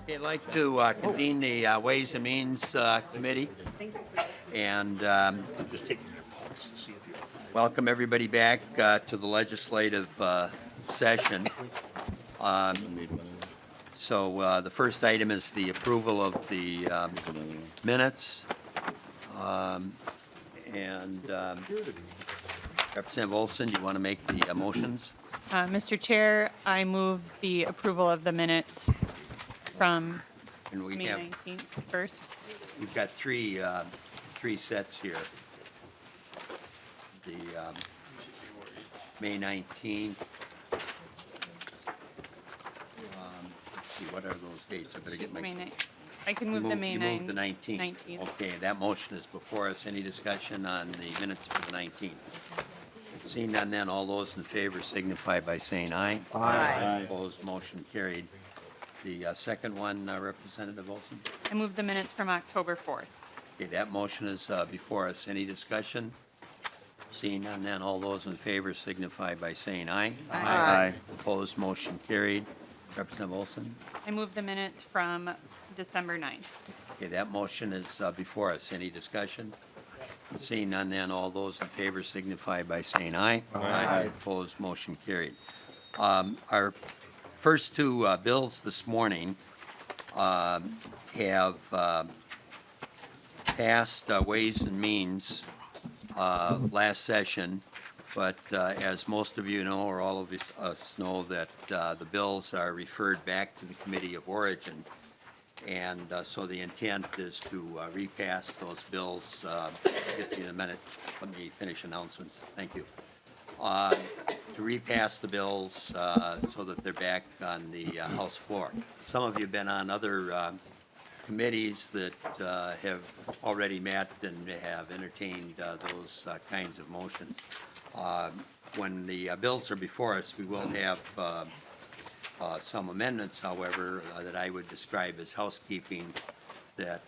Okay, I'd like to convene the Ways and Means Committee and Just taking your pulse to see if you're. welcome everybody back to the legislative session. So the first item is the approval of the minutes. Representative Olson, do you want to make the motions? Mr. Chair, I move the approval of the minutes from And we May have, 19th first. we've got three sets here. The May 19th. Let's see, what are those dates? I better get my. I can move the May You 9th. moved the 19th. Okay, that motion is before us. Any discussion on the minutes for the 19th? Seeing none then, all those in favor signify by saying aye. Aye. Opposed, motion carried. The second one, Representative Olson? I move the minutes from October 4th. Okay, that motion is before us. Any discussion? Seeing none then, all those in favor signify by saying aye. Aye. Opposed, motion carried. Representative Olson? I move the minutes from December 9th. Okay, that motion is before us. Any discussion? Seeing none then, all those in favor signify by saying aye. Aye. Opposed, motion carried. Our first two bills this morning have passed Ways and Means last session, but as most of you know, or all of us know, that the bills are referred back to the Committee of Origin. And so the intent is to repass those bills. Get to you in a minute. Let me finish announcements. Thank you. To repass the bills so that they're back on the House floor. Some of you have been on other committees that have already met and have entertained those kinds of motions. When the bills are before us, we will have some amendments, however, that I would describe as housekeeping that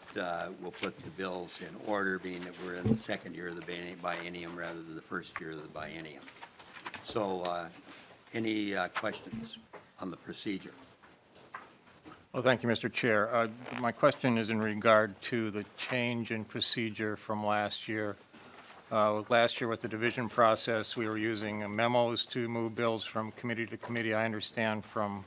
will put the bills in order, being that we're in the second year of the biennium rather than the first year of the biennium. So any questions on the procedure? Well, thank you, Mr. Chair. My question is in regard to the change in procedure from last year. Last year with the division process, we were using memos to move bills from committee to committee. I understand from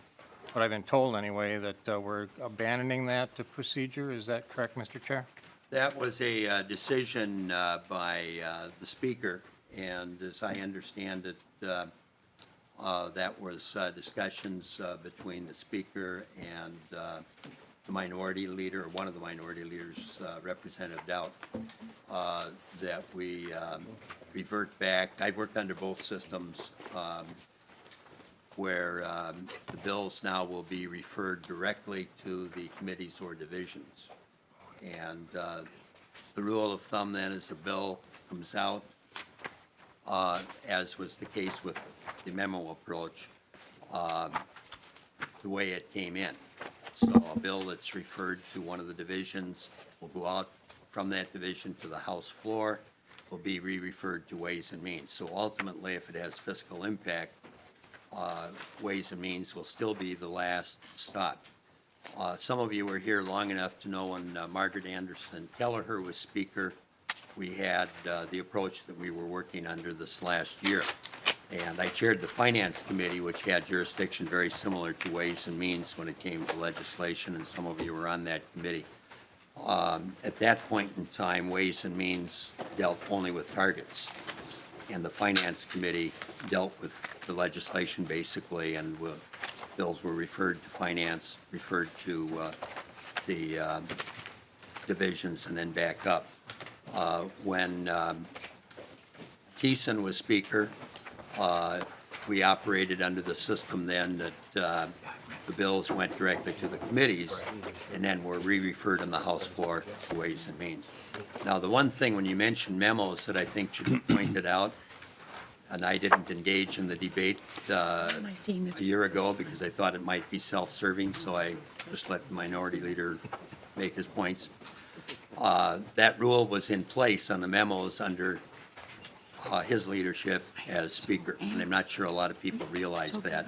what I've been told anyway that we're abandoning that procedure. Is that correct, Mr. Chair? That was a decision by the Speaker, and as I understand it, that was discussions between the Speaker and the minority leader, or one of the minority leaders, Representative Doubt, that we revert back. I've worked under both systems where the bills now will be referred directly to the committees or divisions. And the rule of thumb then is the bill comes out, as was the case with the memo approach, the way it came in. So a bill that's referred to one of the divisions will go out from that division to the House floor, will be re-referred to Ways and Means. So ultimately, if it has fiscal impact, Ways and Means will still be the last stop. Some of you were here long enough to know when Margaret Anderson Kelleher was Speaker, we had the approach that we were working under this last year. And I chaired the Finance Committee, which had jurisdiction very similar to Ways and Means when it came to legislation, and some of you were on that committee. At that point in time, Ways and Means dealt only with targets, and the Finance Committee dealt with the legislation basically, and bills were referred to Finance, referred to the divisions, and then back up. When Thiessen was Speaker, we operated under the system then that the bills went directly to the committees and then were re-referred on the House floor to Ways and Means. Now, the one thing when you mentioned memos that I think should be pointed out, and I didn't engage in the debate a year ago because I thought it might be self-serving, so I just let the minority leader make his points. That rule was in place on the memos under his leadership as speaker. And I'm not sure a lot of people realize that.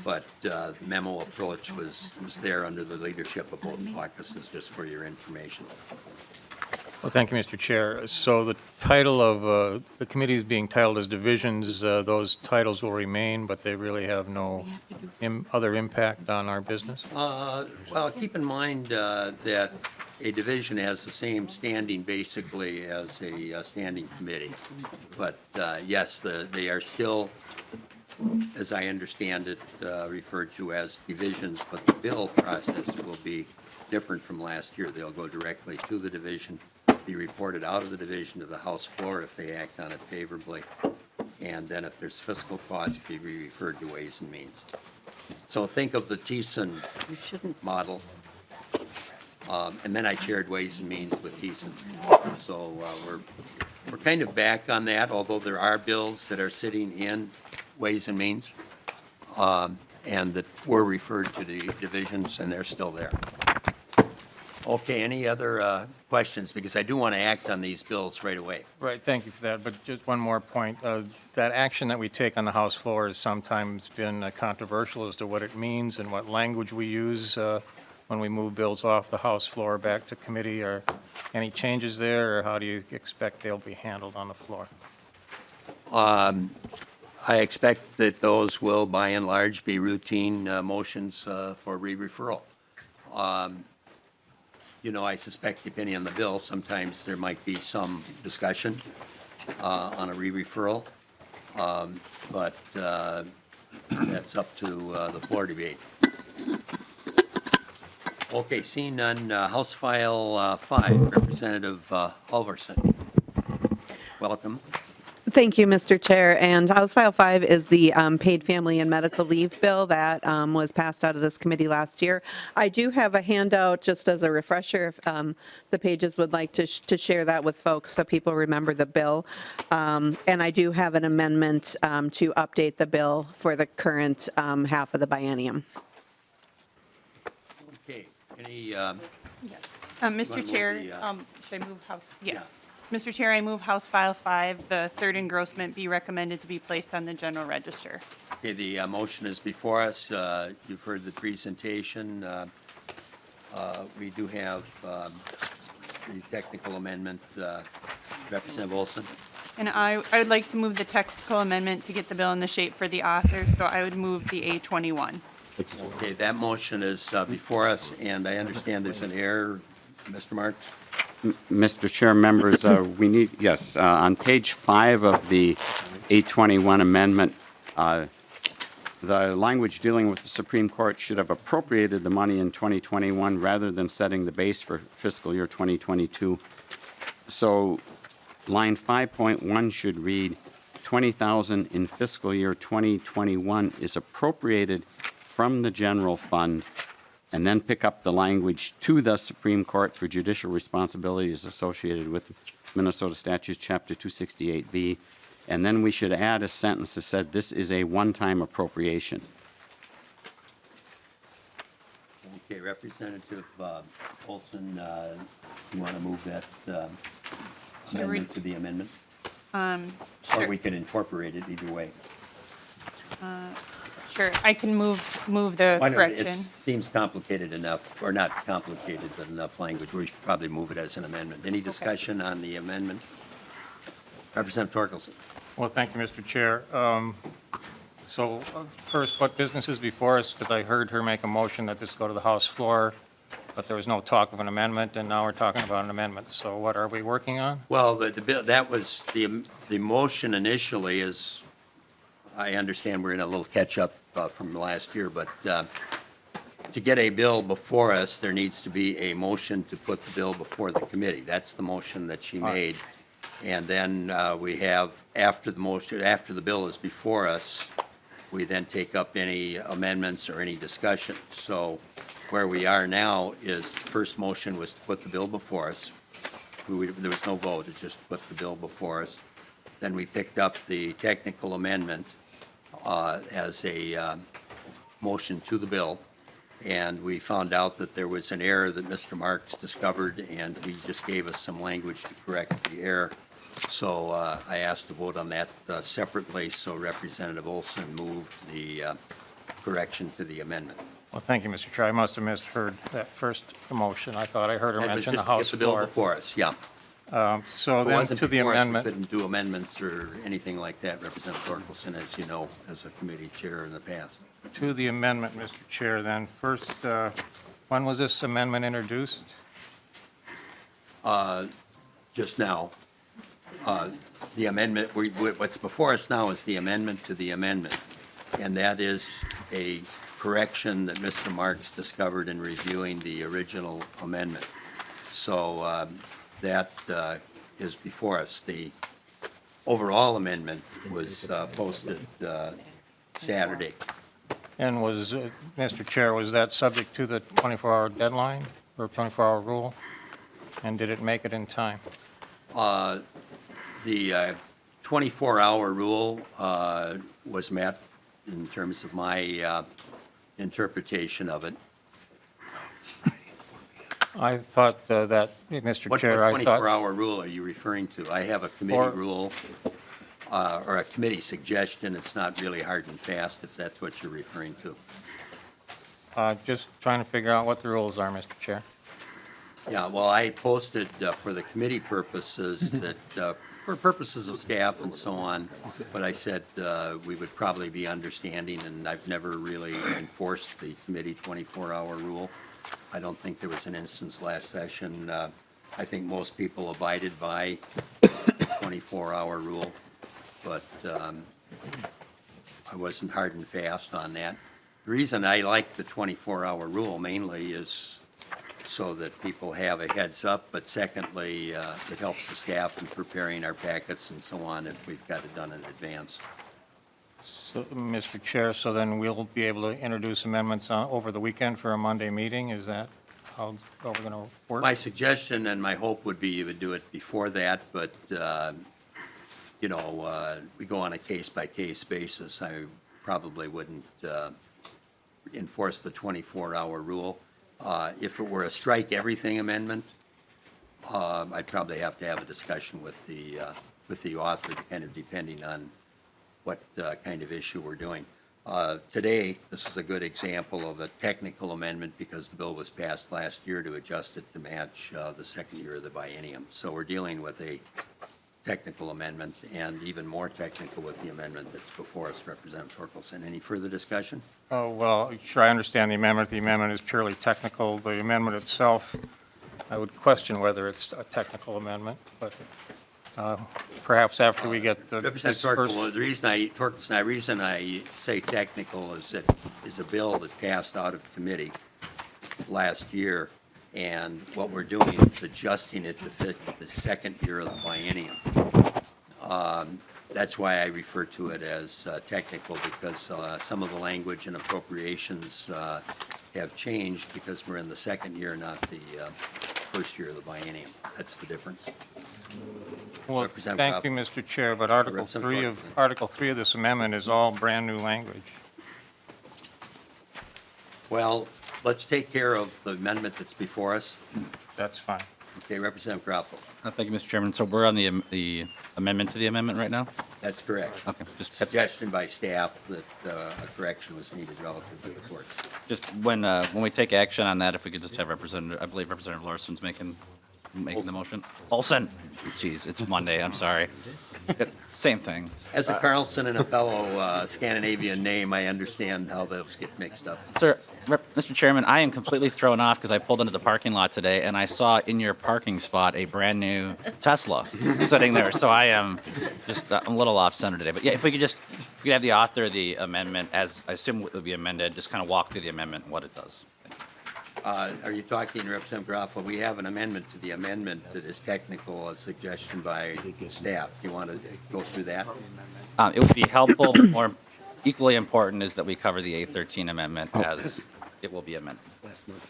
But the memo approach was there under the leadership of both caucuses, just for your information. Well, thank you, Mr. Chair. So the title of, the committee is being titled as divisions. Those titles will remain, but they really have no other impact on our business? Well, keep in mind that a division has the same standing basically as a standing committee. But yes, they are still, as I understand it, referred to as divisions, but the bill process will be different from last year. They'll go directly to the division, be reported out of the division to the House floor if they act on it favorably, and then if there's fiscal costs, be referred to Ways and Means. So think of the Thiessen model, and then I chaired Ways and Means with Thiessen. So we're kind of back on that, although there are bills that are sitting in Ways and Means, and that were referred to the divisions, and they're still there. Okay, any other questions? Because I do want to act on these bills right away. Right, thank you for that, but just one more point. That action that we take on the House floor has sometimes been controversial as to what it means and what language we use when we move bills off the House floor back to committee. Are any changes there, or how do you expect they'll be handled on the floor? I expect that those will, by and large, be routine motions for re-referral. You know, I suspect, depending on the bill, sometimes there might be some discussion on a re-referral, but that's up to the floor debate. Okay, seeing none, House File 5, Representative Halverson. Welcome. Thank you, Mr. Chair. And House File 5 is the paid family and medical leave bill that was passed out of this committee last year. I do have a handout just as a refresher if the pages would like to share that with folks so people remember the bill. And I do have an amendment to update the bill for the current half of the biennium. Okay, any, Mr. move Chair, the, should I move House? Yeah. Mr. Chair, I move House File 5, the third engrossment be recommended to be placed on the general register. okay, the motion is before us. You've heard the presentation. We do have the technical amendment. Representative Olson? And I would like to move the technical amendment to get the bill in the shape for the author, so I would move the A21. Okay, that motion is before us, and I understand there's an error. Mr. Marks? Mr. Chair, members, we need, yes, on page 5 of the 821 amendment, the language dealing with the Supreme Court should have appropriated the money in 2021 rather than setting the base for fiscal year 2022. So line 5.1 should read, $20,000 in fiscal year 2021 is appropriated from the general fund, and then pick up the language to the Supreme Court for judicial responsibilities associated with Minnesota Statutes Chapter 268B. And then we should add a sentence that said this is a one-time appropriation. Okay, Representative Olson, you want to move that amendment to the amendment? Or Sure. we can incorporate it either way. Sure, I can move the Why don't- correction. It seems complicated enough, or not complicated, but enough language. We should probably move it as an amendment. Any discussion on the amendment? Representative Torkelson. Well, thank you, Mr. Chair. So first, what business is before us? Because I heard her make a motion that this go to the House floor, but there was no talk of an amendment, and now we're talking about an amendment. So what are we working on? Well, the bill, that was, the motion initially is, I understand we're in a little catch-up from last year, but to get a bill before us, there needs to be a motion to put the bill before the committee. That's the motion that she made. And then we have, after the motion, after the bill is before us, we then take up any amendments or any discussion. So where we are now is, the first motion was to put the bill before us. There was no vote, it just put the bill before us. Then we picked up the technical amendment as a motion to the bill, and we found out that there was an error that Mr. Marks discovered, and he just gave us some language to correct the error. So I asked to vote on that separately, so Representative Olson moved the correction to the amendment. Well, thank you, Mr. Chair. I must have misheard that first motion. I thought I heard her That was mention the just to House get the bill floor. before us, yeah. So If it then wasn't to the before us, we amendment, couldn't do amendments or anything like that, Representative Torkelson, as you know, as a committee chair in the past. to the amendment, Mr. Chair, then. First, when was this amendment introduced? Just now, the amendment, what's before us now is the amendment to the amendment, and that is a correction that Mr. Marks discovered in reviewing the original amendment. So that is before us. The overall amendment was posted Saturday. And was, Mr. Chair, was that subject to the 24-hour deadline or 24-hour rule? And did it make it in time? The 24-hour rule was met in terms of my interpretation of it. I thought that, Mr. What Chair, I thought, 24-hour rule are you referring to? I have a committee Or- rule or a committee suggestion. It's not really hard and fast, if that's what you're referring to. just trying to figure out what the rules are, Mr. Chair. Yeah, well, I posted for the committee purposes that, for purposes of staff and so on, but I said we would probably be understanding, and I've never really enforced the committee 24-hour rule. I don't think there was an instance last session. I think most people abided by the 24-hour rule, but I wasn't hard and fast on that. The reason I like the 24-hour rule mainly is so that people have a heads up, but secondly, it helps the staff in preparing our packets and so on if we've got it done in advance. So, Mr. Chair, so then we'll be able to introduce amendments over the weekend for a Monday meeting? Is that how we're going to work? My suggestion and my hope would be you would do it before that, but, you know, we go on a case-by-case basis. I probably wouldn't enforce the 24-hour rule. If it were a strike-everything amendment, I'd probably have to have a discussion with the author, kind of depending on what kind of issue we're doing. Today, this is a good example of a technical amendment because the bill was passed last year to adjust it to match the second year of the biennium. So we're dealing with a technical amendment, and even more technical with the amendment that's before us, Representative Torkelson. Any further discussion? Oh, well, sure, I understand the amendment. The amendment is purely technical. The amendment itself, I would question whether it's a technical amendment, but perhaps after we get this Representative first... Torkelson, the reason I say technical is that is a bill that passed out of committee last year, and what we're doing is adjusting it to fit the second year of the biennium. That's why I refer to it as technical, because some of the language and appropriations have changed because we're in the second year, not the first year of the biennium. That's the difference. Well, Representative thank you, Crawford. Mr. Chair, but Article Representative 3 of this amendment is all brand-new language. Well, let's take care of the amendment that's before us. That's fine. Okay, Representative Crawford. Thank you, Mr. Chairman. So we're on the amendment to the amendment right now? That's correct. Okay, Suggestion by staff that a correction was needed relative to the court. just when we take action on that, if we could just have Representative, I believe Representative Larson's making the motion. Olson. Jeez, it's Monday, I'm sorry. Same thing. As a Carlson and a fellow Scandinavian name, I understand how those get mixed up. Sir, Mr. Chairman, I am completely thrown off because I pulled into the parking lot today and I saw in your parking spot a brand-new Tesla sitting there. So I am just I'm a little off-center today. But yeah, if we could have the author of the amendment, as I assume it would be amended, just kind of walk through the amendment and what it does. Are you talking, Representative Graffo? We have an amendment to the amendment that is technical, a suggestion by staff. Do you want to go through that? It would be helpful, but more equally important is that we cover the A13 amendment as it will be amended.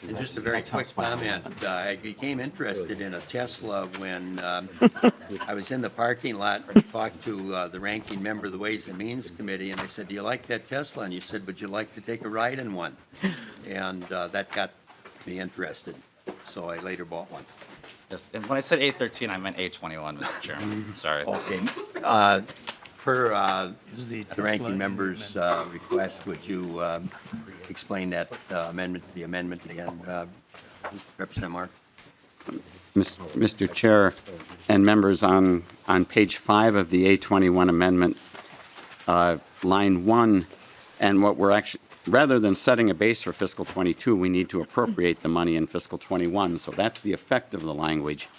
And just a very quick comment. I became interested in a Tesla when I was in the parking lot and talked to the ranking member of the Ways and Means Committee, and I said, "Do you like that Tesla?" And you said, "Would you like to take a ride in one?" And that got me interested, so I later bought one. Yes, and when I said A13, I meant A21, Mr. Chairman. Sorry. Okay. Per the ranking member's request, would you explain that the amendment again, Representative Mark? Mr. Chair and members, on page 5 of the A21 amendment, line 1, and what we're actually, rather than setting a base for fiscal '22, we need to appropriate the money in fiscal '21. So that's the effect of the language.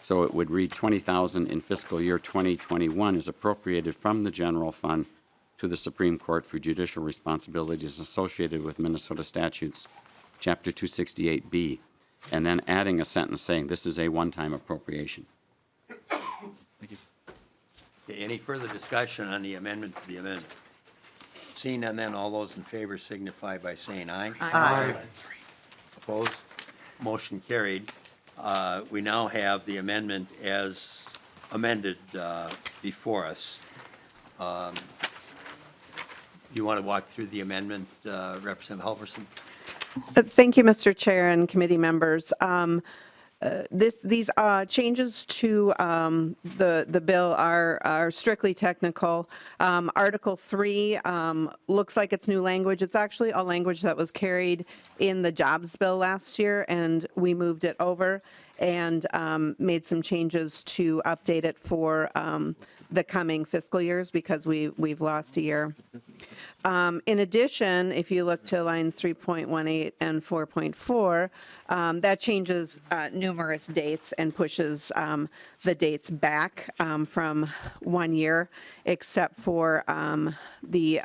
So it would read $20,000 in fiscal year 2021 is appropriated from the general fund to the Supreme Court for judicial responsibilities associated with Minnesota statutes, Chapter 268B, and then adding a sentence saying this is a one-time appropriation. Okay, any further discussion on the amendment to the amendment? Seeing none, then all those in favor signify by saying aye. Aye. Opposed? Motion carried. We now have the amendment as amended before us. Do you want to walk through the amendment, Representative Halverson? Thank you, Mr. Chair and committee members. These changes to the bill are strictly technical. Article 3 looks like it's new language. It's actually a language that was carried in the jobs bill last year, and we moved it over and made some changes to update it for the coming fiscal years because we've lost a year. In addition, if you look to lines 3.18 and 4.4, that changes numerous dates and pushes the dates back from 1 year, except for the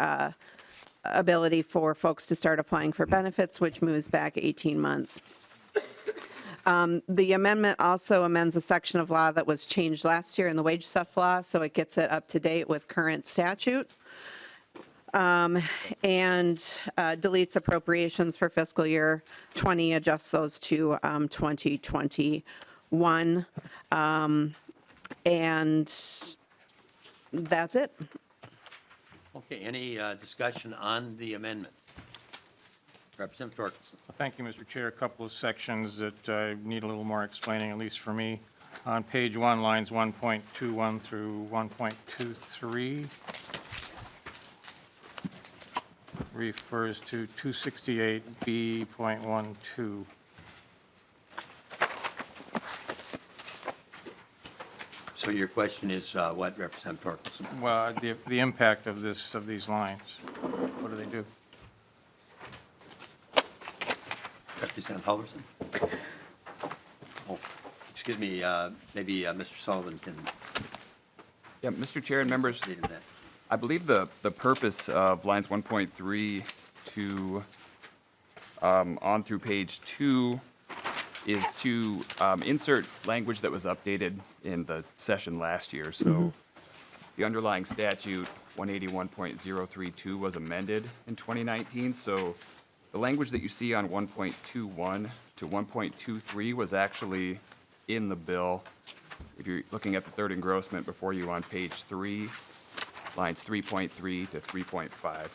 ability for folks to start applying for benefits, which moves back 18 months. The amendment also amends a section of law that was changed last year in the wage stuff law, so it gets it up to date with current statute. And deletes appropriations for fiscal year 20, adjusts those to 2021. And that's it. Okay, any discussion on the amendment? Representative Torkelson. Thank you, Mr. Chair. A couple of sections that need a little more explaining, at least for me. On page 1, lines 1.21 through 1.23 refers to 268B.12. So your question is what, Representative Torkelson? Well, the impact of these lines. What do they do? Representative Halverson? Oh, excuse me, maybe Mr. Sullivan can Yeah, Mr. Chair and members, state that. I believe the purpose of lines 1.3 to on through page 2 is to insert language that was updated in the session last year. So the underlying statute 181.032 was amended in 2019. So the language that you see on 1.21 to 1.23 was actually in the bill. If you're looking at the third engrossment before you on page 3, lines 3.3 to 3.5.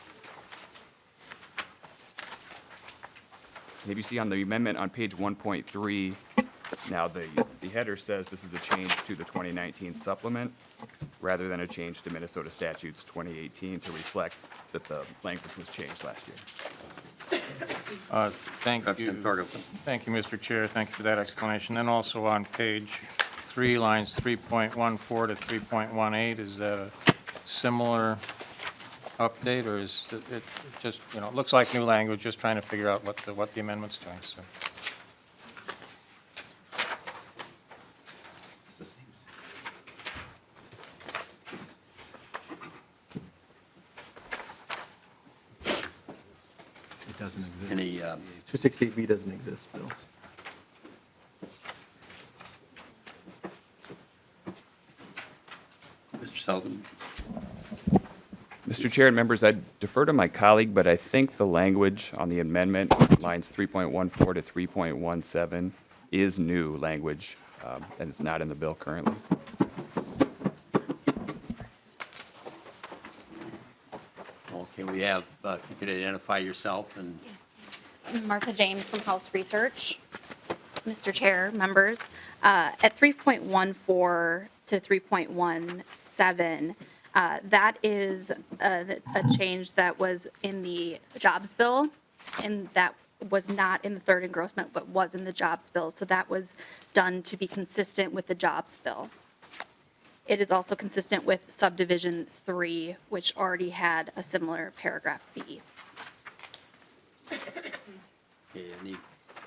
And if you see on the amendment on page 1.3, now the header says this is a change to the 2019 supplement rather than a change to Minnesota statutes 2018 to reflect that the language was changed last year. Thank you. Representative Torkelson. Thank you, Mr. Chair. Thank you for that explanation. Then also on page 3, lines 3.14 to 3.18, is that a similar update, or is it just, it looks like new language, just trying to figure out what the amendment's doing, so. It doesn't exist. Any, 268B doesn't exist, Bill. Mr. Sullivan? Mr. Chair and members, I defer to my colleague, but I think the language on the amendment, lines 3.14 to 3.17, is new language, and it's not in the bill currently. Okay, we have, if you could identify yourself and Martha James from House Research. Mr. Chair, members, at 3.14 to 3.17, that is a change that was in the jobs bill, and that was not in the third engrossment, but was in the jobs bill. So that was done to be consistent with the jobs bill. It is also consistent with subdivision 3, which already had a similar paragraph B. Okay, any,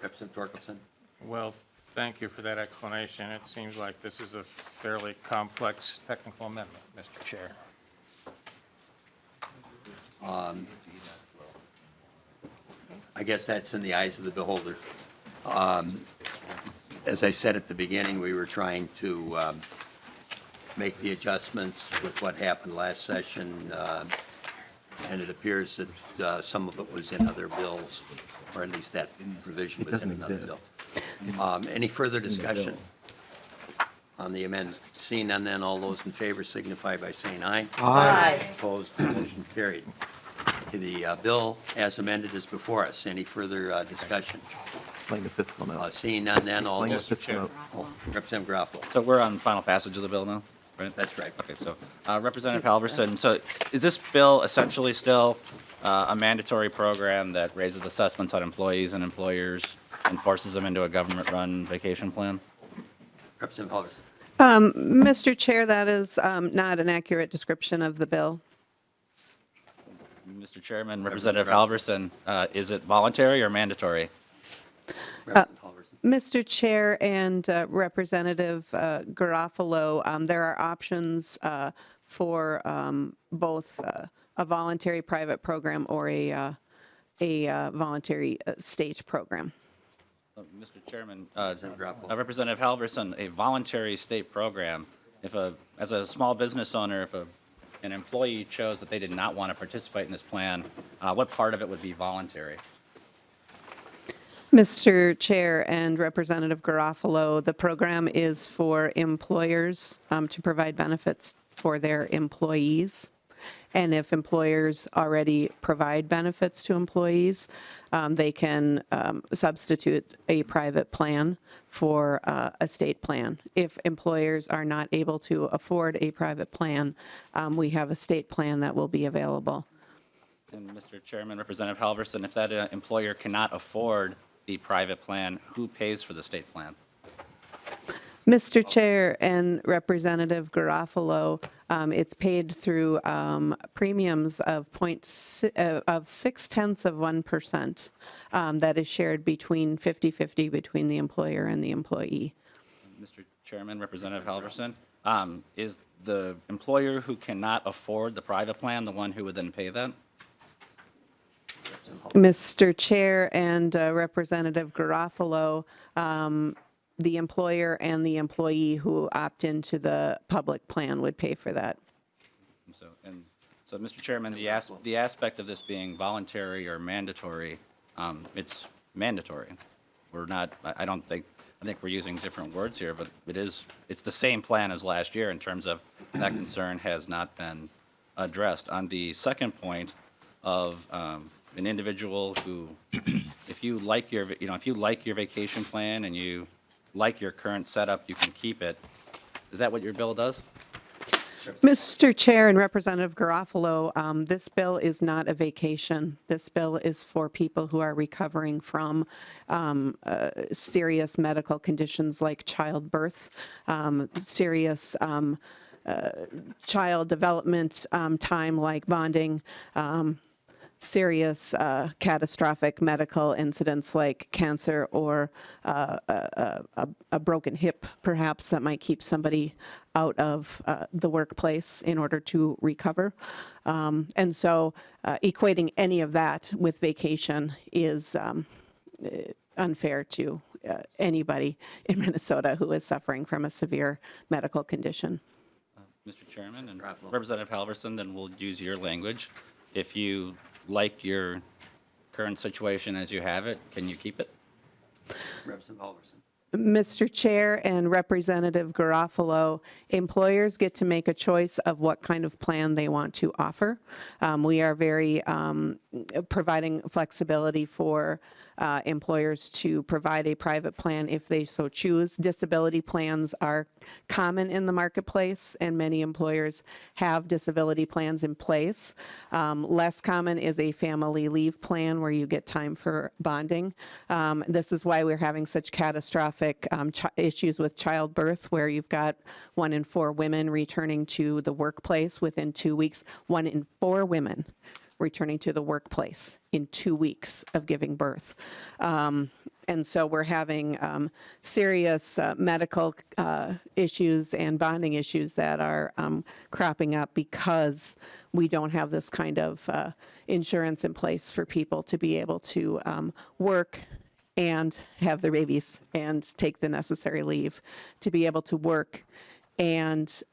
Representative Torkelson? Well, thank you for that explanation. It seems like this is a fairly complex technical amendment, Mr. Chair. I guess that's in the eyes of the beholder. As I said at the beginning, we were trying to make the adjustments with what happened last session, and it appears that some of it was in other bills, or at least that provision was in another bill. Any further discussion on the amendment? Seeing none, then all those in favor signify by saying aye. Aye. Opposed, motion carried. The bill as amended is before us. Any further discussion? Explain the fiscal note. Seeing none, then all Explain the those, fiscal note. Representative Garofalo. So we're on final passage of the bill now, right? That's right. Okay, so Representative Halverson, so is this bill essentially still a mandatory program that raises assessments on employees and employers and forces them into a government-run vacation plan? Representative Halverson. Mr. Chair, that is not an accurate description of the bill. Mr. Chairman, Representative Halverson, is it voluntary or mandatory? Representative Halverson. Mr. Chair and Representative Garofalo, there are options for both a voluntary private program or a voluntary state program. Mr. Chairman, Garofalo. Representative Halverson, a voluntary state program, as a small business owner, if an employee chose that they did not want to participate in this plan, what part of it would be voluntary? Mr. Chair and Representative Garofalo, the program is for employers to provide benefits for their employees. And if employers already provide benefits to employees, they can substitute a private plan for a state plan. If employers are not able to afford a private plan, we have a state plan that will be available. And Mr. Chairman, Representative Halverson, if that employer cannot afford the private plan, who pays for the state plan? Mr. Chair and Representative Garofalo, it's paid through premiums of 0.6% that is shared between 50-50 between the employer and the employee. Mr. Chairman, Representative Halverson, is the employer who cannot afford the private plan the one who would then pay that? Mr. Chair and Representative Garofalo, the employer and the employee who opt into the public plan would pay for that. So, Mr. Chairman, the aspect of this being voluntary or mandatory, it's mandatory. We're not, I think we're using different words here, but it's the same plan as last year in terms of that concern has not been addressed. On the second point of an individual who, if you like your vacation plan and you like your current setup, you can keep it. Is that what your bill does? Mr. Chair and Representative Garofalo, this bill is not a vacation. This bill is for people who are recovering from serious medical conditions like childbirth, serious child development time like bonding, serious catastrophic medical incidents like cancer or a broken hip, perhaps, that might keep somebody out of the workplace in order to recover. And so equating any of that with vacation is unfair to anybody in Minnesota who is suffering from a severe medical condition. Mr. Chairman and Representative Halverson, then we'll use your language. If you like your current situation as you have it, can you keep it? Representative Halverson. Mr. Chair and Representative Garofalo, employers get to make a choice of what kind of plan they want to offer. We are very providing flexibility for employers to provide a private plan if they so choose. Disability plans are common in the marketplace, and many employers have disability plans in place. Less common is a family leave plan where you get time for bonding. This is why we're having such catastrophic issues with childbirth, where you've got 1 in 4 women returning to the workplace within 2 weeks. 1 in 4 women returning to the workplace in 2 weeks of giving birth. And so we're having serious medical issues and bonding issues that are cropping up because we don't have this kind of insurance in place for people to be able to work and have their babies and take the necessary leave to be able to work and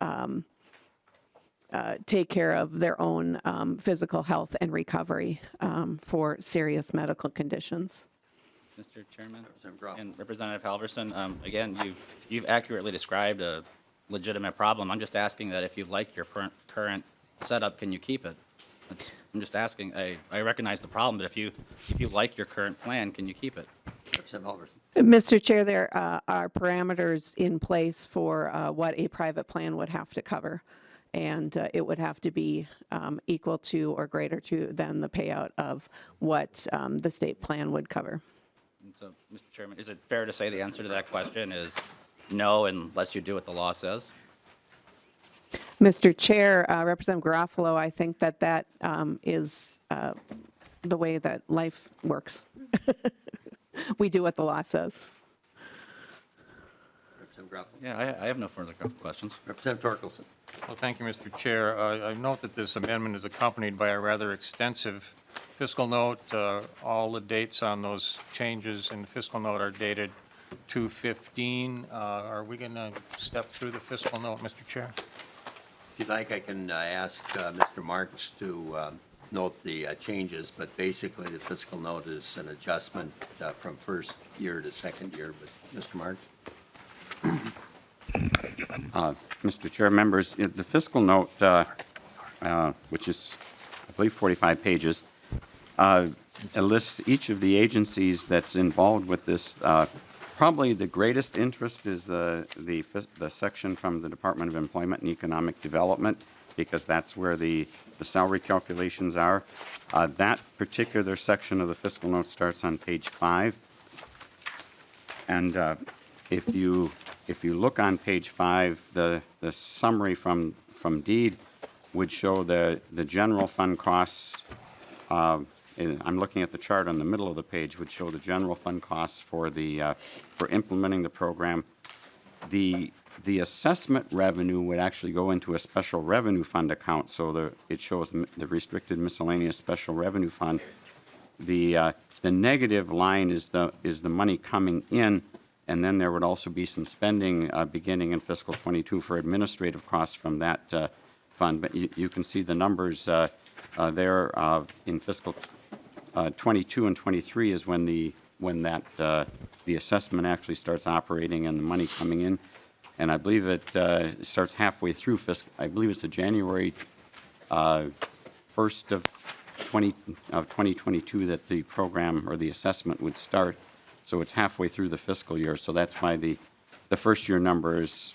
take care of their own physical health and recovery for serious medical conditions. Mr. Chairman Representative Groff. and Representative Halverson, again, you've accurately described a legitimate problem. I'm just asking that if you like your current setup, can you keep it? I'm just asking. I recognize the problem, but if you like your current plan, can you keep it? Representative Halverson. Mr. Chair, there are parameters in place for what a private plan would have to cover. And it would have to be equal to or greater to than the payout of what the state plan would cover. And so, Mr. Chairman, is it fair to say the answer to that question is no unless you do what the law says? Mr. Chair, Representative Garofalo, I think that is the way that life works. We do what the law says. Representative Groff. Yeah, I have no further questions. Representative Torkelson. Well, thank you, Mr. Chair. I note that this amendment is accompanied by a rather extensive fiscal note. All the dates on those changes in the fiscal note are dated 2/15. Are we going to step through the fiscal note, Mr. Chair? If you'd like, I can ask Mr. Marks to note the changes, but basically the fiscal note is an adjustment from first year to second year. But Mr. Marks? Mr. Chair, members, the fiscal note, which is, I believe, 45 pages, lists each of the agencies that's involved with this. Probably the greatest interest is the section from the Department of Employment and Economic Development, because that's where the salary calculations are. That particular section of the fiscal note starts on page 5. And if you look on page 5, the summary from DEED would show the general fund costs. I'm looking at the chart on the middle of the page, would show the general fund costs for for implementing the program. The assessment revenue would actually go into a special revenue fund account, so it shows the restricted miscellaneous special revenue fund. The negative line is the money coming in. And then there would also be some spending beginning in fiscal 22 for administrative costs from that fund. But you can see the numbers there in fiscal 22 and 23 is when the assessment actually starts operating and the money coming in. And I believe it starts halfway through fiscal. I believe it's the January 1st of 2022 that the program or the assessment would start. So it's halfway through the fiscal year. So that's why the first year number is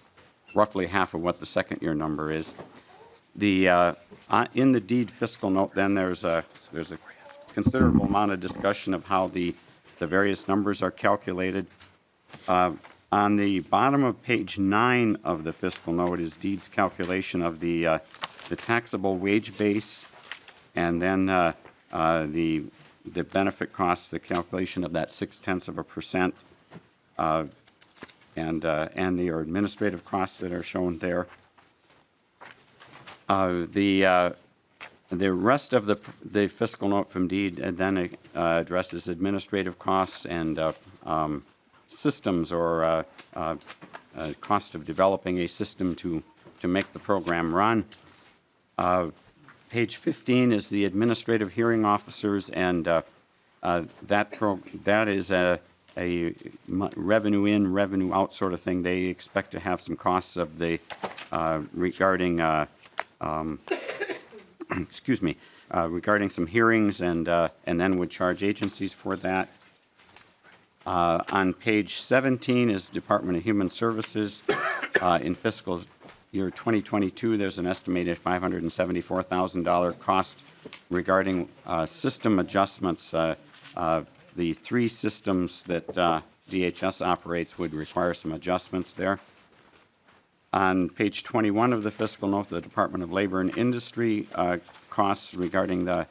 roughly half of what the second year number is. In the DEED fiscal note, then there's a considerable amount of discussion of how the various numbers are calculated. On the bottom of page 9 of the fiscal note is DEED's calculation of the taxable wage base, and then the benefit costs, the calculation of that 0.6%, and the administrative costs that are shown there. The rest of the fiscal note from DEED then addresses administrative costs and systems or cost of developing a system to make the program run. Page 15 is the administrative hearing officers, and that is a revenue in, revenue out sort of thing. They expect to have some costs of regarding excuse me, regarding some hearings and then would charge agencies for that. On page 17 is Department of Human Services. In fiscal year 2022, there's an estimated $574,000 cost regarding system adjustments. The 3 systems that DHS operates would require some adjustments there. On page 21 of the fiscal note, the Department of Labor and Industry costs regarding the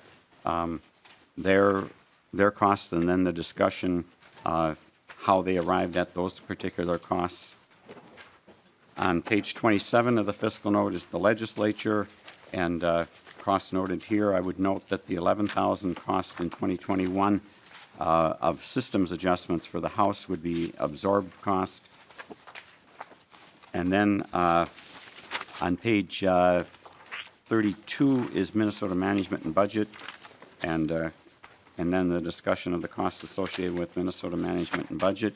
their costs, and then the discussion how they arrived at those particular costs. On page 27 of the fiscal note is the legislature, and costs noted here. I would note that the $11,000 cost in 2021 of systems adjustments for the House would be absorbed cost. And then on page 32 is Minnesota Management and Budget, and then the discussion of the costs associated with Minnesota Management and Budget.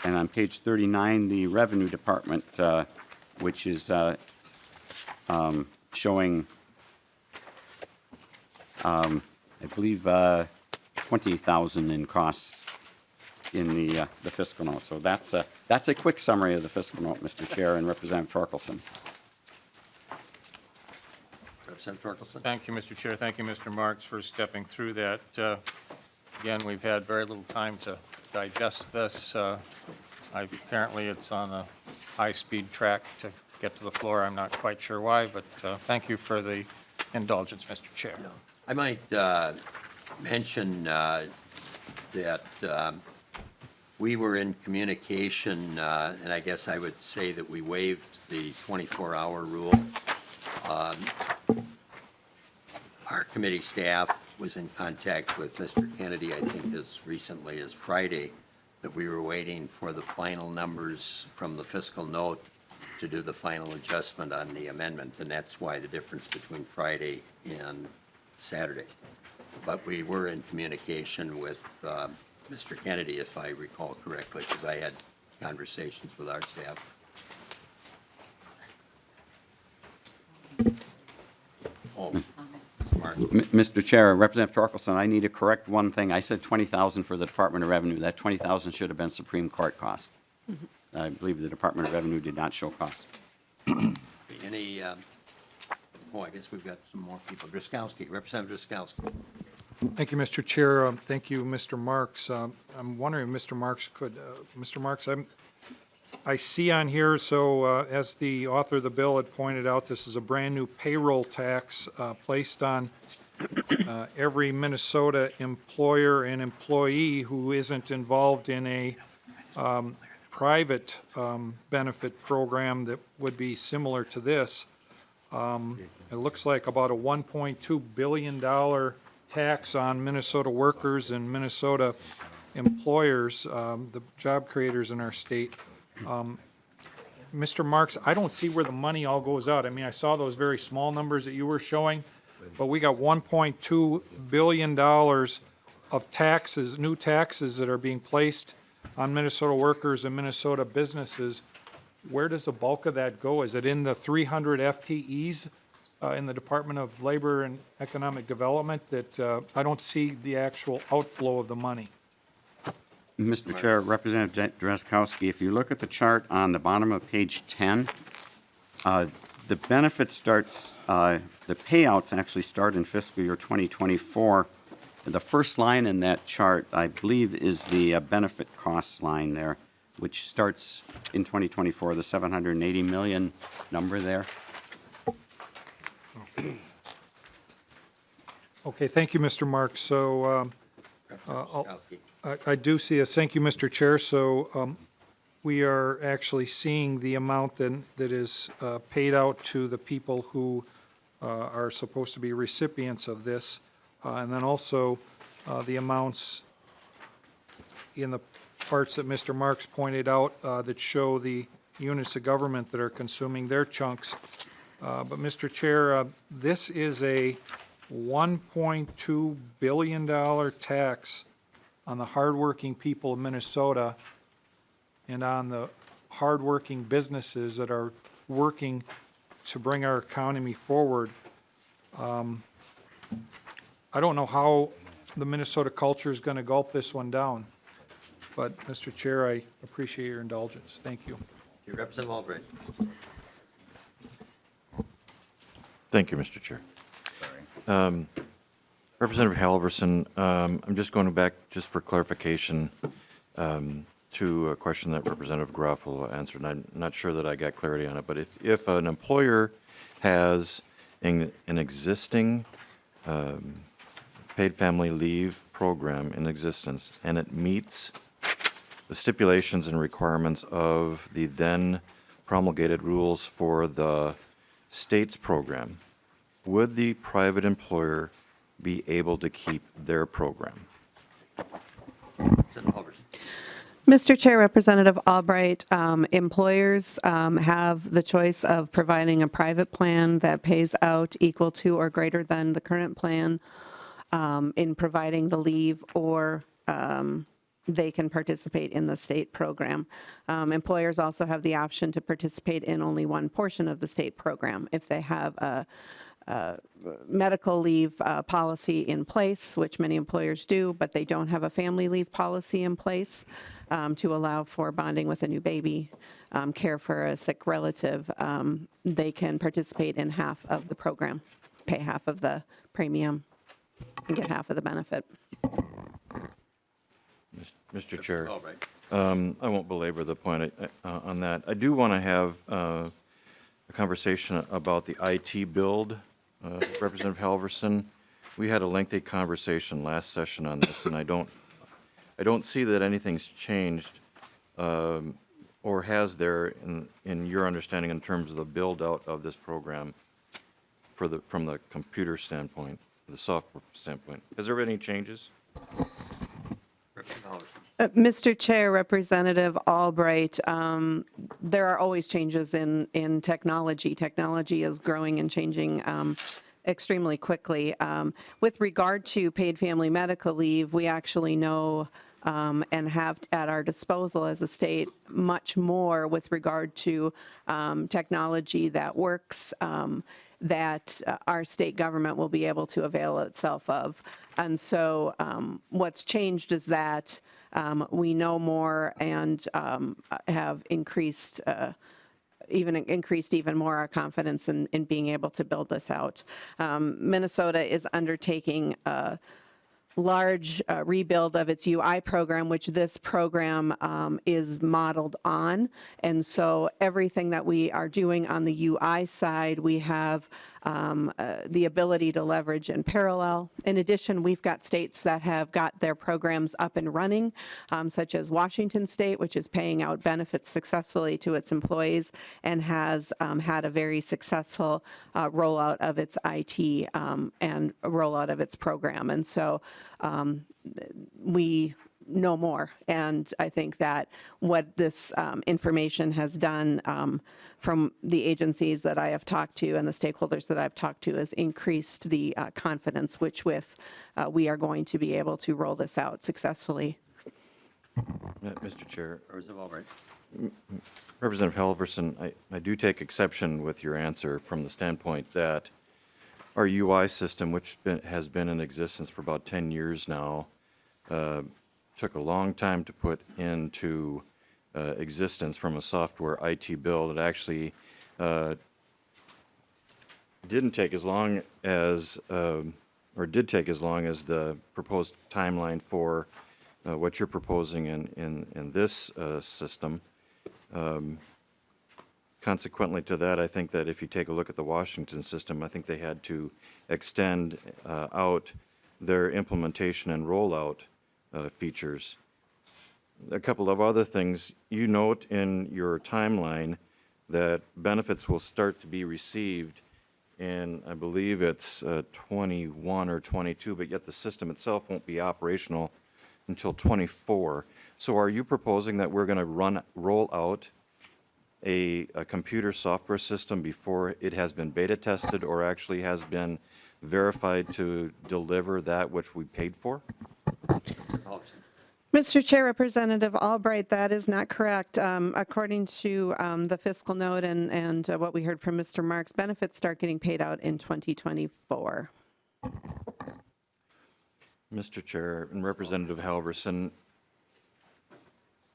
And on page 39, the Revenue Department, which is showing, I believe, $20,000 in costs in the fiscal note. So that's a quick summary of the fiscal note, Mr. Chair, and Representative Torkelson. Representative Torkelson? Thank you, Mr. Chair. Thank you, Mr. Marks, for stepping through that. Again, we've had very little time to digest this. Apparently, it's on a high-speed track to get to the floor. I'm not quite sure why, but thank you for the indulgence, Mr. Chair. I might mention that we were in communication, and I guess I would say that we waived the 24-hour rule. Our committee staff was in contact with Mr. Kennedy, I think as recently as Friday, that we were waiting for the final numbers from the fiscal note to do the final adjustment on the amendment, and that's why the difference between Friday and Saturday. But we were in communication with Mr. Kennedy, if I recall correctly, because I had conversations with our staff. Oh, Mr. Martin. Mr. Chair, Representative Torkelson, I need to correct one thing. I said $20,000 for the Department of Revenue. That $20,000 should have been Supreme Court cost. I believe the Department of Revenue did not show cost. Any, I guess we've got some more people. Driscowski, Representative Driscowski. Thank you, Mr. Chair. Thank you, Mr. Marks. I'm wondering if Mr. Marks could, Mr. Marks, I see on here, so as the author of the bill had pointed out, this is a brand-new payroll tax placed on every Minnesota employer and employee who isn't involved in a private benefit program that would be similar to this. It looks like about a $1.2 billion tax on Minnesota workers and Minnesota employers, the job creators in our state. Mr. Marks, I don't see where the money all goes out. I mean, I saw those very small numbers that you were showing, but we got $1.2 billion of taxes, new taxes that are being placed on Minnesota workers and Minnesota businesses. Where does the bulk of that go? Is it in the 300 FTEs in the Department of Labor and Economic Development that I don't see the actual outflow of the money? Mr. Chair, Representative Drazkowski, if you look at the chart on the bottom of page 10, the benefit starts, the payouts actually start in fiscal year 2024. The first line in that chart, I believe, is the benefit costs line there, which starts in 2024, the 780 million number there. Okay, thank you, Mr. Marks. So I do see a, thank you, Mr. Chair. So we are actually seeing the amount that is paid out to the people who are supposed to be recipients of this. And then also the amounts in the parts that Mr. Marks pointed out that show the units of government that are consuming their chunks. But Mr. Chair, this is a $1.2 billion tax on the hardworking people of Minnesota and on the hardworking businesses that are working to bring our economy forward. I don't know how the Minnesota culture is going to gulp this one down, but, Mr. Chair, I appreciate your indulgence. Thank you. Representative Albright. Thank you, Mr. Chair. Representative Halverson, I'm just going back, just for clarification, to a question that Representative Garofalo answered, and I'm not sure that I got clarity on it, but if an employer has an existing paid family leave program in existence, and it meets the stipulations and requirements of the then promulgated rules for the state's program, would the private employer be able to keep their program? Representative Halverson. Mr. Chair, Representative Albright, employers have the choice of providing a private plan that pays out equal to or greater than the current plan in providing the leave, or they can participate in the state program. Employers also have the option to participate in only one portion of the state program if they have a medical leave policy in place, which many employers do, but they don't have a family leave policy in place to allow for bonding with a new baby, care for a sick relative. They can participate in half of the program, pay half of the premium, and get half of the benefit. Mr. Chair, Albright. I won't belabor the point on that. I do want to have a conversation about the IT build. Representative Halverson, we had a lengthy conversation last session on this, and I don't see that anything's changed or has there in your understanding in terms of the build out of this program from the computer standpoint, the software standpoint. Has there been any changes? Representative Halverson. Mr. Chair, Representative Albright, there are always changes in technology. Technology is growing and changing extremely quickly. With regard to paid family medical leave, we actually know and have at our disposal as a state much more with regard to technology that works, that our state government will be able to avail itself of. And so what's changed is that we know more and have increased even more our confidence in being able to build this out. Minnesota is undertaking a large rebuild of its UI program, which this program is modeled on. And so everything that we are doing on the UI side, we have the ability to leverage in parallel. In addition, we've got states that have got their programs up and running, such as Washington State, which is paying out benefits successfully to its employees and has had a very successful rollout of its IT and rollout of its program. And so we know more. And I think that what this information has done from the agencies that I have talked to and the stakeholders that I've talked to has increased the confidence which with we are going to be able to roll this out successfully. Mr. Chair, Representative Albright. Representative Halverson, I do take exception with your answer from the standpoint that our UI system, which has been in existence for about 10 years now, took a long time to put into existence from a software IT build. It actually didn't take as long as, or did take as long as the proposed timeline for what you're proposing in this system. Consequently to that, I think that if you take a look at the Washington system, I think they had to extend out their implementation and rollout features. A couple of other things. You note in your timeline that benefits will start to be received in, I believe it's 21 or 22, but yet the system itself won't be operational until 24. So are you proposing that we're going to roll out a computer software system before it has been beta tested or actually has been verified to deliver that which we paid for? Halverson. Mr. Chair, Representative Albright, that is not correct. According to the fiscal note and what we heard from Mr. Marks, benefits start getting paid out in 2024. Mr. Chair and Representative Halverson,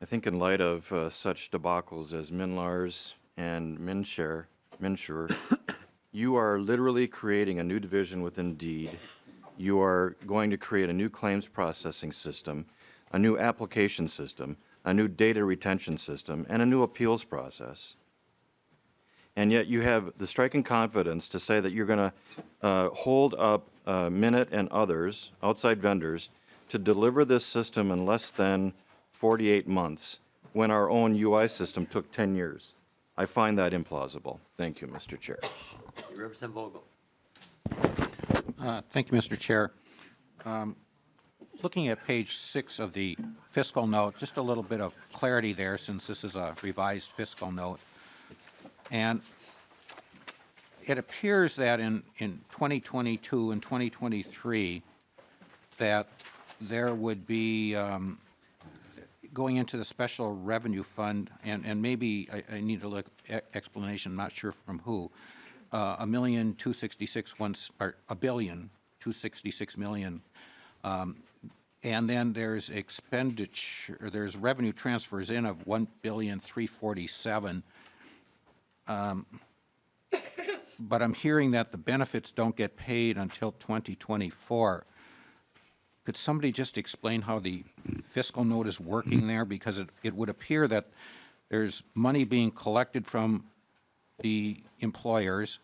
I think in light of such debacles as Minlars and Minsure, you are literally creating a new division within deed. You are going to create a new claims processing system, a new application system, a new data retention system, and a new appeals process. And yet you have the striking confidence to say that you're going to hold up Minute and others, outside vendors, to deliver this system in less than 48 months when our own UI system took 10 years. I find that implausible. Thank you, Mr. Chair. Representative Vogel. Thank you, Mr. Chair. Looking at page 6 of the fiscal note, just a little bit of clarity there since this is a revised fiscal note. And it appears that in 2022 and 2023 that there would be going into the special revenue fund, and maybe I need a look explanation, I'm not sure from who, $1,266,000,000, and then there's expenditure, there's revenue transfers in of $1,347,000,000. But I'm hearing that the benefits don't get paid until 2024. Could somebody just explain how the fiscal note is working there? Because it would appear that there's money being collected from the employers,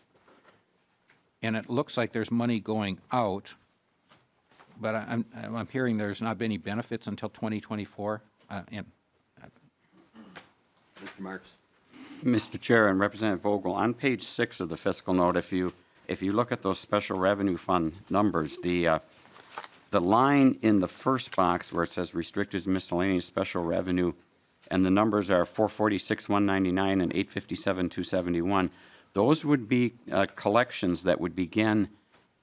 and it looks like there's money going out, but I'm hearing there's not been any benefits until 2024. Mr. Marks. Mr. Chair and Representative Vogel, on page 6 of the fiscal note, if you look at those special revenue fund numbers, the line in the first box where it says restricted miscellaneous special revenue, and the numbers are 446,199 and 857,271, those would be collections that would begin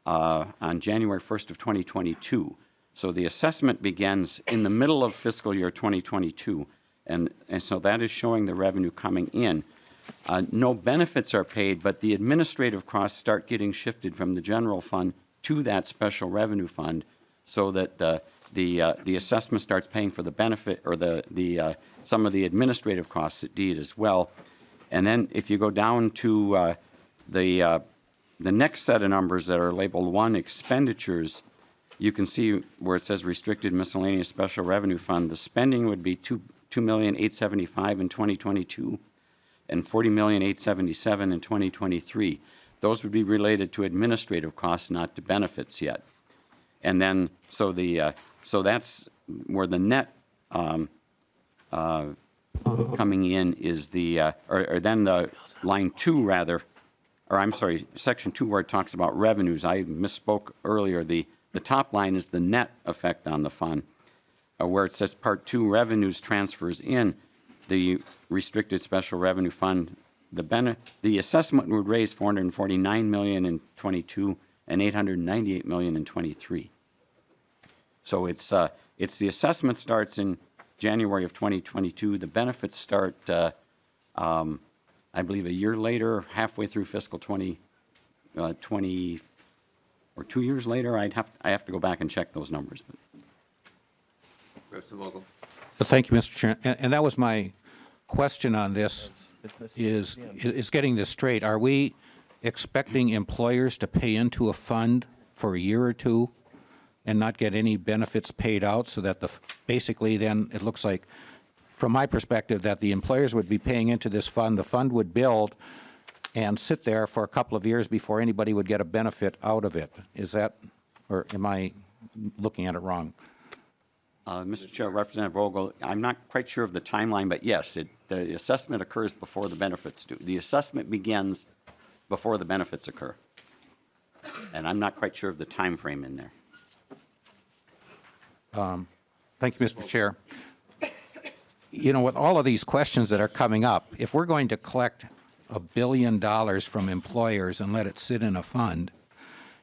on January 1st of 2022. So the assessment begins in the middle of fiscal year 2022. And so that is showing the revenue coming in. No benefits are paid, but the administrative costs start getting shifted from the general fund to that special revenue fund, so that the assessment starts paying for the benefit or some of the administrative costs at deed as well. And then if you go down to the next set of numbers that are labeled 1, expenditures, you can see where it says restricted miscellaneous special revenue fund. The spending would be $2,875,000 in 2022 and $40,877,000 in 2023. Those would be related to administrative costs, not to benefits yet. And then, so that's where the net coming in is or then the line 2 rather, or I'm sorry, section 2 where it talks about revenues. I misspoke earlier. The top line is the net effect on the fund. Where it says Part 2 revenues transfers in the restricted special revenue fund, the assessment would raise $449 million in 22 and $898 million in 23. So it's the assessment starts in January of 2022. The benefits start, I believe, a year later, halfway through fiscal 2020, or 2 years later. I have to go back and check those numbers. But. Representative Vogel. Thank you, Mr. Chair. And that was my question on this, is getting this straight. Are we expecting employers to pay into a fund for a year or two and not get any benefits paid out, so that basically then it looks like, from my perspective, that the employers would be paying into this fund, the fund would build and sit there for a couple of years before anybody would get a benefit out of it? Is that, or am I looking at it wrong? Mr. Chair, Representative Vogel, I'm not quite sure of the timeline, but yes, the assessment occurs before the benefits do. The assessment begins before the benefits occur. And I'm not quite sure of the time frame in there. Thank you, Mr. Chair. You know, with all of these questions that are coming up, if we're going to collect $1 billion from employers and let it sit in a fund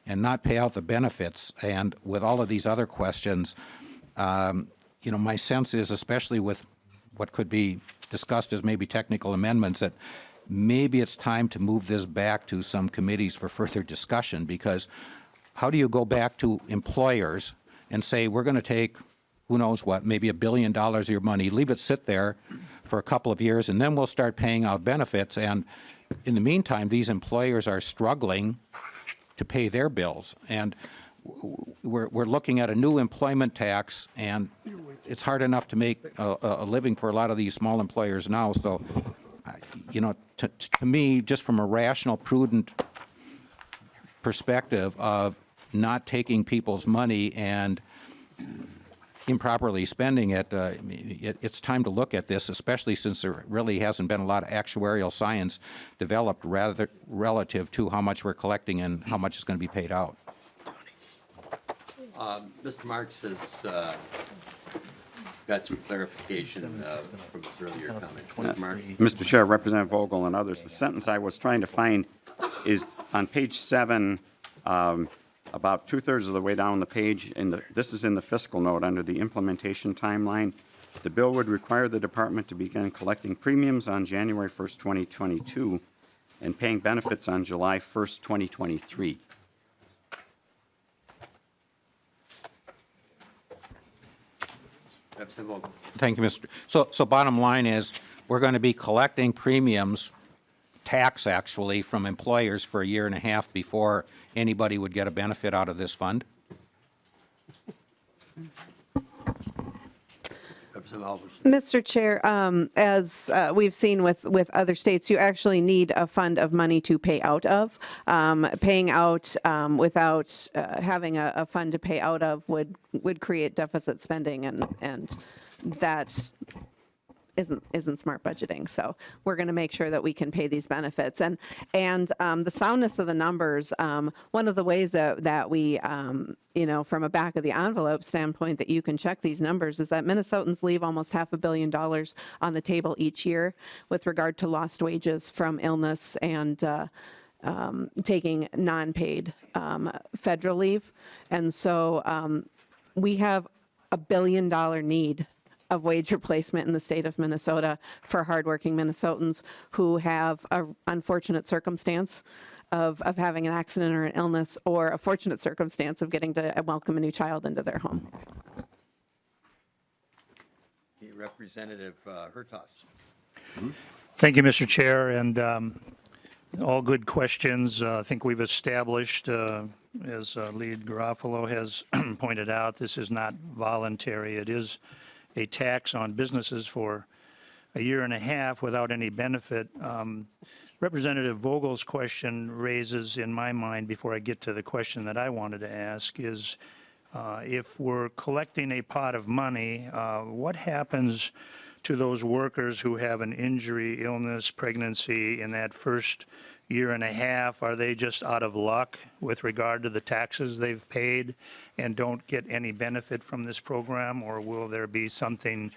and not pay out the benefits, and with all of these other questions, you know, my sense is, especially with what could be discussed as maybe technical amendments, that maybe it's time to move this back to some committees for further discussion, because how do you go back to employers and say, we're going to take, who knows what, maybe $1 billion of your money, leave it sit there for a couple of years, and then we'll start paying out benefits. And in the meantime, these employers are struggling to pay their bills. And we're looking at a new employment tax, and it's hard enough to make a living for a lot of these small employers now. So, you know, to me, just from a rational, prudent perspective of not taking people's money and improperly spending it, it's time to look at this, especially since there really hasn't been a lot of actuarial science developed relative to how much we're collecting and how much is going to be paid out. Mr. Marks has got some clarification from his earlier comments. Mr. Marks? Mr. Chair, Representative Vogel and others, the sentence I was trying to find is on page 7, about 2/3 of the way down the page, and this is in the fiscal note under the implementation timeline. The bill would require the department to begin collecting premiums on January 1st, 2022, and paying benefits on July 1st, 2023. Representative Vogel. Thank you, Mr. So bottom line is, we're going to be collecting premiums, tax actually, from employers for a year and a half before anybody would get a benefit out of this fund? Representative Halverson. Mr. Chair, as we've seen with other states, you actually need a fund of money to pay out of. Paying out without having a fund to pay out of would create deficit spending, and that isn't smart budgeting. So we're going to make sure that we can pay these benefits. And the soundness of the numbers, one of the ways that we, you know, from a back of the envelope standpoint that you can check these numbers is that Minnesotans leave almost $500 million on the table each year with regard to lost wages from illness and taking non-paid federal leave. And so we have $1 billion need of wage replacement in the state of Minnesota for hardworking Minnesotans who have an unfortunate circumstance of having an accident or an illness, or a fortunate circumstance of getting to welcome a new child into their home. Representative Hertaus. Thank you, Mr. Chair, and all good questions. I think we've established, as Lead Garofalo has pointed out, this is not voluntary. It is a tax on businesses for a year and a half without any benefit. Representative Vogel's question raises in my mind, before I get to the question that I wanted to ask, is if we're collecting a pot of money, what happens to those workers who have an injury, illness, pregnancy in that first year and a half? Are they just out of luck with regard to the taxes they've paid and don't get any benefit from this program? Or will there be something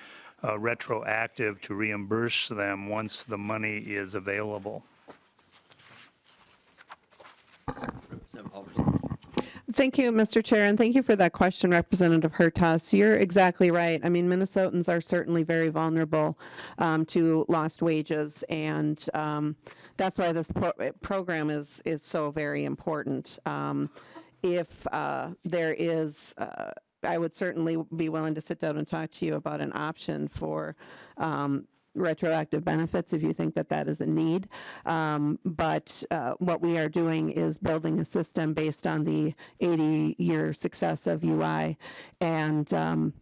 retroactive to reimburse them once the money is available? Representative Halverson. Thank you, Mr. Chair, and thank you for that question, Representative Hertaus. You're exactly right. I mean, Minnesotans are certainly very vulnerable to lost wages, and that's why this program is so very important. If there is, I would certainly be willing to sit down and talk to you about an option for retroactive benefits if you think that that is a need. But what we are doing is building a system based on the 80-year success of UI, and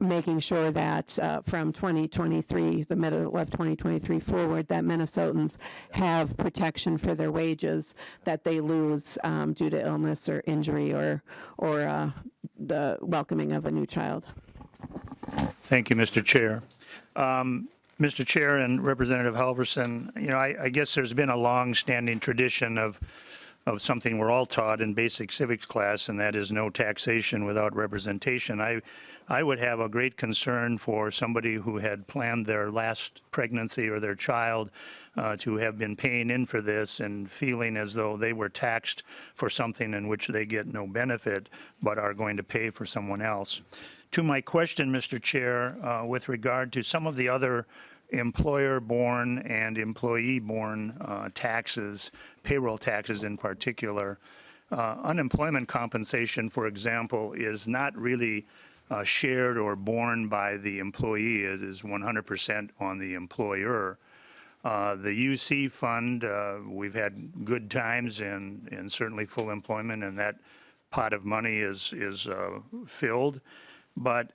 making sure that from 2023, the middle of 2023 forward, that Minnesotans have protection for their wages that they lose due to illness or injury or the welcoming of a new child. Thank you, Mr. Chair. Mr. Chair and Representative Halverson, you know, I guess there's been a long-standing tradition of something we're all taught in basic civics class, and that is no taxation without representation. I would have a great concern for somebody who had planned their last pregnancy or their child to have been paying in for this and feeling as though they were taxed for something in which they get no benefit but are going to pay for someone else. To my question, Mr. Chair, with regard to some of the other employer-borne and employee-borne taxes, payroll taxes in particular, unemployment compensation, for example, is not really shared or borne by the employee. It is 100% on the employer. The UC fund, we've had good times and certainly full employment, and that pot of money is filled. But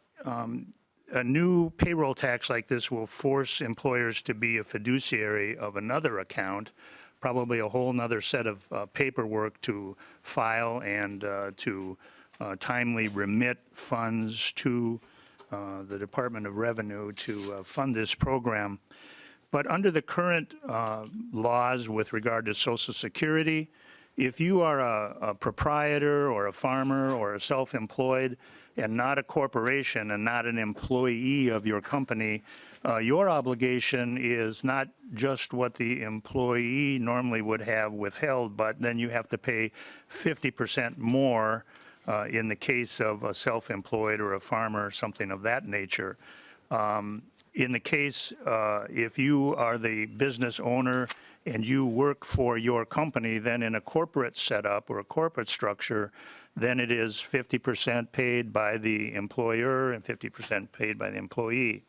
a new payroll tax like this will force employers to be a fiduciary of another account, probably a whole nother set of paperwork to file and to timely remit funds to the Department of Revenue to fund this program. But under the current laws with regard to Social Security, if you are a proprietor or a farmer or a self-employed and not a corporation and not an employee of your company, your obligation is not just what the employee normally would have withheld, but then you have to pay 50% more in the case of a self-employed or a farmer or something of that nature. In the case, if you are the business owner and you work for your company, then in a corporate setup or a corporate structure, then it is 50% paid by the employer and 50% paid by the employee.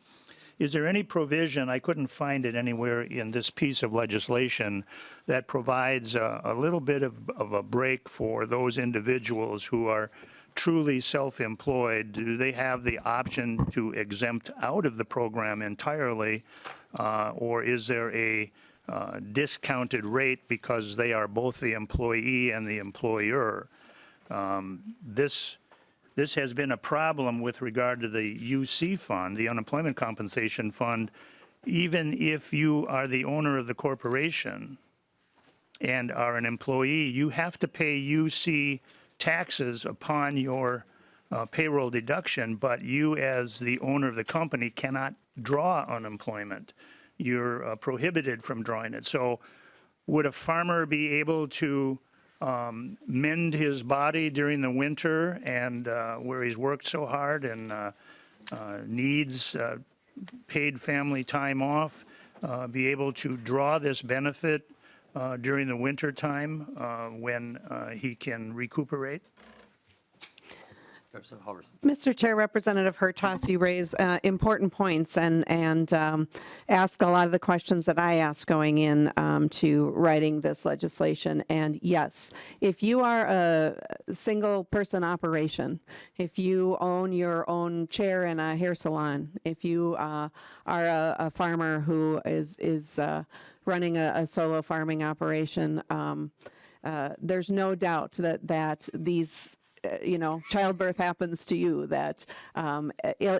Is there any provision, I couldn't find it anywhere in this piece of legislation, that provides a little bit of a break for those individuals who are truly self-employed? Do they have the option to exempt out of the program entirely, or is there a discounted rate because they are both the employee and the employer? This has been a problem with regard to the UC fund, the Unemployment Compensation Fund. Even if you are the owner of the corporation and are an employee, you have to pay UC taxes upon your payroll deduction, but you as the owner of the company cannot draw unemployment. You're prohibited from drawing it. So would a farmer be able to mend his body during the winter and where he's worked so hard and needs paid family time off, be able to draw this benefit during the winter time when he can recuperate? Representative Halverson. Mr. Chair, Representative Hertaus, you raise important points and ask a lot of the questions that I asked going in to writing this legislation. And yes, if you are a single person operation, if you own your own chair in a hair salon, if you are a farmer who is running a solo farming operation, there's no doubt that these childbirth happens to you, that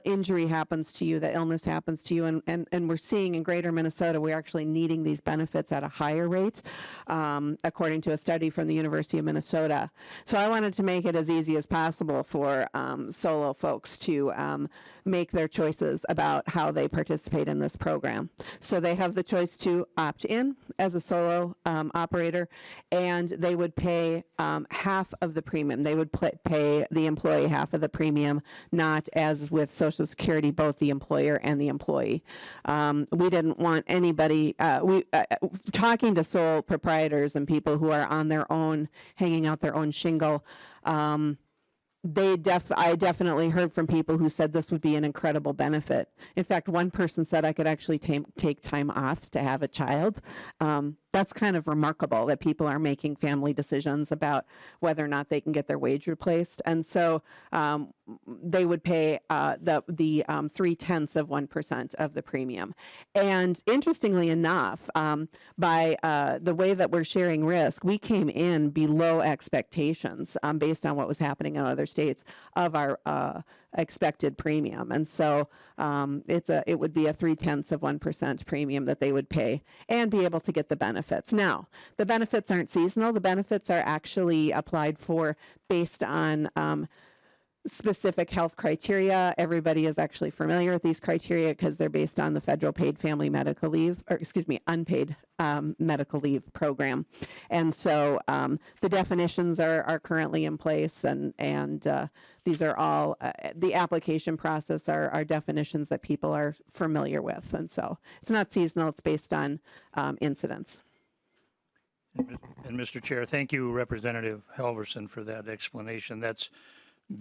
injury happens to you, that illness happens to you, and we're seeing in greater Minnesota, we're actually needing these benefits at a higher rate, according to a study from the University of Minnesota. So I wanted to make it as easy as possible for solo folks to make their choices about how they participate in this program. So they have the choice to opt in as a solo operator, and they would pay half of the premium. They would pay the employee half of the premium, not as with Social Security, both the employer and the employee. We didn't want anybody, talking to sole proprietors and people who are on their own, hanging out their own shingle, I definitely heard from people who said this would be an incredible benefit. In fact, one person said I could actually take time off to have a child. That's kind of remarkable that people are making family decisions about whether or not they can get their wage replaced. And so they would pay the 0.3% of the premium. And interestingly enough, by the way that we're sharing risk, we came in below expectations based on what was happening in other states of our expected premium. And so it would be a 0.3% premium that they would pay and be able to get the benefits. Now, the benefits aren't seasonal. The benefits are actually applied for based on specific health criteria. Everybody is actually familiar with these criteria because they're based on the federal paid family medical leave, or excuse me, unpaid medical leave program. And so the definitions are currently in place, and these are all, the application process are definitions that people are familiar with. And so it's not seasonal, it's based on incidents. And Mr. Chair, thank you, Representative Halverson, for that explanation. That's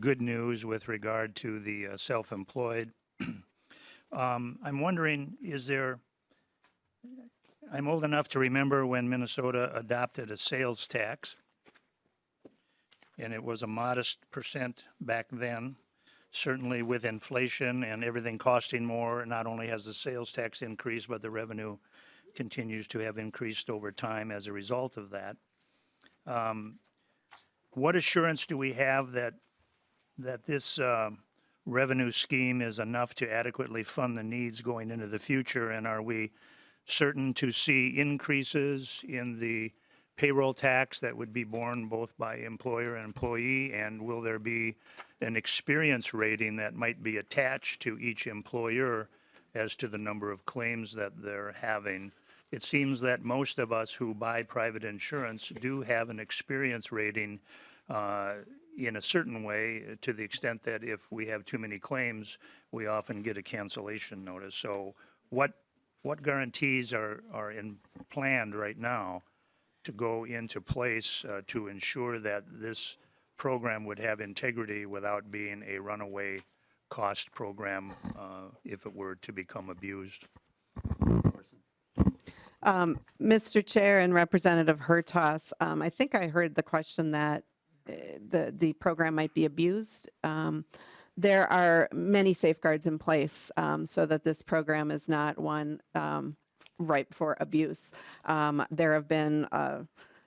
good news with regard to the self-employed. I'm wondering, I'm old enough to remember when Minnesota adopted a sales tax, and it was a modest percent back then. Certainly with inflation and everything costing more, not only has the sales tax increased, but the revenue continues to have increased over time as a result of that. What assurance do we have that this revenue scheme is enough to adequately fund the needs going into the future? And are we certain to see increases in the payroll tax that would be borne both by employer and employee? And will there be an experience rating that might be attached to each employer as to the number of claims that they're having? It seems that most of us who buy private insurance do have an experience rating in a certain way, to the extent that if we have too many claims, we often get a cancellation notice. So what guarantees are planned right now to go into place to ensure that this program would have integrity without being a runaway cost program if it were to become abused? Mr. Chair and Representative Hertaus, I think I heard the question that the program might be abused. There are many safeguards in place so that this program is not one ripe for abuse. There have been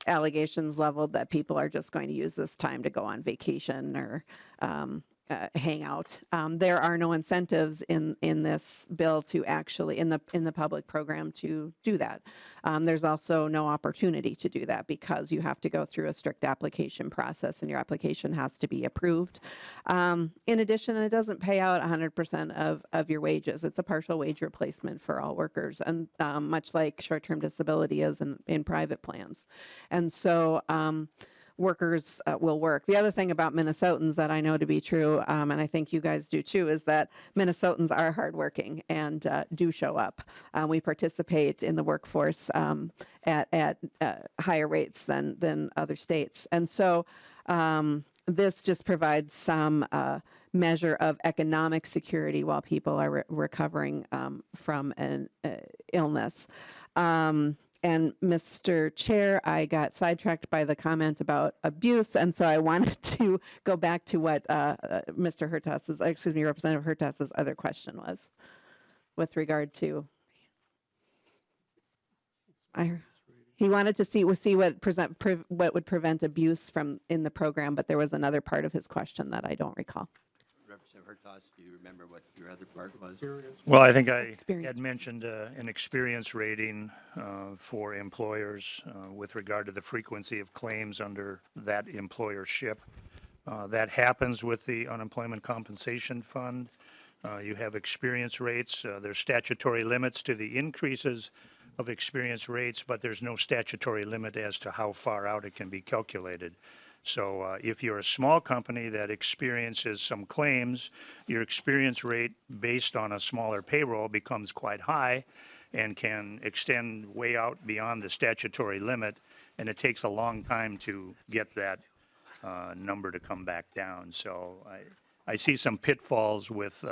allegations leveled that people are just going to use this time to go on vacation or hang out. There are no incentives in this bill to actually, in the public program, to do that. There's also no opportunity to do that because you have to go through a strict application process and your application has to be approved. In addition, it doesn't pay out 100% of your wages. It's a partial wage replacement for all workers, and much like short-term disability is in private plans. And so workers will work. The other thing about Minnesotans that I know to be true, and I think you guys do too, is that Minnesotans are hardworking and do show up. We participate in the workforce at higher rates than other states. And so this just provides some measure of economic security while people are recovering from an illness. And Mr. Chair, I got sidetracked by the comment about abuse, and so I wanted to go back to what Representative Hertaus's other question was with regard to. He wanted to see what would prevent abuse in the program, but there was another part of his question that I don't recall. Representative Hertaus, do you remember what your other part was? Well, I think I had mentioned an experience rating for employers with regard to the frequency of claims under that employership. That happens with the Unemployment Compensation Fund. You have experience rates. There's statutory limits to the increases of experience rates, but there's no statutory limit as to how far out it can be calculated. So if you're a small company that experiences some claims, your experience rate based on a smaller payroll becomes quite high and can extend way out beyond the statutory limit, and it takes a long time to get that number to come back down. So I see some pitfalls with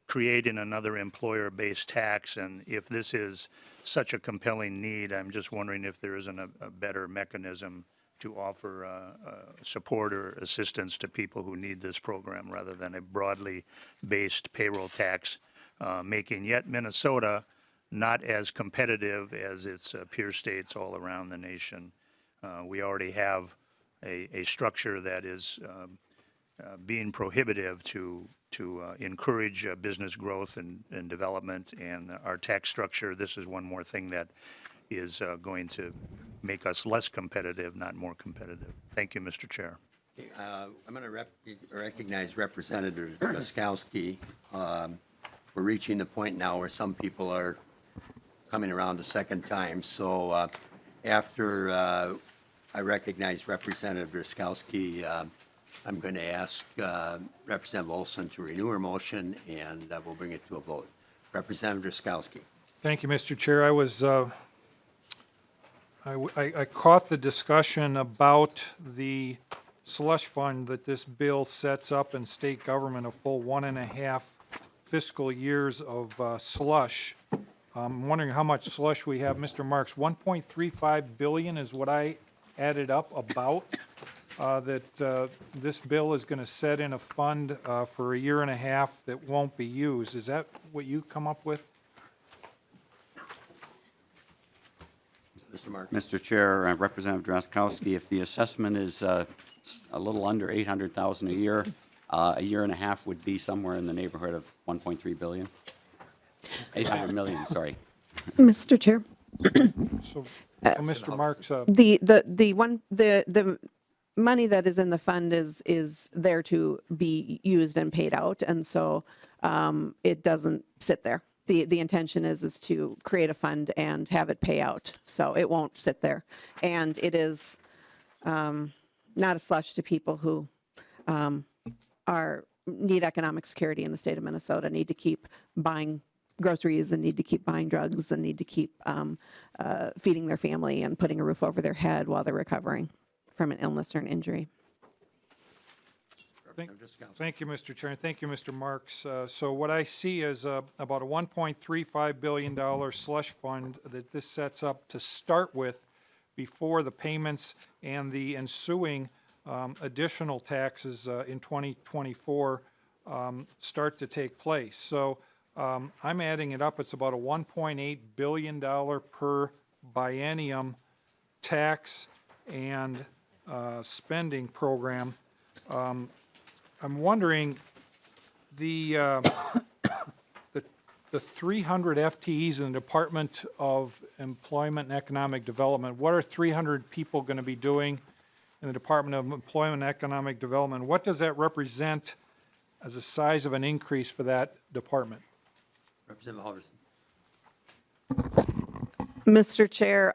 creating another employer-based tax, and if this is such a compelling need, I'm just wondering if there isn't a better mechanism to offer support or assistance to people who need this program rather than a broadly based payroll tax, making yet Minnesota not as competitive as its peer states all around the nation. We already have a structure that is being prohibitive to encourage business growth and development, and our tax structure, this is one more thing that is going to make us less competitive, not more competitive. Thank you, Mr. Chair. I'm going to recognize Representative Drazkowski. We're reaching the point now where some people are coming around a second time. So after I recognize Representative Drazkowski, I'm going to ask Representative Olson to renew her motion, and we'll bring it to a vote. Representative Drazkowski. Thank you, Mr. Chair. I was I caught the discussion about the slush fund that this bill sets up in state government, a full 1.5 fiscal years of slush. I'm wondering how much slush we have. Mr. Marks, 1.35 billion is what I added up about, that this bill is going to set in a fund for 1.5 years that won't be used. Is that what you come up with? Mr. Mark. Mr. Chair, Representative Drazkowski, if the assessment is a little under $800,000 a year, 1.5 years would be somewhere in the neighborhood of 1.3 billion. 800 million, sorry. Mr. Chair, So, Mr. Marks, the money that is in the fund is there to be used and paid out, and so it doesn't sit there. The intention is to create a fund and have it pay out, so it won't sit there. And it is not a slush to people who need economic security in the state of Minnesota, need to keep buying groceries and need to keep buying drugs and need to keep feeding their family and putting a roof over their head while they're recovering from an illness or an injury. Thank you, Mr. Chair, and thank you, Mr. Marks. So what I see is about a $1.35 billion slush fund that this sets up to start with before the payments and the ensuing additional taxes in 2024 start to take place. So I'm adding it up. It's about a $1.8 billion per biennium tax and spending program. I'm wondering, the 300 FTEs in the Department of Employment and Economic Development, what are 300 people going to be doing in the Department of Employment and Economic Development? What does that represent as a size of an increase for that department? Representative Halverson. Mr. Chair,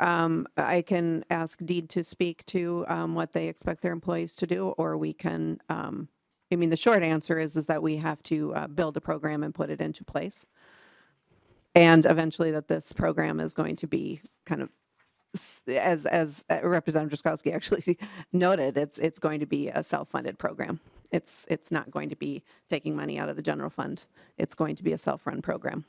I can ask Deed to speak to what they expect their employees to do, or we can, the short answer is that we have to build a program and put it into place. And eventually that this program is going to be kind of, as Representative Drazkowski actually noted, it's going to be a self-funded program. It's not going to be taking money out of the general fund. It's going to be a self-run program.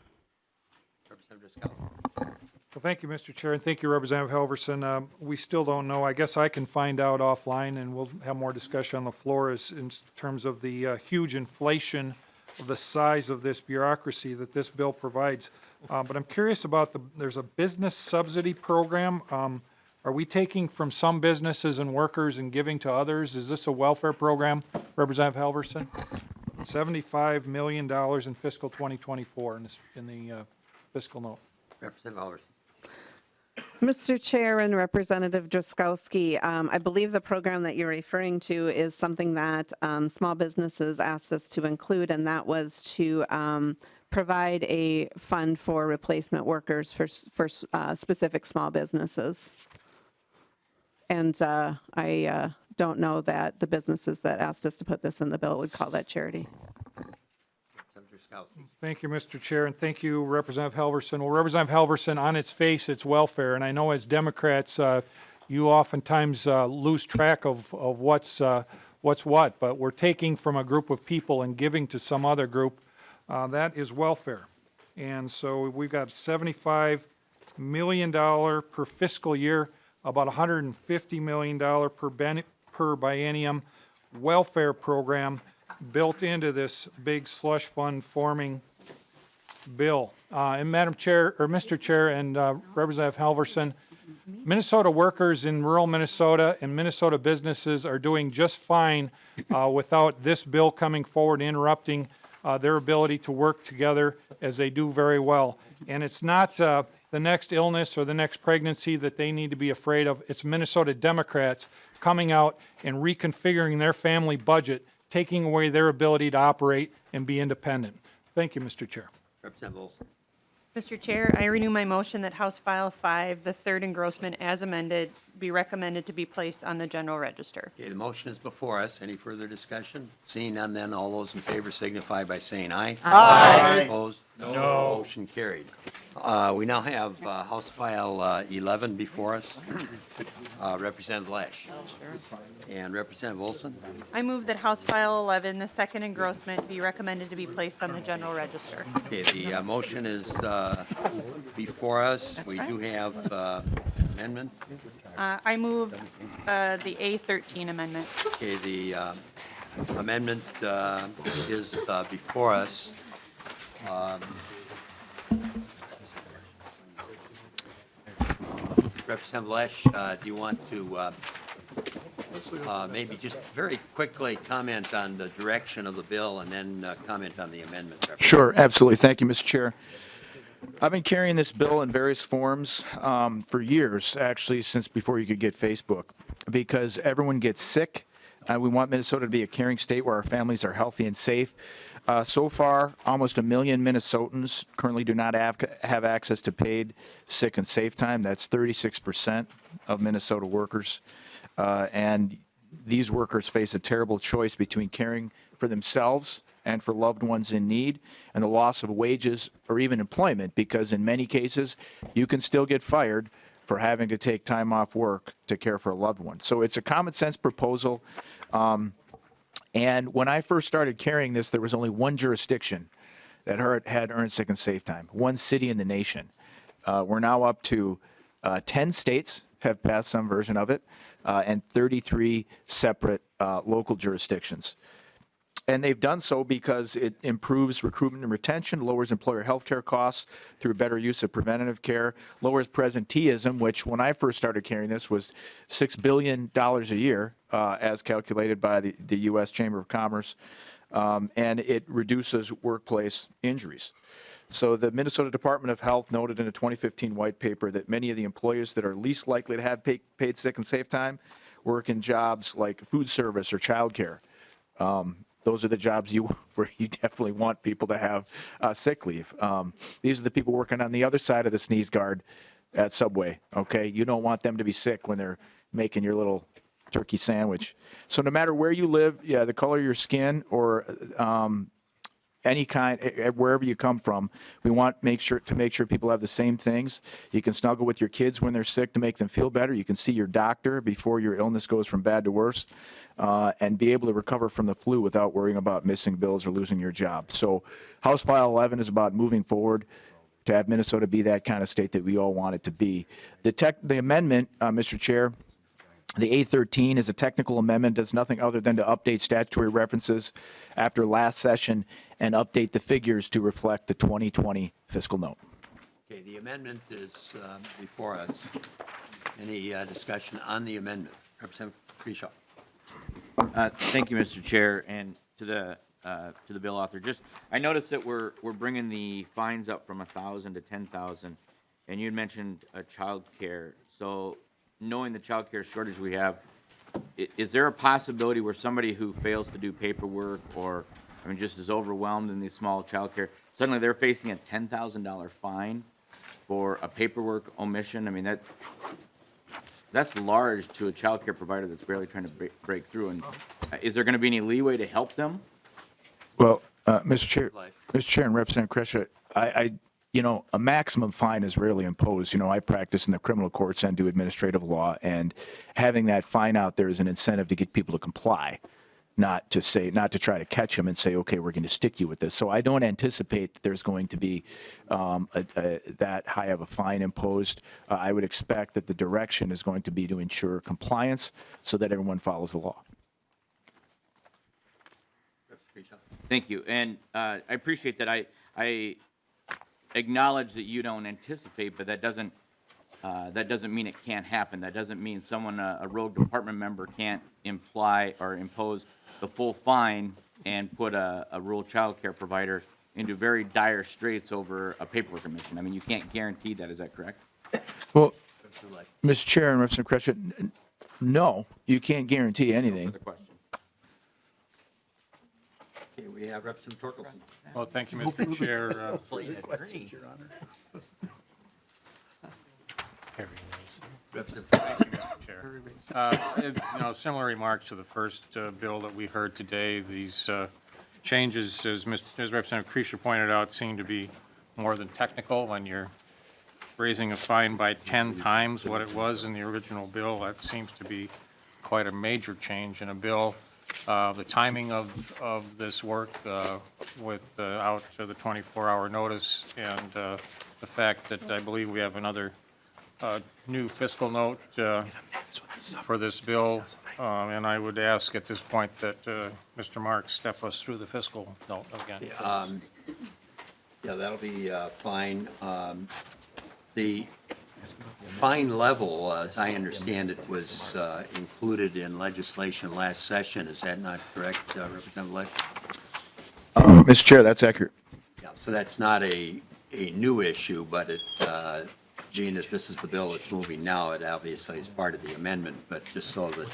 Representative Drazkowski. Well, thank you, Mr. Chair, and thank you, Representative Halverson. We still don't know. I guess I can find out offline, and we'll have more discussion on the floor as in terms of the huge inflation of the size of this bureaucracy that this bill provides. But I'm curious about there's a business subsidy program. Are we taking from some businesses and workers and giving to others? Is this a welfare program, Representative Halverson? $75 million in fiscal 2024 in the fiscal note. Representative Halverson. Mr. Chair and Representative Drazkowski, I believe the program that you're referring to is something that small businesses asked us to include, and that was to provide a fund for replacement workers for specific small businesses. And I don't know that the businesses that asked us to put this in the bill would call that charity. Thank you, Mr. Chair, and thank you, Representative Halverson. Well, Representative Halverson, on its face, it's welfare, and I know as Democrats, you oftentimes lose track of what's what, but we're taking from a group of people and giving to some other group. That is welfare. And so we've got $75 million per fiscal year, about $150 million per biennium welfare program built into this big slush fund forming bill. And Madam Chair, or Mr. Chair, and Representative Halverson, Minnesota workers in rural Minnesota and Minnesota businesses are doing just fine without this bill coming forward and interrupting their ability to work together as they do very well. And it's not the next illness or the next pregnancy that they need to be afraid of. It's Minnesota Democrats coming out and reconfiguring their family budget, taking away their ability to operate and be independent. Thank you, Mr. Chair. Representative Olson. Mr. Chair, I renew my motion that House File 5, the third engrossment as amended, be recommended to be placed on the general register. Okay, the motion is before us. Any further discussion? Seeing none, then all those in favor signify by saying aye. Aye. Opposed? No. Motion carried. We now have House File 11 before us. Representative Lesch. And Representative Wilson. I move that House File 11, the second engrossment, be recommended to be placed on the general register. Okay, the motion is before us. We do have amendment. I move the A13 amendment. Okay, the amendment is before us. Representative Lesch, do you want to maybe just very quickly comment on the direction of the bill and then comment on the amendment? Sure, absolutely. Thank you, Mr. Chair. I've been carrying this bill in various forms for years, actually, since before you could get Facebook, because everyone gets sick. We want Minnesota to be a caring state where our families are healthy and safe. So far, almost 1 million Minnesotans currently do not have access to paid sick and safe time. That's 36% of Minnesota workers. And these workers face a terrible choice between caring for themselves and for loved ones in need, and the loss of wages or even employment, because in many cases, you can still get fired for having to take time off work to care for a loved one. So it's a common sense proposal. And when I first started carrying this, there was only one jurisdiction that had earned sick and safe time, one city in the nation. We're now up to 10 states have passed some version of it, and 33 separate local jurisdictions. And they've done so because it improves recruitment and retention, lowers employer health care costs through better use of preventative care, lowers presenteeism, which when I first started carrying this was $6 billion a year, as calculated by the U.S. Chamber of Commerce, and it reduces workplace injuries. So the Minnesota Department of Health noted in a 2015 white paper that many of the employers that are least likely to have paid sick and safe time work in jobs like food service or childcare. Those are the jobs where you definitely want people to have sick leave. These are the people working on the other side of the sneeze guard at Subway, okay? You don't want them to be sick when they're making your little turkey sandwich. So no matter where you live, yeah, the color of your skin or any kind, wherever you come from, we want make sure people have the same things. You can snuggle with your kids when they're sick to make them feel better. You can see your doctor before your illness goes from bad to worse, and be able to recover from the flu without worrying about missing bills or losing your job. So House File 11 is about moving forward to have Minnesota be that kind of state that we all want it to be. The amendment, Mr. Chair, the A13 is a technical amendment, does nothing other than to update statutory references after last session and update the figures to reflect the 2020 fiscal note. Okay, the amendment is before us. Any discussion on the amendment? Representative Kreshaw. Thank you, Mr. Chair, and to the bill author. Just, I noticed that we're bringing the fines up from 1,000 to 10,000, and you had mentioned child care. So, knowing the child care shortage we have, is there a possibility where somebody who fails to do paperwork or, I mean, just is overwhelmed in these small child care, suddenly they're facing a $10,000 fine for a paperwork omission? I mean, that's large to a child care provider that's barely trying to break through. And is there going to be any leeway to help them? Well, Mr. Chair and Representative Kresha, a maximum fine is rarely imposed. I practice in the criminal courts and do administrative law, and having that fine out there is an incentive to get people to comply, not to try to catch them and say, okay, we're going to stick you with this. So I don't anticipate that there's going to be that high of a fine imposed. I would expect that the direction is going to be to ensure compliance so that everyone follows the law. Thank you. And I appreciate that. I acknowledge that you don't anticipate, but that doesn't mean it can't happen. That doesn't mean a rogue department member can't imply or impose the full fine and put a rural child care provider into very dire straits over a paperwork omission. I mean, you can't guarantee that. Is that correct? Well, Mr. Chair and Representative Kresha, no, you can't guarantee anything. Okay, we have Representative Torkelson. Well, thank you, Mr. Chair. Similar remarks to the first bill that we heard today. These changes, as Representative Kresha pointed out, seem to be more than technical when you're raising a fine by 10 times what it was in the original bill. That seems to be quite a major change in a bill. The timing of this work with out the 24-hour notice and the fact that I believe we have another new fiscal note for this bill, and I would ask at this point that Mr. Marks step us through the fiscal note again. Yeah, that'll be fine. The fine level, as I understand it, was included in legislation last session. Is that not correct, Representative Lesch? Mr. Chair, that's accurate. Yeah, so that's not a new issue, but it, Gene, if this is the bill that's moving now, it obviously is part of the amendment, but just so that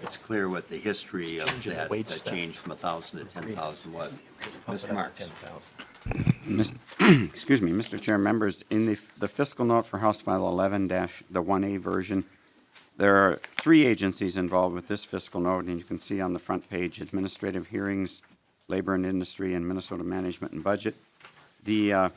it's clear what the history of that change from 1,000 to 10,000 was. Mr. Marks. Excuse me, Mr. Chair, members, in the fiscal note for House File 11-the 1A version, there are 3 agencies involved with this fiscal note, and you can see on the front page, Administrative Hearings, Labor and Industry, and Minnesota Management and Budget. The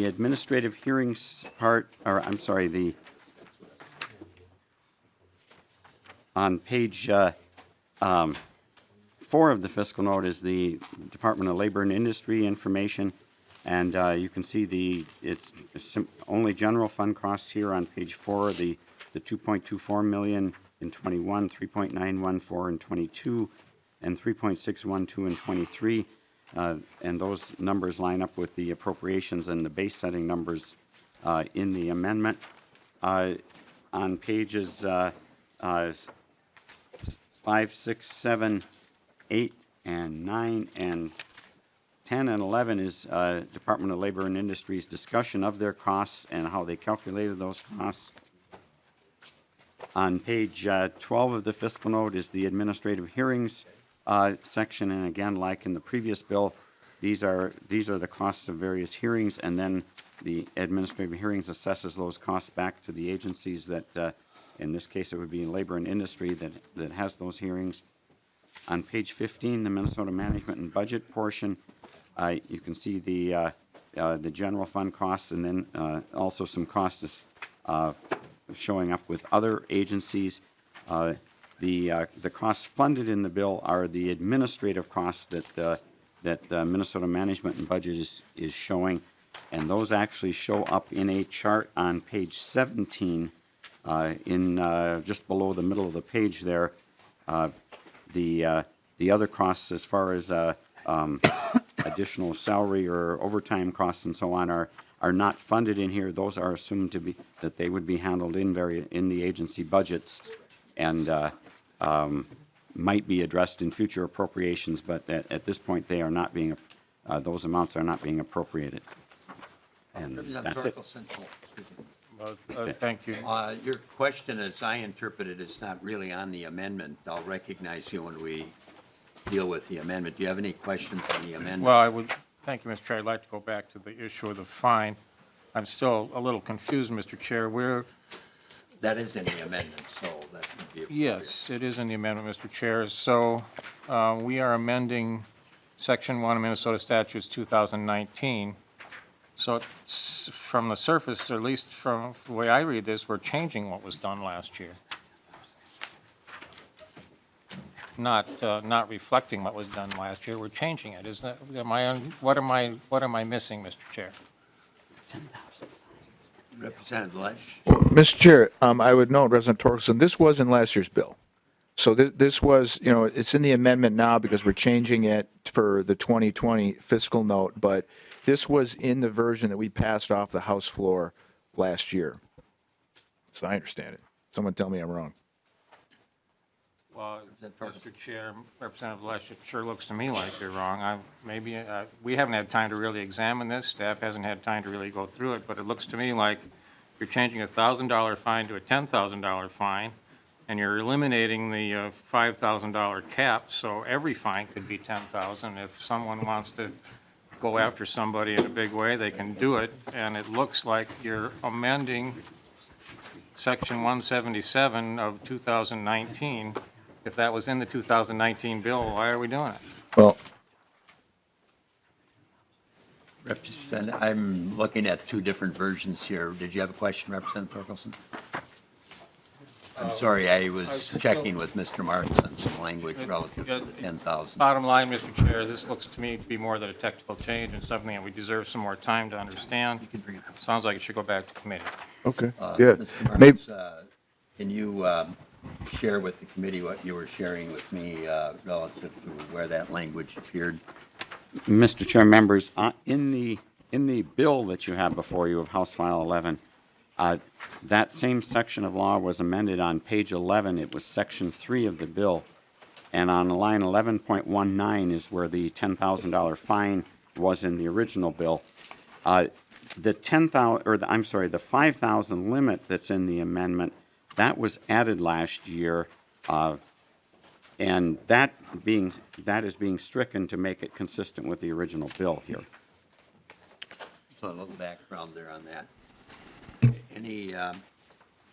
administrative hearings part, or I'm sorry, on page 4 of the fiscal note is the Department of Labor and Industry information, and you can see it's only general fund costs here on page 4, the 2.24 million in 21, 3.914 in 22, and 3.612 in 23, and those numbers line up with the appropriations and the base setting numbers in the amendment. On pages 5, 6, 7, 8, and 9, and 10 and 11 is Department of Labor and Industry's discussion of their costs and how they calculated those costs. On page 12 of the fiscal note is the administrative hearings section, and again, like in the previous bill, these are the costs of various hearings, and then the administrative hearings assesses those costs back to the agencies that, in this case, it would be in Labor and Industry that has those hearings. On page 15, the Minnesota Management and Budget portion, you can see the general fund costs, and then also some costs showing up with other agencies. The costs funded in the bill are the administrative costs that Minnesota Management and Budget is showing, and those actually show up in a chart on page 17, in just below the middle of the page there. The other costs, as far as additional salary or overtime costs and so on, are not funded in here. Those are assumed to be that they would be handled in the agency budgets, and might be addressed in future appropriations. But at this point, they are not being. Those amounts are not being appropriated. And that's it. Thank you. Your question, as I interpret it, is not really on the amendment. I'll recognize you when we deal with the amendment. Do you have any questions on the amendment? Well, thank you, Mr. Chair. I'd like to go back to the issue of the fine. I'm still a little confused, Mr. Chair. That is in the amendment, so that would be appropriate. Yes, it is in the amendment, Mr. Chair. So we are amending Section 1 of Minnesota Statutes 2019. So it's, from the surface, or at least from the way I read this, we're changing what was done last year. Not reflecting what was done last year. We're changing it. Isn't that, what am I missing, Mr. Chair? Representative Lesch? Well, Mr. Chair, I would note, Representative Torkelson, this was in last year's bill. So this was, it's in the amendment now because we're changing it for the 2020 fiscal note, but this was in the version that we passed off the House floor last year. So I understand it. Someone tell me I'm wrong. Well, Mr. Chair, Representative Lesch, it sure looks to me like you're wrong. We haven't had time to really examine this. Staff hasn't had time to really go through it, but it looks to me like you're changing a $1,000 fine to a $10,000 fine, and you're eliminating the $5,000 cap, so every fine could be $10,000. If someone wants to go after somebody in a big way, they can do it, and it looks like you're amending Section 177 of 2019. If that was in the 2019 bill, why are we doing it? Well, I'm looking at two different versions here. Did you have a question, Representative Torkelson? I'm sorry, I was checking with Mr. Marks on some language relative to the 10,000. Bottom line, Mr. Chair, this looks to me to be more than a technical change and something that we deserve some more time to understand. Sounds like it should go back to committee. Okay, good. Mr. Maybe, Marks, can you share with the committee what you were sharing with me relative to where that language appeared? Mr. Chair, members, in the bill that you have before you of House File 11, that same section of law was amended on page 11. It was section 3 of the bill. And on line 11.19 is where the $10,000 fine was in the original bill. The 10,000, or the, I'm sorry, the 5,000 limit that's in the amendment, that was added last year, and that is being stricken to make it consistent with the original bill here. So a little background there on that. Any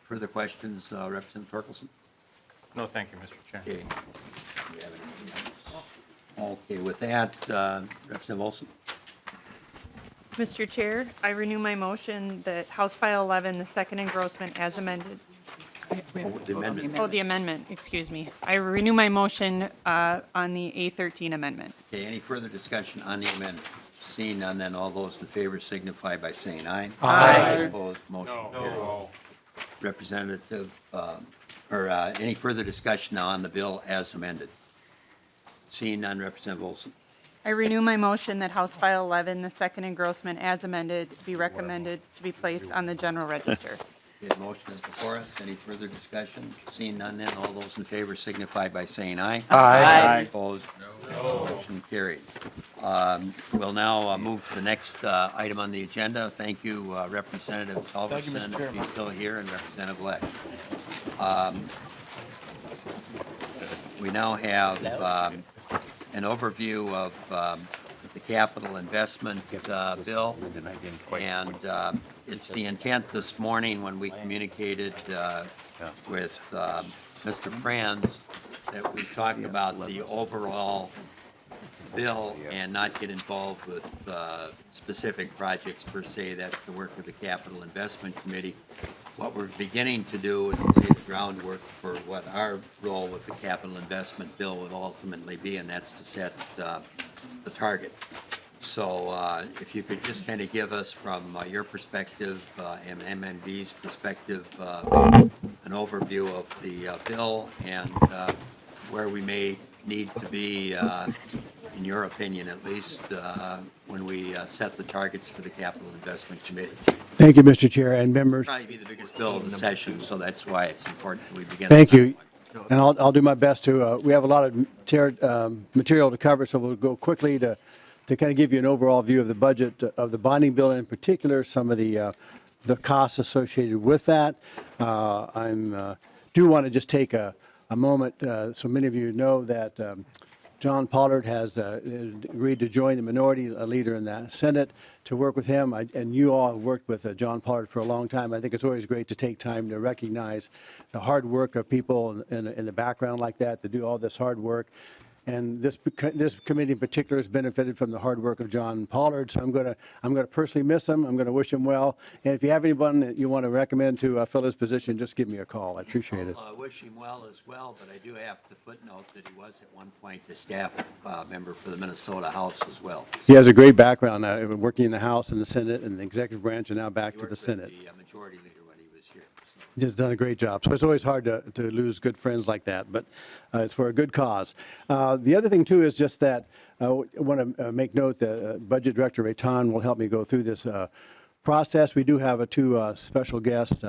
further questions, Representative Torkelson? No, thank you, Mr. Chair. Okay. Do you have anything else? Okay, with that, Representative Olson? Mr. Chair, I renew my motion that House File 11, the second engrossment as amended. The amendment. Oh, the amendment, excuse me. I renew my motion on the A13 amendment. Okay, any further discussion on the amendment? Seeing none, then all those in favor signify by saying aye. Aye. Opposed, motion carried. Representative, any further discussion now on the bill as amended? Seeing none, Representative Olson. I renew my motion that House File 11, the second engrossment as amended, be recommended to be placed on the general register. Okay, the motion is before us. Any further discussion? Seeing none, then all those in favor signify by saying aye. Aye. Opposed? No. Motion carried. We'll now move to the next item on the agenda. Thank you, Representative Halverson, if he's still here, and Representative Lesch. We now have an overview of the capital investment bill, and it's the intent this morning when we communicated with Mr. Frans that we talk about the overall bill and not get involved with specific projects per se. That's the work of the Capital Investment Committee. What we're beginning to do is lay the groundwork for what our role with the capital investment bill would ultimately be, and that's to set the target. So if you could just kind of give us from your perspective and MNB's perspective an overview of the bill and where we may need to be, in your opinion at least, when we set the targets for the Capital Investment Committee. Thank you, Mr. Chair and members. Probably be the biggest bill of the session, so that's why it's important that we begin. Thank you. And I'll do my best to, we have a lot of material to cover, so we'll go quickly to kind of give you an overall view of the budget of the bonding bill, and in particular, some of the costs associated with that. Do want to just take a moment, so many of you know that John Pollard has agreed to join the minority leader in the Senate to work with him. And you all have worked with John Pollard for a long time. I think it's always great to take time to recognize the hard work of people in the background like that to do all this hard work. And this committee in particular has benefited from the hard work of John Pollard. So I'm going to personally miss him. I'm going to wish him well. And if you have anyone that you want to recommend to fill his position, just give me a call. I appreciate it. I wish him well as well, but I do have to footnote that he was at one point a staff member for the Minnesota House as well. He has a great background, working in the House and the Senate and the executive branch, and now back He to the worked Senate. with the majority leader when he was here. So. He's just done a great job. So it's always hard to lose good friends like that, but it's for a good cause. The other thing, too, is just that I want to make note that Budget Director Rayton will help me go through this process. We do have two special guests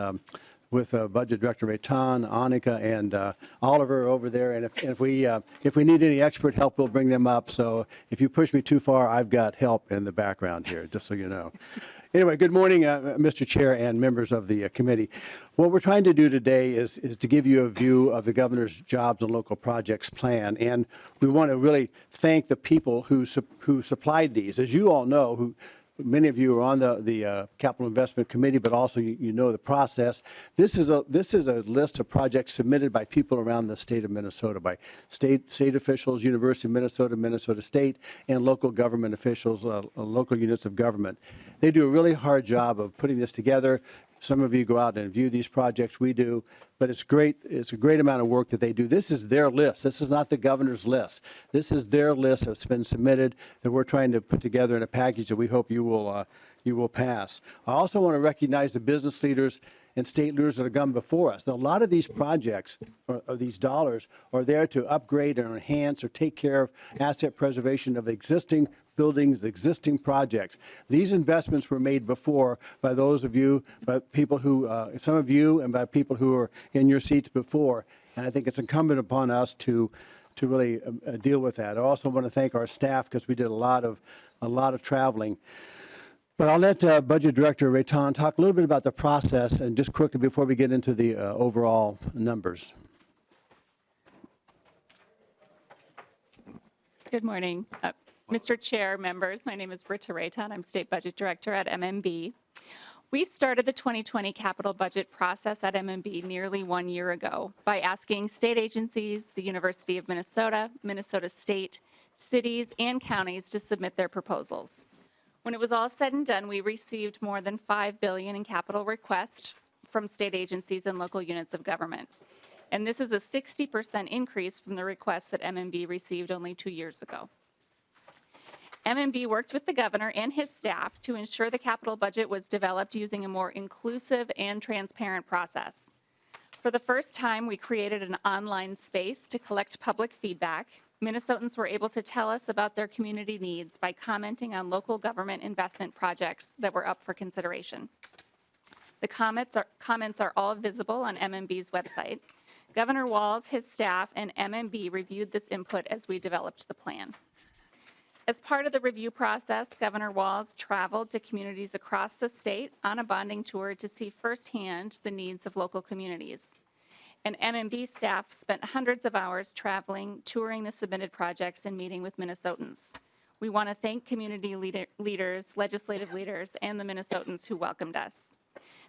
with Budget Director Rayton, Annika, and Oliver over there. And if we need any expert help, we'll bring them up. So if you push me too far, I've got help in the background here, just so you know. Anyway, good morning, Mr. Chair and members of the committee. What we're trying to do today is to give you a view of the governor's jobs and local projects plan, and we want to really thank the people who supplied these. As you all know, many of you are on the Capital Investment Committee, but also you know the process. This is a list of projects submitted by people around the state of Minnesota, by state officials, University of Minnesota, Minnesota State, and local government officials, local units of government. They do a really hard job of putting this together. Some of you go out and view these projects, we do, but it's great. It's a great amount of work that they do. This is their list. This is not the governor's list. This is their list that's been submitted that we're trying to put together in a package that we hope you will pass. I also want to recognize the business leaders and state leaders that have come before us. Now, a lot of these projects, or these dollars, are there to upgrade or enhance or take care of asset preservation of existing buildings, existing projects. These investments were made before by those of you, by people who, some of you, and by people who are in your seats before. And I think it's incumbent upon us to really deal with that. I also want to thank our staff because we did a lot of traveling. But I'll let Budget Director Rayton talk a little bit about the process and just quickly before we get into the overall numbers. Good morning. Mr. Chair, members, my name is Britta Rayton. I'm State Budget Director at MMB. We started the 2020 capital budget process at MMB nearly 1 year ago by asking state agencies, the University of Minnesota, Minnesota State, cities, and counties to submit their proposals. When it was all said and done, we received more than $5 billion in capital requests from state agencies and local units of government. And this is a 60% increase from the requests that MMB received only 2 years ago. MMB worked with the governor and his staff to ensure the capital budget was developed using a more inclusive and transparent process. For the first time, we created an online space to collect public feedback. Minnesotans were able to tell us about their community needs by commenting on local government investment projects that were up for consideration. The comments are all visible on MMB's website. Governor Walz, his staff, and MMB reviewed this input as we developed the plan. As part of the review process, Governor Walz traveled to communities across the state on a bonding tour to see firsthand the needs of local communities. And MMB staff spent hundreds of hours traveling, touring the submitted projects, and meeting with Minnesotans. We want to thank community leaders, legislative leaders, and the Minnesotans who welcomed us.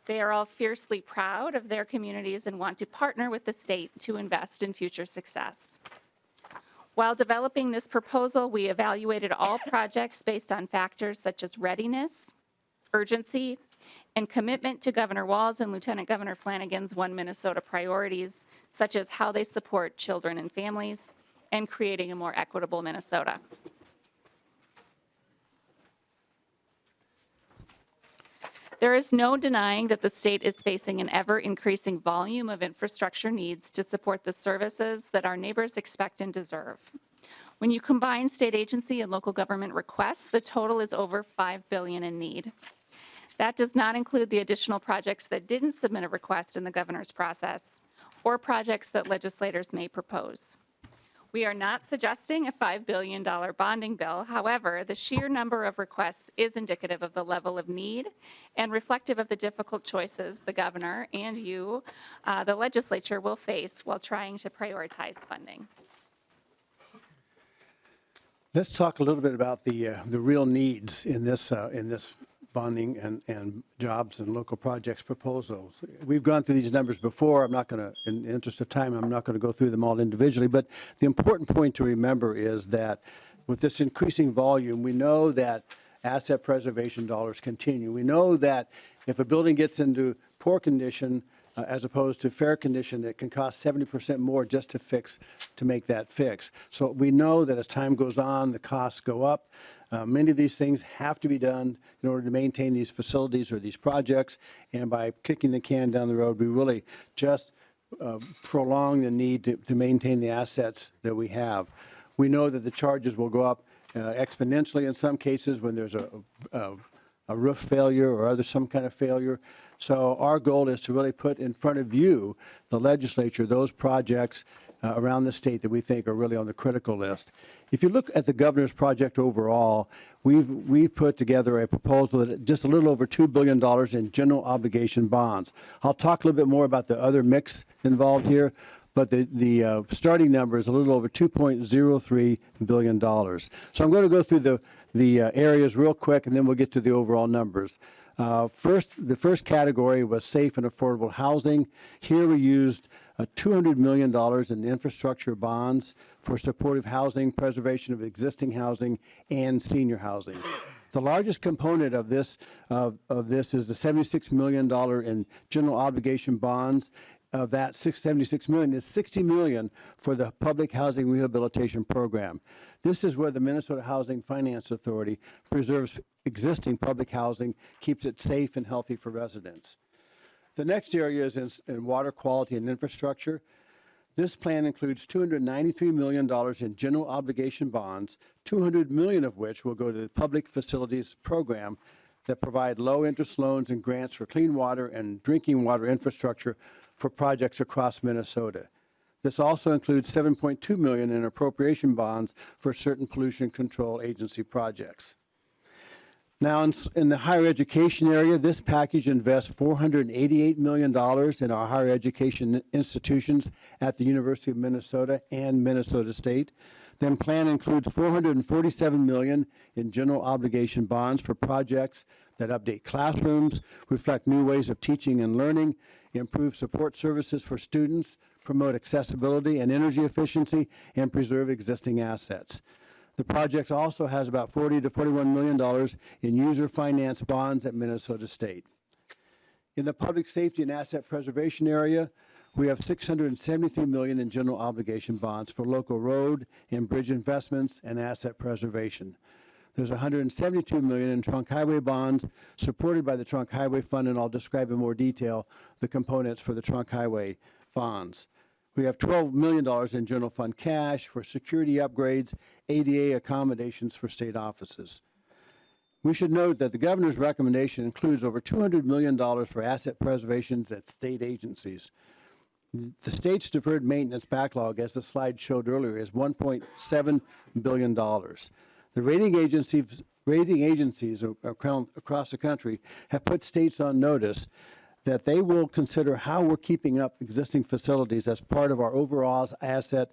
They are all fiercely proud of their communities and want to partner with the state to invest in future success. While developing this proposal, we evaluated all projects based on factors such as readiness, urgency, and commitment to Governor Walz and Lieutenant Governor Flanagan's One Minnesota priorities, such as how they support children and families and creating a more equitable Minnesota. There is no denying that the state is facing an ever-increasing volume of infrastructure needs to support the services that our neighbors expect and deserve. When you combine state agency and local government requests, the total is over $5 billion in need. That does not include the additional projects that didn't submit a request in the governor's process or projects that legislators may propose. We are not suggesting a $5 billion bonding bill. However, the sheer number of requests is indicative of the level of need and reflective of the difficult choices the governor and you, the legislature, will face while trying to prioritize funding. Let's talk a little bit about the real needs in this bonding and jobs and local projects proposals. We've gone through these numbers before. I'm not going to, in the interest of time, I'm not going to go through them all individually, but the important point to remember is that with this increasing volume, we know that asset preservation dollars continue. We know that if a building gets into poor condition, as opposed to fair condition, it can cost 70% more just to make that fix. So we know that as time goes on, the costs go up. Many of these things have to be done in order to maintain these facilities or these projects, and by kicking the can down the road, we really just prolong the need to maintain the assets that we have. We know that the charges will go up exponentially in some cases when there's a roof failure or some kind of failure. So our goal is to really put in front of you, the legislature, those projects around the state that we think are really on the critical list. If you look at the governor's project overall, we've put together a proposal that just a little over $2 billion in general obligation bonds. I'll talk a little bit more about the other mix involved here, but the starting number is a little over $2.03 billion. So I'm going to go through the areas real quick, and then we'll get to the overall numbers. The first category was safe and affordable housing. Here we used $200 million in infrastructure bonds for supportive housing, preservation of existing housing, and senior housing. The largest component of this is the $76 million in general obligation bonds. Of that $76 million is $60 million for the Public Housing Rehabilitation Program. This is where the Minnesota Housing Finance Authority preserves existing public housing, keeps it safe and healthy for residents. The next area is in water quality and infrastructure. This plan includes $293 million in general obligation bonds, $200 million of which will go to the Public Facilities Program that provide low-interest loans and grants for clean water and drinking water infrastructure for projects across Minnesota. This also includes $7.2 million in appropriation bonds for certain pollution control agency projects. Now, in the higher education area, this package invests $488 million in our higher education institutions at the University of Minnesota and Minnesota State. Then plan includes $447 million in general obligation bonds for projects that update classrooms, reflect new ways of teaching and learning, improve support services for students, promote accessibility and energy efficiency, and preserve existing assets. The project also has about $40 to $41 million in user finance bonds at Minnesota State. In the public safety and asset preservation area, we have $673 million in general obligation bonds for local road and bridge investments and asset preservation. There's $172 million in trunk highway bonds supported by the Trunk Highway Fund, and I'll describe in more detail the components for the trunk highway bonds. We have $12 million in general fund cash for security upgrades, ADA accommodations for state offices. We should note that the governor's recommendation includes over $200 million for asset preservations at state agencies. The state's deferred maintenance backlog, as the slide showed earlier, is $1.7 billion. The rating agencies across the country have put states on notice that they will consider how we're keeping up existing facilities as part of our overall asset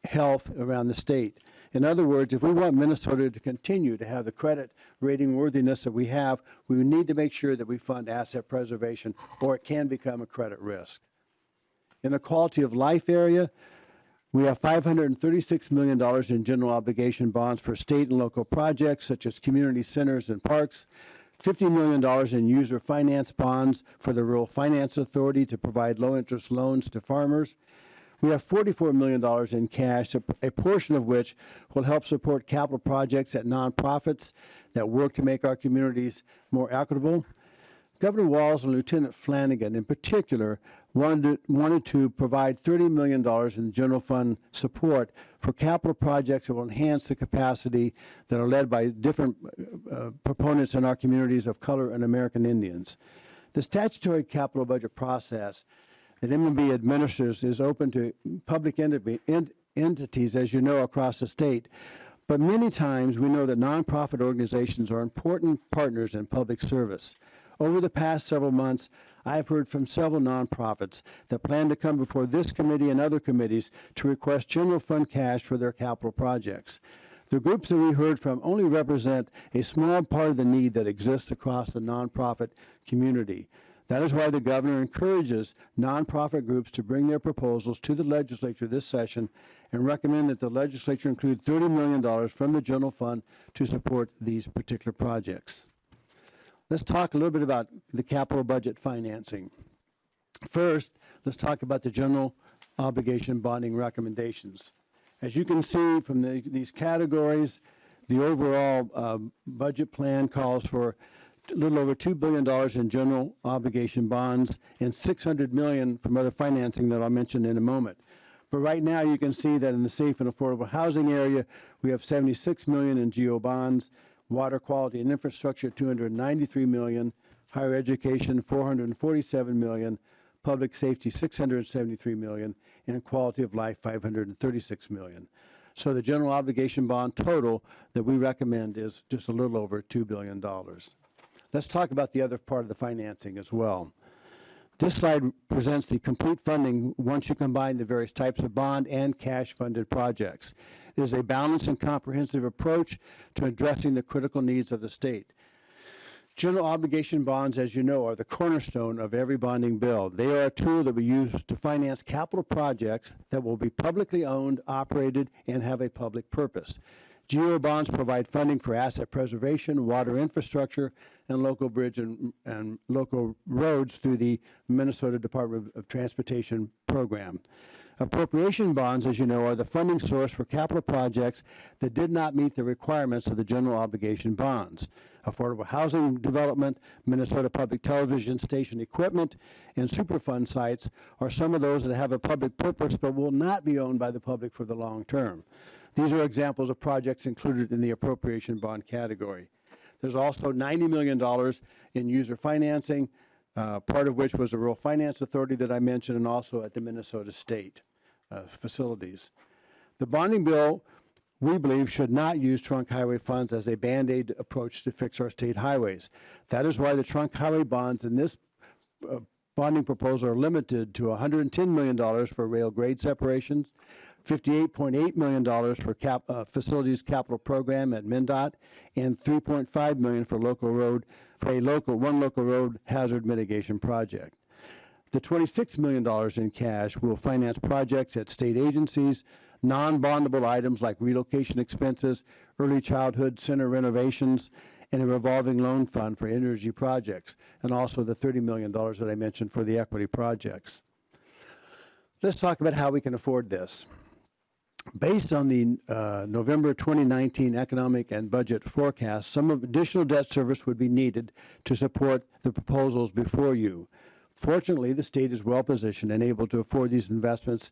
health around the state. In other words, if we want Minnesota to continue to have the credit rating worthiness that we have, we need to make sure that we fund asset preservation, or it can become a credit risk. In the quality of life area, we have $536 million in general obligation bonds for state and local projects such as community centers and parks, $50 million in user finance bonds for the Rural Finance Authority to provide low-interest loans to farmers. We have $44 million in cash, a portion of which will help support capital projects at nonprofits that work to make our communities more equitable. Governor Walz and Lieutenant Flanagan, in particular, wanted to provide $30 million in general fund support for capital projects that will enhance the capacity that are led by different proponents in our communities of color and American Indians. The statutory capital budget process that MMB administers is open to public entities, as you know, across the state. But many times we know that nonprofit organizations are important partners in public service. Over the past several months, I've heard from several nonprofits that plan to come before this committee and other committees to request general fund cash for their capital projects. The groups that we heard from only represent a small part of the need that exists across the nonprofit community. That is why the governor encourages nonprofit groups to bring their proposals to the legislature this session and recommend that the legislature include $30 million from the general fund to support these particular projects. Let's talk a little bit about the capital budget financing. First, let's talk about the general obligation bonding recommendations. As you can see from these categories, the overall budget plan calls for a little over $2 billion in general obligation bonds and $600 million from other financing that I'll mention in a moment. But right now you can see that in the safe and affordable housing area, we have $76 million in GO bonds, water quality and infrastructure, $293 million, higher education, $447 million, public safety, $673 million, and quality of life, $536 million. So the general obligation bond total that we recommend is just a little over $2 billion. Let's talk about the other part of the financing as well. This slide presents the complete funding once you combine the various types of bond and cash-funded projects. It is a balanced and comprehensive approach to addressing the critical needs of the state. General obligation bonds, as you know, are the cornerstone of every bonding bill. They are a tool that we use to finance capital projects that will be publicly owned, operated, and have a public purpose. GO bonds provide funding for asset preservation, water infrastructure, and local bridge and local roads through the Minnesota Department of Transportation program. Appropriation bonds, as you know, are the funding source for capital projects that did not meet the requirements of the general obligation bonds. Affordable housing development, Minnesota public television station equipment, and Superfund sites are some of those that have a public purpose but will not be owned by the public for the long term. These are examples of projects included in the appropriation bond category. There's also $90 million in user financing, part of which was the Rural Finance Authority that I mentioned, and also at the Minnesota State facilities. The bonding bill, we believe, should not use trunk highway funds as a Band-Aid approach to fix our state highways. That is why the trunk highway bonds in this bonding proposal are limited to $110 million for rail grade separations, $58.8 million for facilities capital program at MnDOT, and $3.5 million for one local road hazard mitigation project. The $26 million in cash will finance projects at state agencies, non-bondable items like relocation expenses, early childhood center renovations, and a revolving loan fund for energy projects, and also the $30 million that I mentioned for the equity projects. Let's talk about how we can afford this. Based on the November 2019 economic and budget forecast, some additional debt service would be needed to support the proposals before you. Fortunately, the state is well positioned and able to afford these investments.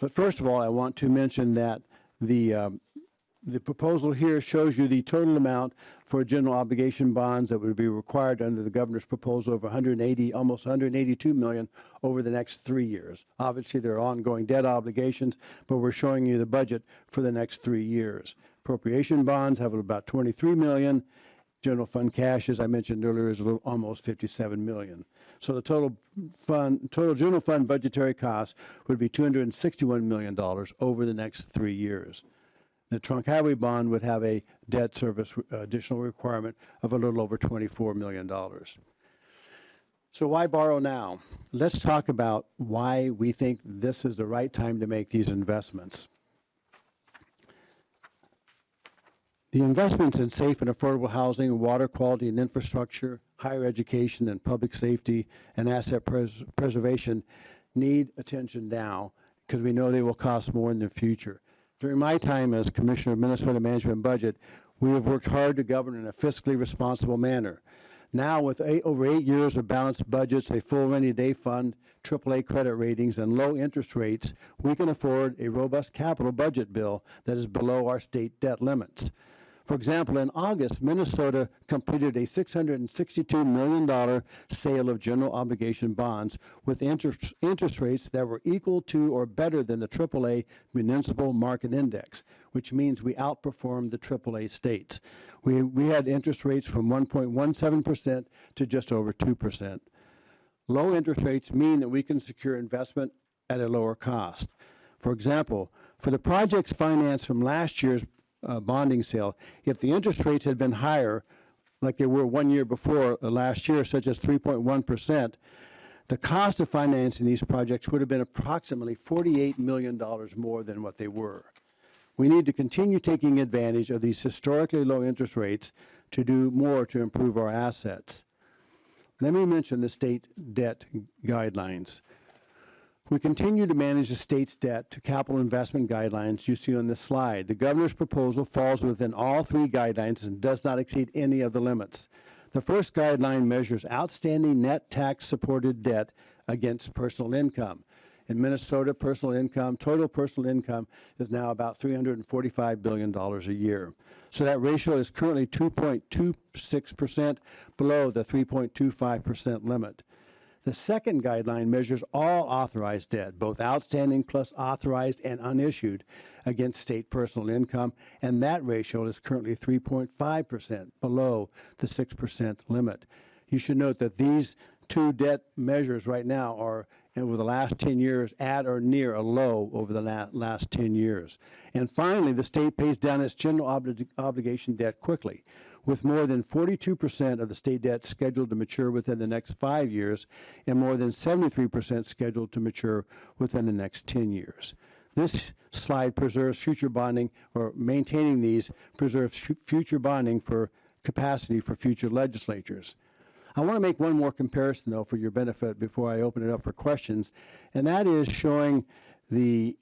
But first of all, I want to mention that the proposal here shows you the total amount for general obligation bonds that would be required under the governor's proposal of almost 182 million over the next 3 years. Obviously, there are ongoing debt obligations, but we're showing you the budget for the next 3 years. Appropriation bonds have about 23 million. General fund cash, as I mentioned earlier, is almost 57 million. So the total general fund budgetary cost would be $261 million over the next 3 years. The trunk highway bond would have a debt service additional requirement of a little over $24 million. So why borrow now? Let's talk about why we think this is the right time to make these investments. The investments in safe and affordable housing, water quality and infrastructure, higher education and public safety, and asset preservation need attention now because we know they will cost more in the future. During my time as Commissioner of Minnesota Management and Budget, we have worked hard to govern in a fiscally responsible manner. Now, with over 8 years of balanced budgets, a full rainy day fund, AAA credit ratings, and low interest rates, we can afford a robust capital budget bill that is below our state debt limits. For example, in August, Minnesota completed a $662 million sale of general obligation bonds with interest rates that were equal to or better than the AAA Municipal Market Index, which means we outperformed the AAA states. We had interest rates from 1.17% to just over 2%. Low interest rates mean that we can secure investment at a lower cost. For example, for the projects financed from last year's bonding sale, if the interest rates had been higher, like they were 1 year before last year, such as 3.1%, the cost of financing these projects would have been approximately $48 million more than what they were. We need to continue taking advantage of these historically low interest rates to do more to improve our assets. Let me mention the state debt guidelines. We continue to manage the state's debt to capital investment guidelines you see on this slide. The governor's proposal falls within all 3 guidelines and does not exceed any of the limits. The first guideline measures outstanding net tax-supported debt against personal income. In Minnesota, total personal income is now about $345 billion a year. So that ratio is currently 2.26%, below the 3.25% limit. The second guideline measures all authorized debt, both outstanding plus authorized and unissued, against state personal income, and that ratio is currently 3.5%, below the 6% limit. You should note that these two debt measures right now are, over the last 10 years, at or near a low over the last 10 years. And finally, the state pays down its general obligation debt quickly, with more than 42% of the state debt scheduled to mature within the next 5 years and more than 73% scheduled to mature within the next 10 years. This slide preserves future bonding, or maintaining these preserves future bonding for capacity for future legislatures. I want to make one more comparison, though, for your benefit before I open it up for questions, and that is showing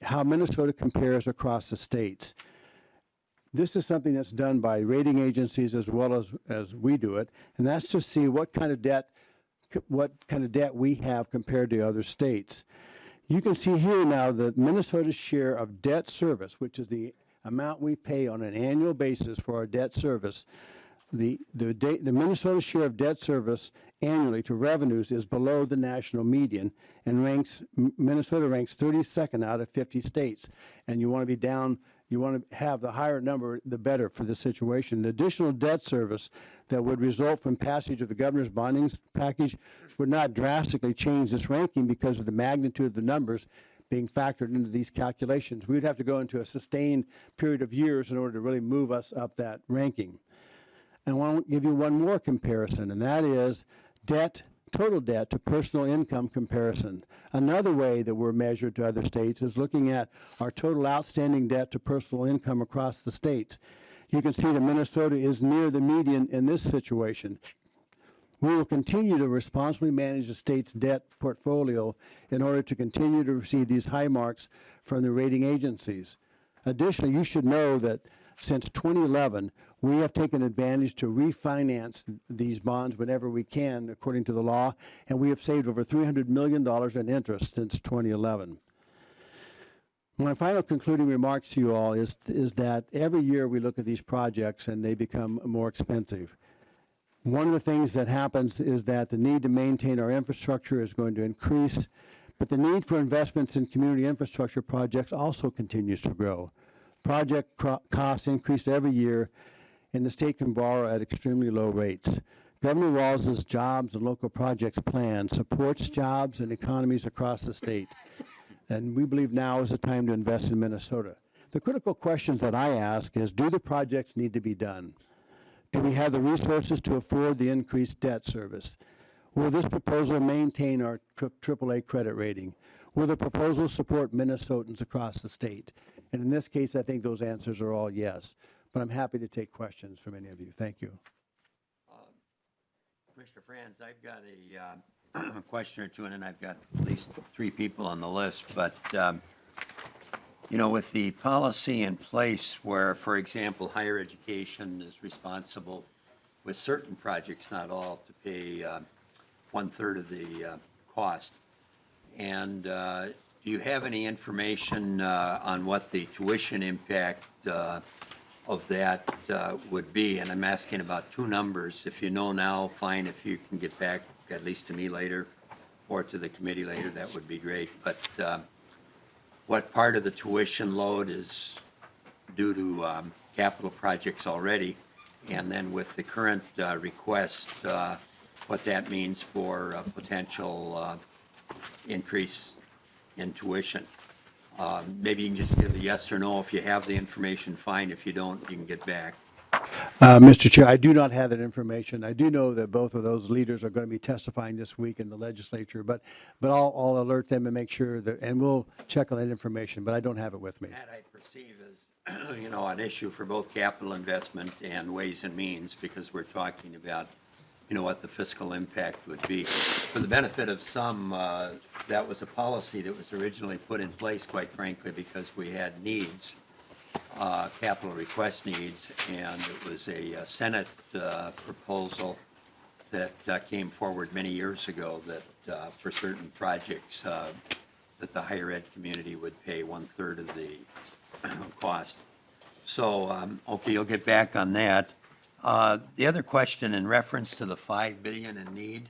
how Minnesota compares across the states. This is something that's done by rating agencies as well as we do it, and that's to see what kind of debt we have compared to other states. You can see here now that Minnesota's share of debt service, which is the amount we pay on an annual basis for our debt service, the Minnesota share of debt service annually to revenues is below the national median, and Minnesota ranks 32nd out of 50 states. And you want to be down, you want to have the higher number, the better for the situation. The additional debt service that would result from passage of the governor's bonding package would not drastically change this ranking because of the magnitude of the numbers being factored into these calculations. We would have to go into a sustained period of years in order to really move us up that ranking. And I want to give you one more comparison, and that is total debt to personal income comparison. Another way that we're measured to other states is looking at our total outstanding debt to personal income across the states. You can see that Minnesota is near the median in this situation. We will continue to responsibly manage the state's debt portfolio in order to continue to receive these high marks from the rating agencies. Additionally, you should know that since 2011, we have taken advantage to refinance these bonds whenever we can, according to the law, and we have saved over $300 million in interest since 2011. My final concluding remarks to you all is that every year we look at these projects and they become more expensive. One of the things that happens is that the need to maintain our infrastructure is going to increase, but the need for investments in community infrastructure projects also continues to grow. Project costs increase every year, and the state can borrow at extremely low rates. Governor Walz's Jobs and Local Projects Plan supports jobs and economies across the state, and we believe now is the time to invest in Minnesota. The critical questions that I ask is, do the projects need to be done? Do we have the resources to afford the increased debt service? Will this proposal maintain our AAA credit rating? Will the proposal support Minnesotans across the state? And in this case, I think those answers are all yes. But I'm happy to take questions from any of you. Thank you. Commissioner Frans, I've got a question or two, and then I've got at least 3 people on the list. But, you know, with the policy in place where, for example, higher education is responsible with certain projects, not all, to pay 1/3 of the cost. And do you have any information on what the tuition impact of that would be? And I'm asking about 2 numbers. If you know now, fine. If you can get back at least to me later or to the committee later, that would be great. But what part of the tuition load is due to capital projects already? And then with the current request, what that means for potential increase in tuition. Maybe you can just give a yes or no. If you have the information, fine. If you don't, you can get back. Mr. Chair, I do not have that information. I do know that both of those leaders are going to be testifying this week in the legislature, but I'll alert them and make sure that, and we'll check on that information, but I don't have it with me. That I perceive as, you know, an issue for both capital investment and ways and means, because we're talking about, you know, what the fiscal impact would be. For the benefit of some, that was a policy that was originally put in place, quite frankly, because we had needs, capital request needs, and it was a Senate proposal that came forward many years ago that for certain projects that the higher ed community would pay 1/3 of the cost. So, okay, you'll get back on that. The other question in reference to the $5 billion in need,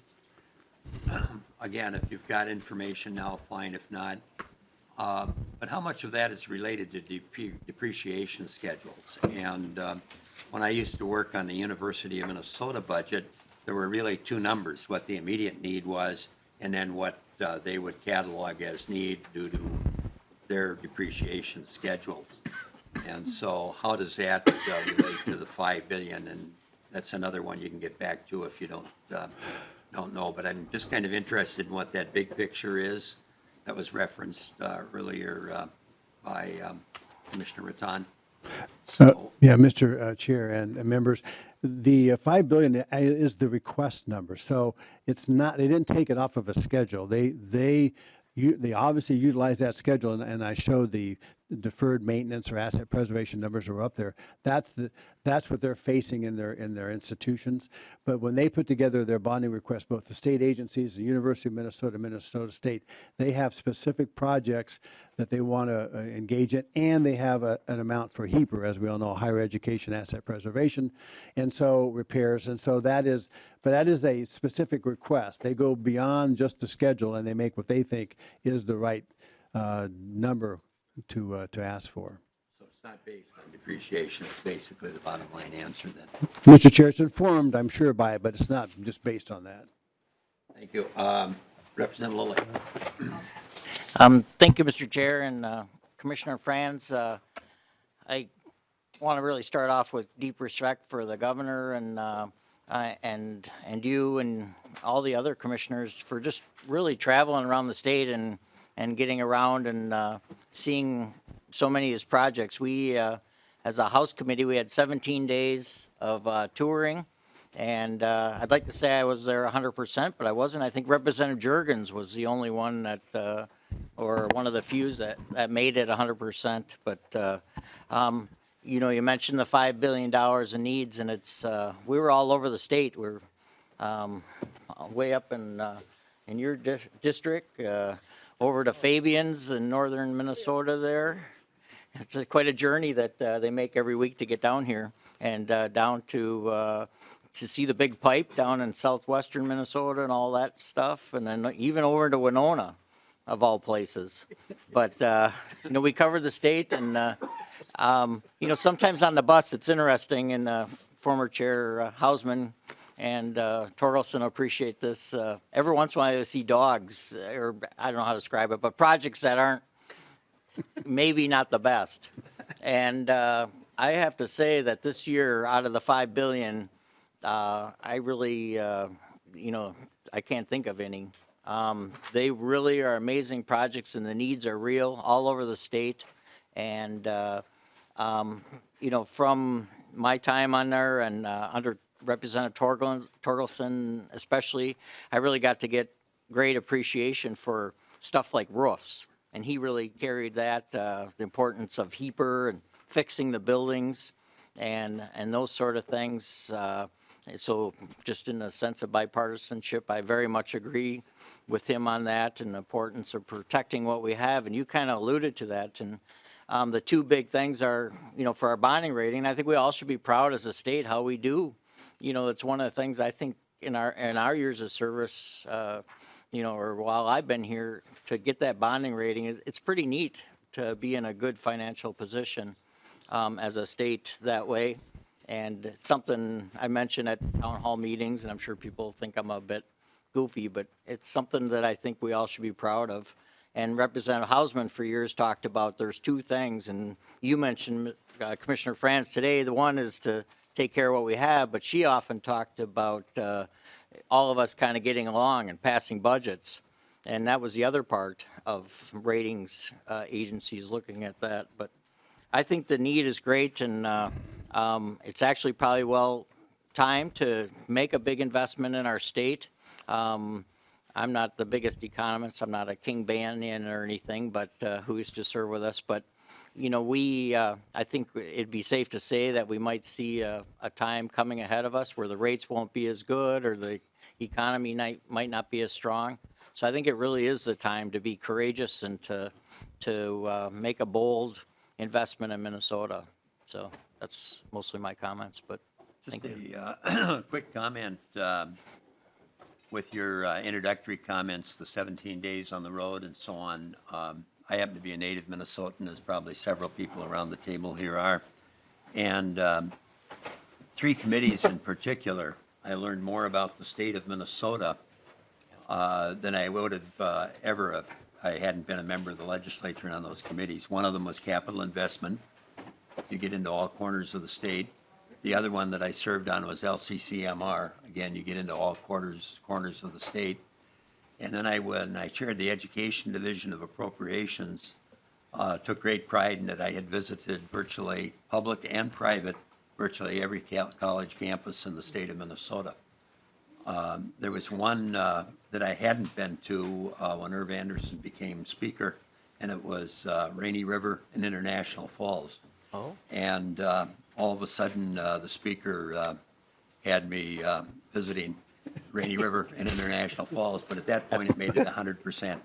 again, if you've got information now, fine. If not, but how much of that is related to depreciation schedules? And when I used to work on the University of Minnesota budget, there were really two numbers, what the immediate need was, and then what they would catalog as need due to their depreciation schedules. And so how does that relate to the 5 billion? And that's another one you can get back to if you don't know. But I'm just kind of interested in what that big picture is that was referenced earlier by Commissioner Rattan. Yeah, Mr. Chair and members, the 5 billion is the request number. So it's not, they didn't take it off of a schedule. They obviously utilize that schedule, and I showed the deferred maintenance or asset preservation numbers are up there. That's what they're facing in their institutions. But when they put together their bonding request, both the state agencies, the University of Minnesota, Minnesota State, they have specific projects that they want to engage in, and they have an amount for HEPR, as we all know, higher education asset preservation, and so repairs. And so that is a specific request. They go beyond just the schedule, and they make what they think is the right number to ask for. So it's not based on depreciation, it's basically the bottom line answer then. Mr. Chair, it's informed, I'm sure, by it, but it's not just based on that. Thank you. Representative Lilly. Thank you, Mr. Chair, and Commissioner Frans. I want to really start off with deep respect for the governor and you and all the other commissioners for just really traveling around the state and getting around and seeing so many of his projects. We, as a House committee, we had 17 days of touring, and I'd like to say I was there 100%, but I wasn't. I think Representative Juergens was the only one that, or one of the few that made it 100%. But you know, you mentioned the $5 billion in needs, and it's we were all over the state. We're way up in your district, over to Fabian's in northern Minnesota there. It's quite a journey that they make every week to get down here, and down to see the big pipe down in southwestern Minnesota and all that stuff, and then even over to Winona, of all places. But you know, we covered the state, and you know, sometimes on the bus it's interesting, and former Chair Hausman and Torkelson appreciate this. Every once in a while I see dogs, or I don't know how to describe it, but projects that aren't maybe not the best. And I have to say that this year, out of the $5 billion, I really, you know, I can't think of any. They really are amazing projects, and the needs are real all over the state. And you know, from my time on there and under Representative Torkelson especially, I really got to get great appreciation for stuff like roofs. And he really carried that, the importance of HEPR and fixing the buildings and those sort of things. So just in the sense of bipartisanship, I very much agree with him on that and the importance of protecting what we have. And you kind of alluded to that. And the two big things are, you know, for our bonding rating, I think we all should be proud as a state how we do. You know, it's one of the things I think in our years of service, you know, or while I've been here, to get that bonding rating, it's pretty neat to be in a good financial position as a state that way. And it's something I mention at town hall meetings, and I'm sure people think I'm a bit goofy, but it's something that I think we all should be proud of. And Representative Hausman for years talked about there's two things, and you mentioned Commissioner Frans today. The one is to take care of what we have, but she often talked about all of us kind of getting along and passing budgets. And that was the other part of ratings agencies looking at that. But I think the need is great, and it's actually probably well timed to make a big investment in our state. I'm not the biggest economist. I'm not a King Banyan or anything, but who used to serve with us. But you know, I think it'd be safe to say that we might see a time coming ahead of us where the rates won't be as good or the economy might not be as strong. So I think it really is the time to be courageous and to make a bold investment in Minnesota. So that's mostly my comments, but thank you. A quick comment with your introductory comments, the 17 days on the road and so on. I happen to be a native Minnesotan, as probably several people around the table here are. And 3 committees in particular I learned more about the state of Minnesota than I would have ever if I hadn't been a member of the legislature and on those committees. One of them was capital investment. You get into all corners of the state. The other one that I served on was LCCMR. Again, you get into all corners of the state. And then when I chaired the Education Division of Appropriations, took great pride in that I had visited virtually public and private, virtually every college campus in the state of Minnesota. There was one that I hadn't been to when Irv Anderson became speaker, and it was Rainy River and International Falls. Oh. And all of a sudden, the speaker had me visiting Rainy River and International Falls, but at that point, it made it 100%.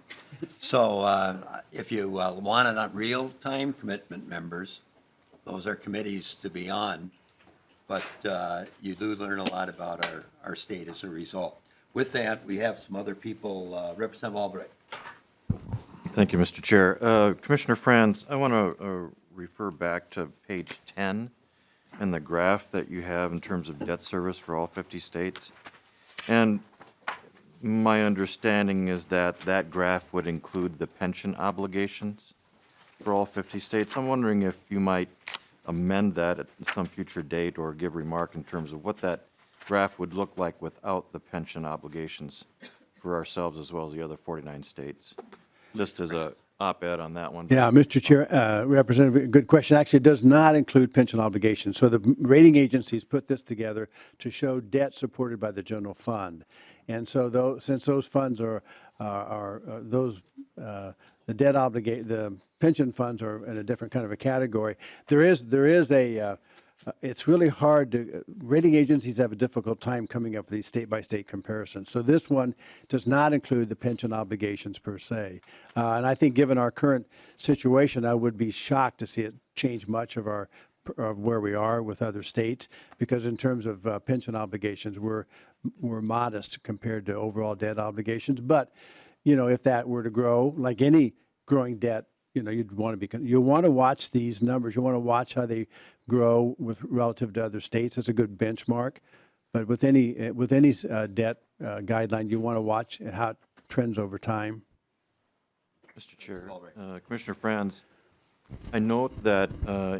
So if you want a real-time commitment, members, those are committees to be on, but you do learn a lot about our state as a result. With that, we have some other people. Representative Albright. Thank you, Mr. Chair. Commissioner Frans, I want to refer back to page 10 and the graph that you have in terms of debt service for all 50 states. And my understanding is that that graph would include the pension obligations for all 50 states. I'm wondering if you might amend that at some future date or give remark in terms of what that graph would look like without the pension obligations for ourselves as well as the other 49 states. Just as a op-ed on that one. Yeah, Mr. Chair, Representative, good question. Actually, it does not include pension obligations. So the rating agencies put this together to show debt supported by the general fund. And so since those funds the pension funds are in a different kind of a category, it's really hard to, rating agencies have a difficult time coming up with these state-by-state comparisons. So this one does not include the pension obligations per se. And I think given our current situation, I would be shocked to see it change much of where we are with other states, because in terms of pension obligations, we're modest compared to overall debt obligations. But, if that were to grow, like any growing debt, you'll want to watch these numbers. You want to watch how they grow relative to other states. That's a good benchmark. But with any debt guideline, you want to watch how it trends over time. Mr. Chair, Commissioner Frans, I note that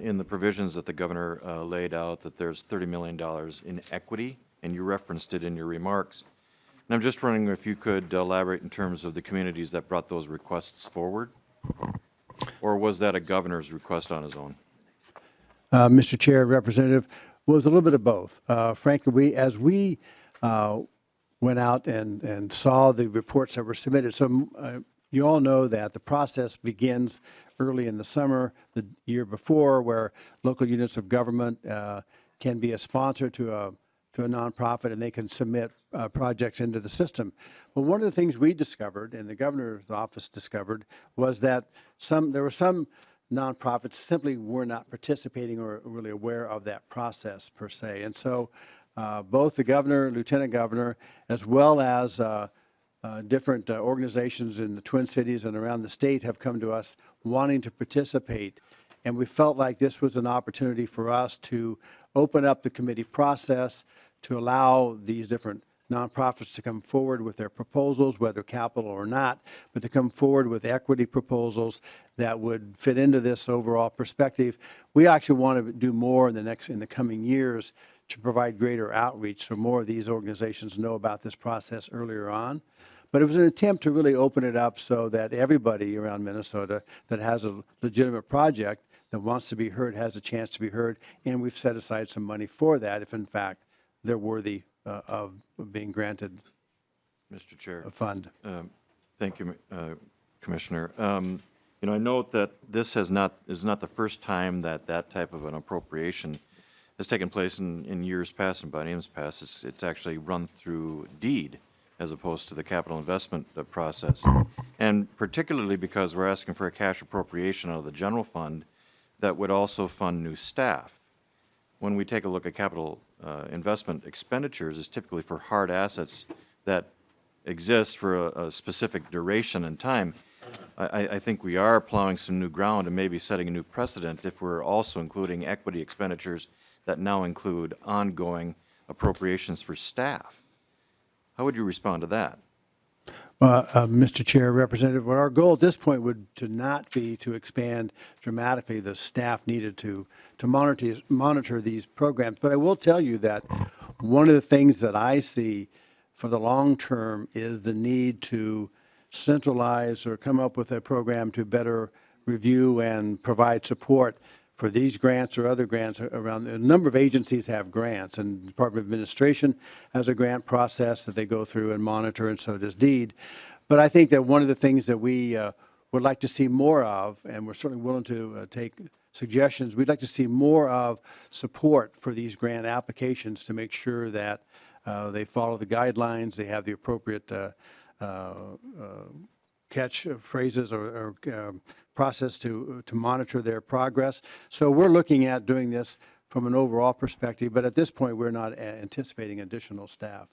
in the provisions that the governor laid out that there's $30 million in equity, and you referenced it in your remarks. And I'm just wondering if you could elaborate in terms of the communities that brought those requests forward, or was that a governor's request on his own? Mr. Chair, Representative, well, it was a little bit of both. Frankly, as we went out and saw the reports that were submitted, so you all know that the process begins early in the summer, the year before, where local units of government can be a sponsor to a nonprofit, and they can submit projects into the system. Well, one of the things we discovered, and the governor's office discovered, was that there were some nonprofits simply were not participating or really aware of that process per se. And so both the governor, lieutenant governor, as well as different organizations in the Twin Cities and around the state have come to us wanting to participate. And we felt like this was an opportunity for us to open up the committee process to allow these different nonprofits to come forward with their proposals, whether capital or not, but to come forward with equity proposals that would fit into this overall perspective. We actually want to do more in the coming years to provide greater outreach so more of these organizations know about this process earlier on. But it was an attempt to really open it up so that everybody around Minnesota that has a legitimate project that wants to be heard has a chance to be heard, and we've set aside some money for that if in fact they're worthy of being granted Mr. Chair. A fund. Thank you, Commissioner. I note that this is not the first time that type of an appropriation has taken place in years past and bienniums past. It's actually run through deed as opposed to the capital investment process. And particularly because we're asking for a cash appropriation out of the general fund that would also fund new staff. When we take a look at capital investment expenditures, is typically for hard assets that exist for a specific duration and time. I think we are plowing some new ground and maybe setting a new precedent if we're also including equity expenditures that now include ongoing appropriations for staff. How would you respond to that? Mr. Chair, Representative, well, our goal at this point would to not be to expand dramatically the staff needed to monitor these programs. But I will tell you that one of the things that I see for the long term is the need to centralize or come up with a program to better review and provide support for these grants or other grants around. A number of agencies have grants, and the Department of Administration has a grant process that they go through and monitor, and so does DEED. But I think that one of the things that we would like to see more of, and we're certainly willing to take suggestions, we'd like to see more of support for these grant applications to make sure that they follow the guidelines, they have the appropriate catch phrases or process to monitor their progress. So we're looking at doing this from an overall perspective, but at this point, we're not anticipating additional staff.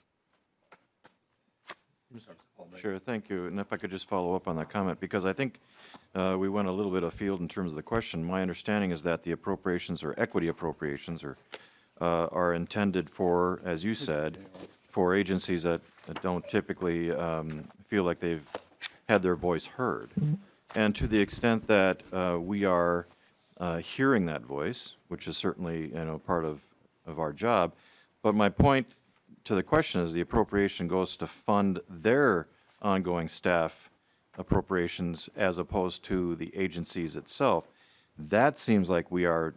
Sure, thank you. And if I could just follow up on that comment, because I think we went a little bit afield in terms of the question. My understanding is that the appropriations or equity appropriations are intended for, as you said, for agencies that don't typically feel like they've had their voice heard. And to the extent that we are hearing that voice, which is certainly part of our job, but my point to the question is the appropriation goes to fund their ongoing staff appropriations as opposed to the agencies itself. That seems like we are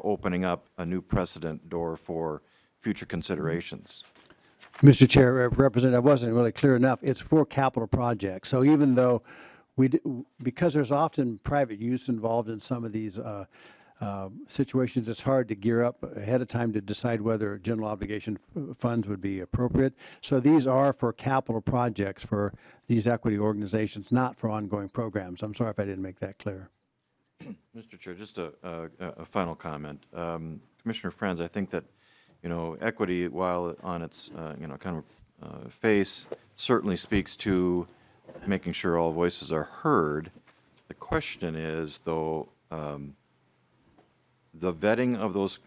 opening up a new precedent door for future considerations. Mr. Chair, Representative, I wasn't really clear enough. It's for capital projects. So even though because there's often private use involved in some of these situations, it's hard to gear up ahead of time to decide whether general obligation funds would be appropriate. So these are for capital projects for these equity organizations, not for ongoing programs. I'm sorry if I didn't make that clear. Mr. Chair, just a final comment. Commissioner Frans, I think that equity, while on its kind of face, certainly speaks to making sure all voices are heard. The question is, though, the vetting of those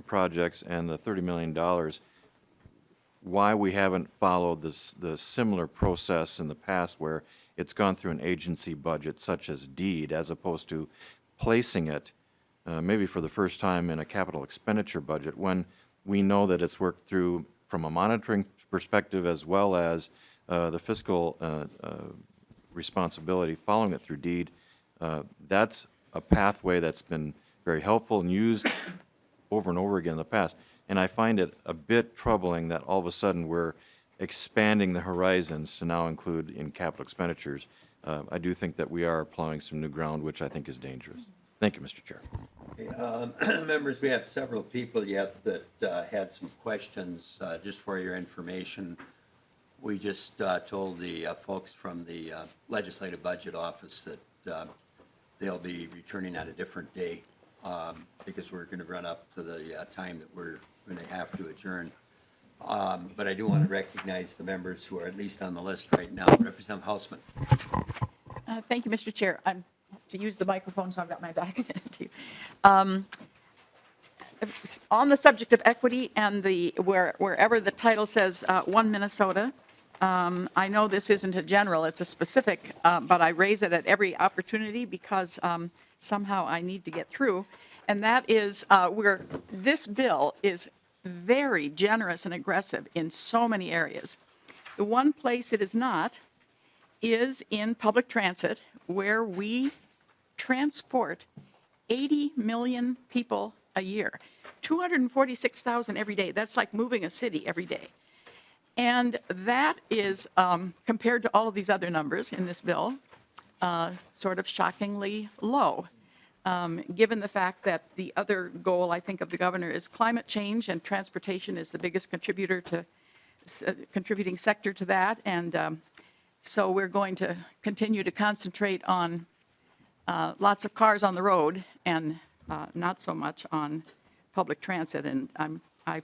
projects and the $30 million, why we haven't followed the similar process in the past where it's gone through an agency budget such as DEED as opposed to placing it maybe for the first time in a capital expenditure budget when we know that it's worked through from a monitoring perspective as well as the fiscal responsibility following it through DEED. That's a pathway that's been very helpful and used over and over again in the past. And I find it a bit troubling that all of a sudden we're expanding the horizons to now include in capital expenditures. I do think that we are plowing some new ground, which I think is dangerous. Thank you, Mr. Chair. Members, we have several people yet that had some questions. Just for your information, we just told the folks from the Legislative Budget Office that they'll be returning at a different day because we're going to run up to the time that we're going to have to adjourn. But I do want to recognize the members who are at least on the list right now. Representative Hausman. Thank you, Mr. Chair. I have to use the microphone, so I've got my back to you. On the subject of equity and wherever the title says One Minnesota, I know this isn't a general, it's a specific, but I raise it at every opportunity because somehow I need to get through. And that is where this bill is very generous and aggressive in so many areas. The one place it is not is in public transit, where we transport 80 million people a year, 246,000 every day. That's like moving a city every day. And that is, compared to all of these other numbers in this bill, sort of shockingly low, given the fact that the other goal, I think, of the governor is climate change, and transportation is the biggest contributor to contributing sector to that. And so we're going to continue to concentrate on lots of cars on the road and not so much on public transit. And I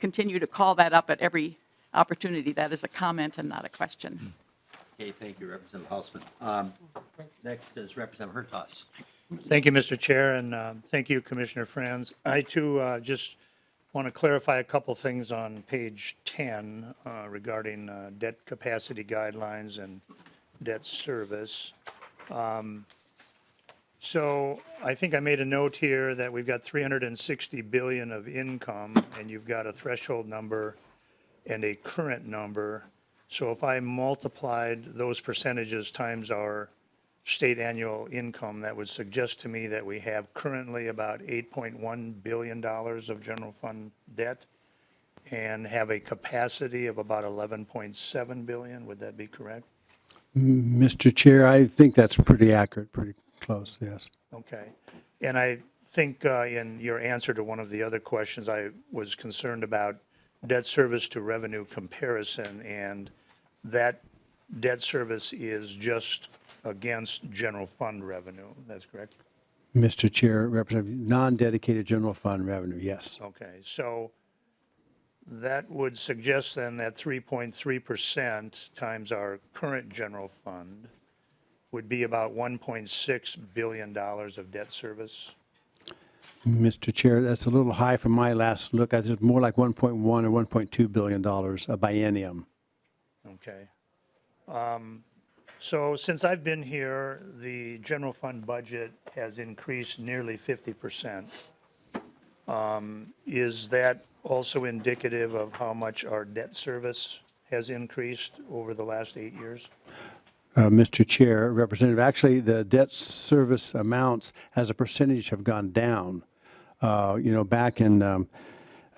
continue to call that up at every opportunity. That is a comment and not a question. Okay, thank you, Representative Hausman. Next is Representative Hertaus. Thank you, Mr. Chair, and thank you, Commissioner Frans. I, too, just Want to clarify a couple things on page 10 regarding debt capacity guidelines and debt service. So I think I made a note here that we've got 360 billion of income, and you've got a threshold number and a current number. So if I multiplied those percentages times our state annual income, that would suggest to me that we have currently about $8.1 billion of general fund debt and have a capacity of about 11.7 billion. Would that be correct? Mr. Chair, I think that's pretty accurate, pretty close, yes. Okay. And I think in your answer to one of the other questions, I was concerned about debt service to revenue comparison, and that debt service is just against general fund revenue. That's correct? Mr. Chair, Representative, non-dedicated general fund revenue, yes. Okay. So that would suggest then that 3.3% times our current general fund would be about $1.6 billion of debt service. Mr. Chair, that's a little high from my last look. I think more like 1.1 or $1.2 billion a biennium. Okay. So since I've been here, the general fund budget has increased nearly 50%. Is that also indicative of how much our debt service has increased over the last 8 years? Mr. Chair, Representative, actually, the debt service amounts as a percentage have gone down. Back in,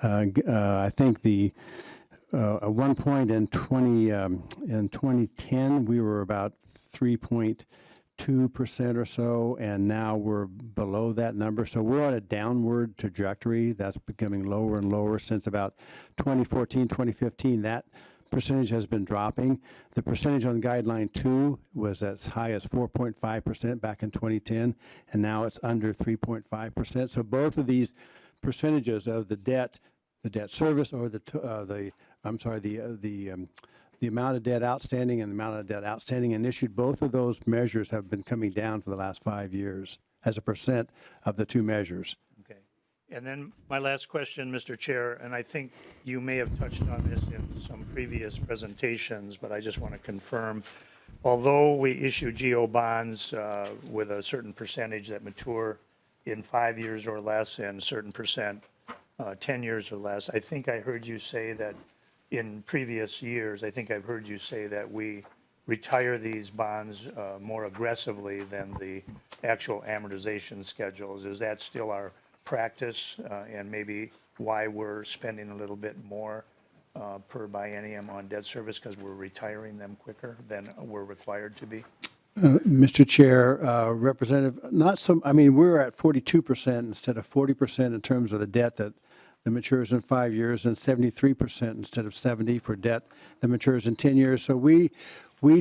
I think at one point in 2010, we were about 3.2% or so, and now we're below that number. So we're on a downward trajectory. That's becoming lower and lower since about 2014, 2015. That percentage has been dropping. The percentage on guideline 2 was as high as 4.5% back in 2010, and now it's under 3.5%. So both of these percentages of the debt service, or the amount of debt outstanding and the amount of debt outstanding and issued, both of those measures have been coming down for the last 5 years as a percent of the two measures. Okay. And then my last question, Mr. Chair, and I think you may have touched on this in some previous presentations, but I just want to confirm. Although we issue GO bonds with a certain percentage that mature in 5 years or less and a certain percent 10 years or less, I think I heard you say that in previous years, I think I've heard you say that we retire these bonds more aggressively than the actual amortization schedules. Is that still our practice, and maybe why we're spending a little bit more per biennium on debt service, because we're retiring them quicker than we're required to be? Mr. Chair, Representative, we're at 42% instead of 40% in terms of the debt that matures in 5 years, and 73% instead of 70 for debt that matures in 10 years. So we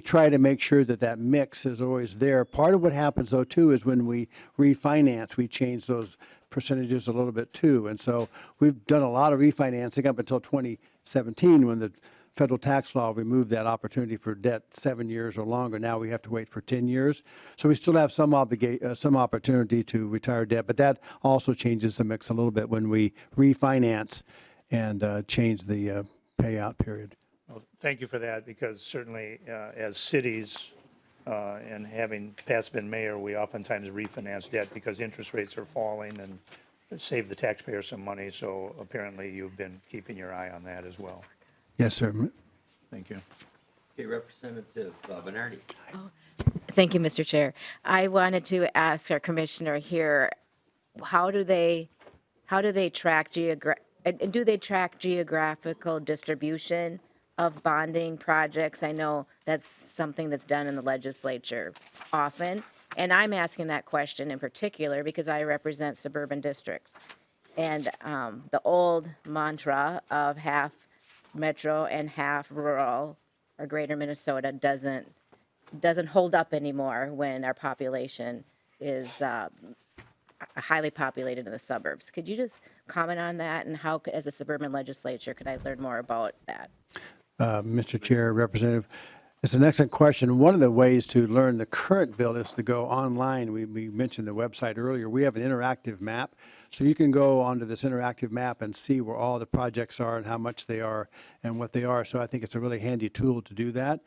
try to make sure that mix is always there. Part of what happens, though, too, is when we refinance, we change those percentages a little bit, too. And so we've done a lot of refinancing up until 2017, when the federal tax law removed that opportunity for debt 7 years or longer. Now we have to wait for 10 years. So we still have some opportunity to retire debt, but that also changes the mix a little bit when we refinance and change the payout period. Well, thank you for that, because certainly as cities and having past been mayor, we oftentimes refinance debt because interest rates are falling and save the taxpayer some money. So apparently you've been keeping your eye on that as well. Yes, sir. Thank you. Okay, Representative Bernardi. Thank you, Mr. Chair. I wanted to ask our commissioner here, how do they track geographical distribution of bonding projects? I know that's something that's done in the legislature often, and I'm asking that question in particular because I represent suburban districts. And the old mantra of half metro and half rural or greater Minnesota doesn't hold up anymore when our population is highly populated in the suburbs. Could you just comment on that, and how, as a suburban legislature, could I learn more about that? Mr. Chair, Representative, It's an excellent question. One of the ways to learn the current bill is to go online. We mentioned the website earlier. We have an interactive map. So you can go onto this interactive map and see where all the projects are and how much they are and what they are. So I think it's a really handy tool to do that.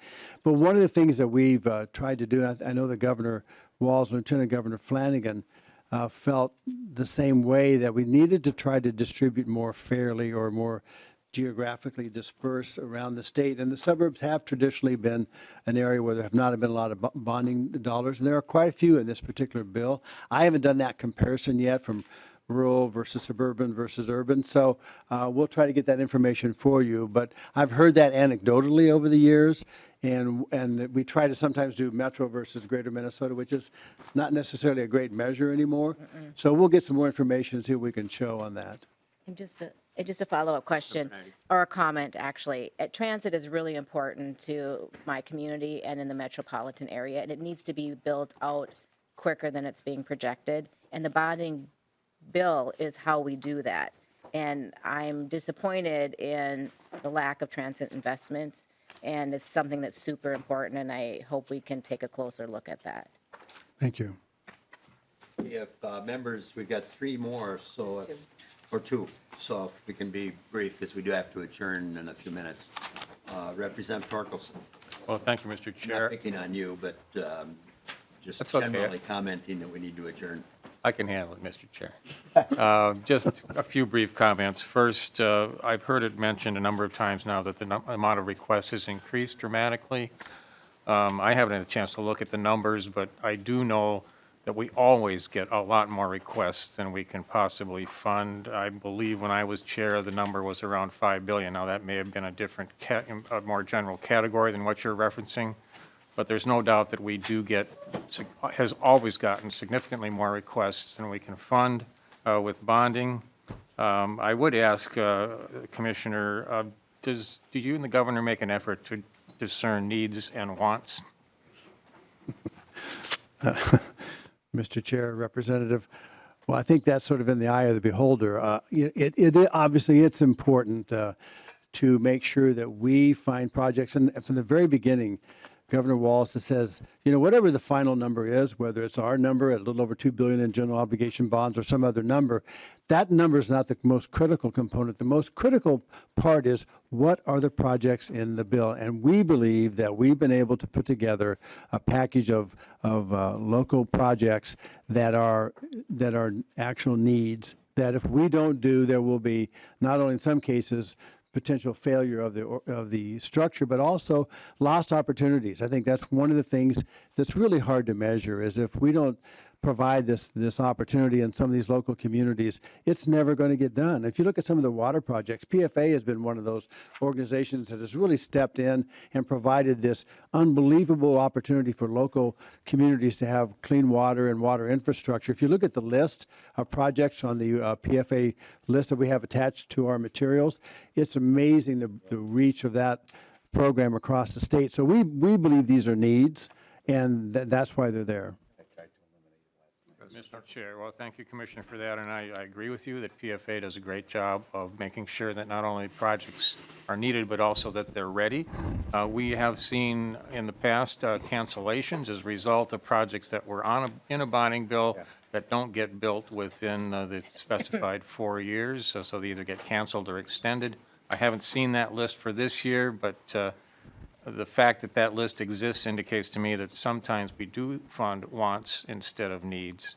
But one of the things that we've tried to do, and I know the Governor Walz and Lieutenant Governor Flanagan felt the same way, that we needed to try to distribute more fairly or more geographically dispersed around the state. And the suburbs have traditionally been an area where there have not been a lot of bonding dollars, and there are quite a few in this particular bill. I haven't done that comparison yet from rural versus suburban versus urban, so we'll try to get that information for you. But I've heard that anecdotally over the years, and we try to sometimes do metro versus greater Minnesota, which is not necessarily a great measure anymore. So we'll get some more information and see what we can show on that. And just a follow-up question, or a comment, actually. Transit is really important to my community and in the metropolitan area, and it needs to be built out quicker than it's being projected. And the bonding bill is how we do that. And I'm disappointed in the lack of transit investments, and it's something that's super important, and I hope we can take a closer look at that. Thank you. If members, we've got three more, so, or two, so if we can be brief, because we do have to adjourn in a few minutes. Representative Torkelson. Well, thank you, Mr. Chair. Not picking on you, but just That's okay. generally commenting that we need to adjourn. I can handle it, Mr. Chair. Just a few brief comments. First, I've heard it mentioned a number of times now that the amount of requests has increased dramatically. I haven't had a chance to look at the numbers, but I do know that we always get a lot more requests than we can possibly fund. I believe when I was chair, the number was around $5 billion. Now, that may have been a different, a more general category than what you're referencing, but there's no doubt that we do get, has always gotten significantly more requests than we can fund with bonding. I would ask, Commissioner, do you and the governor make an effort to discern needs and wants? Mr. Chair, Representative, well, I think that's sort of in the eye of the beholder. Obviously, it's important to make sure that we find projects, and from the very beginning, Governor Walz says, whatever the final number is, whether it's our number at a little over $2 billion in general obligation bonds or some other number, that number is not the most critical component. The most critical part is what are the projects in the bill, and we believe that we've been able to put together a package of local projects that are actual needs. That if we don't do, there will be not only in some cases potential failure of the structure, but also lost opportunities. I think that's one of the things that's really hard to measure, is if we don't provide this opportunity in some of these local communities, it's never going to get done. If you look at some of the water projects, PFA has been one of those organizations that has really stepped in and provided this unbelievable opportunity for local communities to have clean water and water infrastructure. If you look at the list of projects on the PFA list that we have attached to our materials, it's amazing the reach of that program across the state. So we believe these are needs, and that's why they're there. Mr. Chair, well, thank you, Commissioner, for that, and I agree with you that PFA does a great job of making sure that not only projects are needed, but also that they're ready. We have seen in the past cancellations as a result of projects that were in a bonding bill that don't get built within the specified 4 years, so they either get canceled or extended. I haven't seen that list for this year, but the fact that that list exists indicates to me that sometimes we do fund wants instead of needs.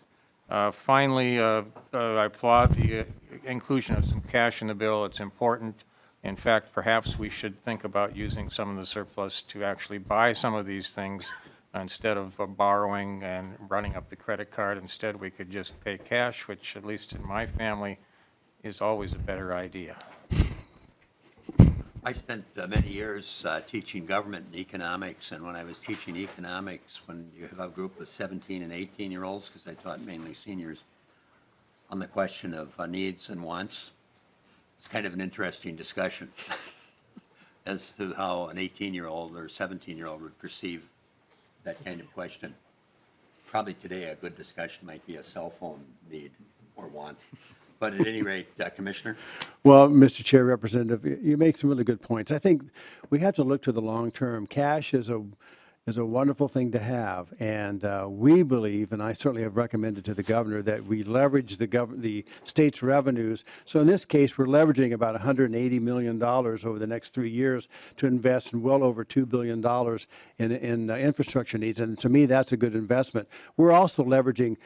Finally, I applaud the inclusion of some cash in the bill. It's important. In fact, perhaps we should think about using some of the surplus to actually buy some of these things instead of borrowing and running up the credit card. Instead, we could just pay cash, which, at least in my family, is always a better idea. I spent many years teaching government and economics, and when I was teaching economics, when you have a group of 17 and 18-year-olds, because I taught mainly seniors, on the question of needs and wants, it's kind of an interesting discussion as to how an 18-year-old or 17-year-old would perceive that kind of question. Probably today a good discussion might be a cell phone need or want. But at any rate, Commissioner? Well, Mr. Chair, Representative, you make some really good points. I think we have to look to the long term. Cash is a wonderful thing to have, and we believe, and I certainly have recommended to the governor, that we leverage the state's revenues. So in this case, we're leveraging about $180 million over the next 3 years to invest in well over $2 billion in infrastructure needs, and to me, that's a good investment. We're also leveraging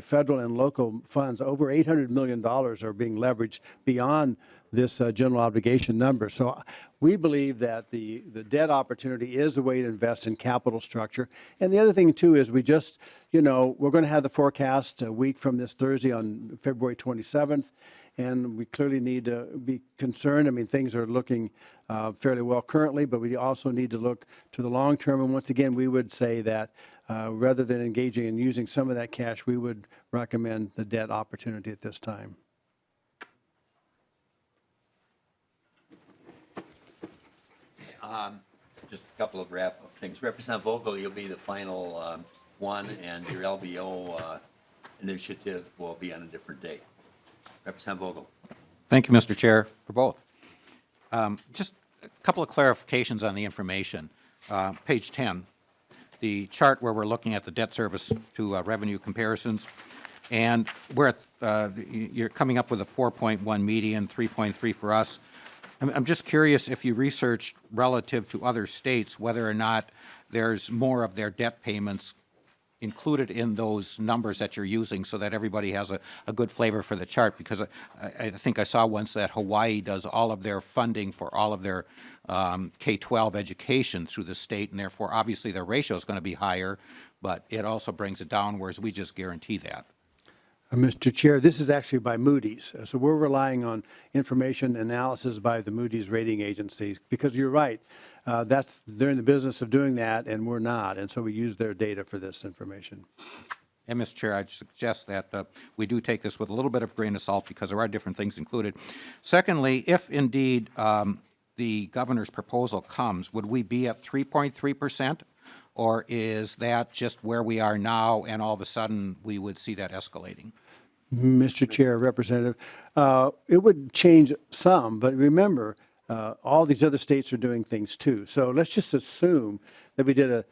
federal and local funds. Over $800 million are being leveraged beyond this general obligation number. So we believe that the debt opportunity is the way to invest in capital structure. And the other thing, too, is we just, we're going to have the forecast a week from this Thursday on February 27th, and we clearly need to be concerned. I mean, things are looking fairly well currently, but we also need to look to the long term. And once again, we would say that rather than engaging in using some of that cash, we would recommend the debt opportunity at this time. Just a couple of wrap-up things. Representative Vogel, you'll be the final one, and your LBO initiative will be on a different date. Representative Vogel. Thank you, Mr. Chair, for both. Just a couple of clarifications on the information. Page 10, the chart where we're looking at the debt service to revenue comparisons, and where you're coming up with a 4.1 median, 3.3 for us. I'm just curious if you researched relative to other states whether or not there's more of their debt payments included in those numbers that you're using so that everybody has a good flavor for the chart, because I think I saw once that Hawaii does all of their funding for all of their K-12 education through the state, and therefore obviously their ratio is going to be higher, but it also brings it down, whereas we just guarantee that. Mr. Chair, this is actually by Moody's. So we're relying on information analysis by the Moody's rating agency, because you're right, they're in the business of doing that, and we're not, and so we use their data for this information. And, Mr. Chair, I'd suggest that we do take this with a little bit of grain of salt, because there are different things included. Secondly, if indeed the governor's proposal comes, would we be at 3.3%? Or is that just where we are now, and all of a sudden we would see that escalating? Mr. Chair, Representative, it would change some, but remember, all these other states are doing things too. So let's just assume that we did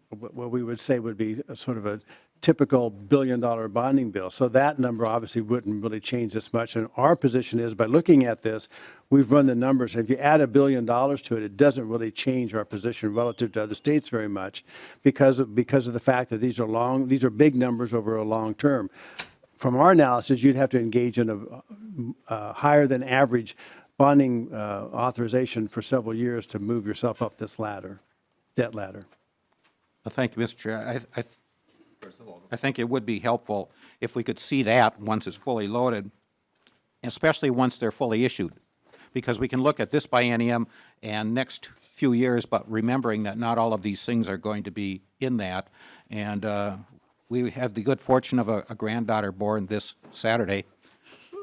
what we would say would be a sort of a typical billion-dollar bonding bill. So that number obviously wouldn't really change this much. And our position is, by looking at this, we've run the numbers. If you add $1 billion to it, it doesn't really change our position relative to other states very much, because of the fact that these are big numbers over a long term. From our analysis, you'd have to engage in a higher than average bonding authorization for several years to move yourself up this debt ladder. Well, thank you, Mr. Chair. I think it would be helpful if we could see that once it's fully loaded, especially once they're fully issued, because we can look at this biennium and next few years, but remembering that not all of these things are going to be in that. And we have the good fortune of a granddaughter born this Saturday,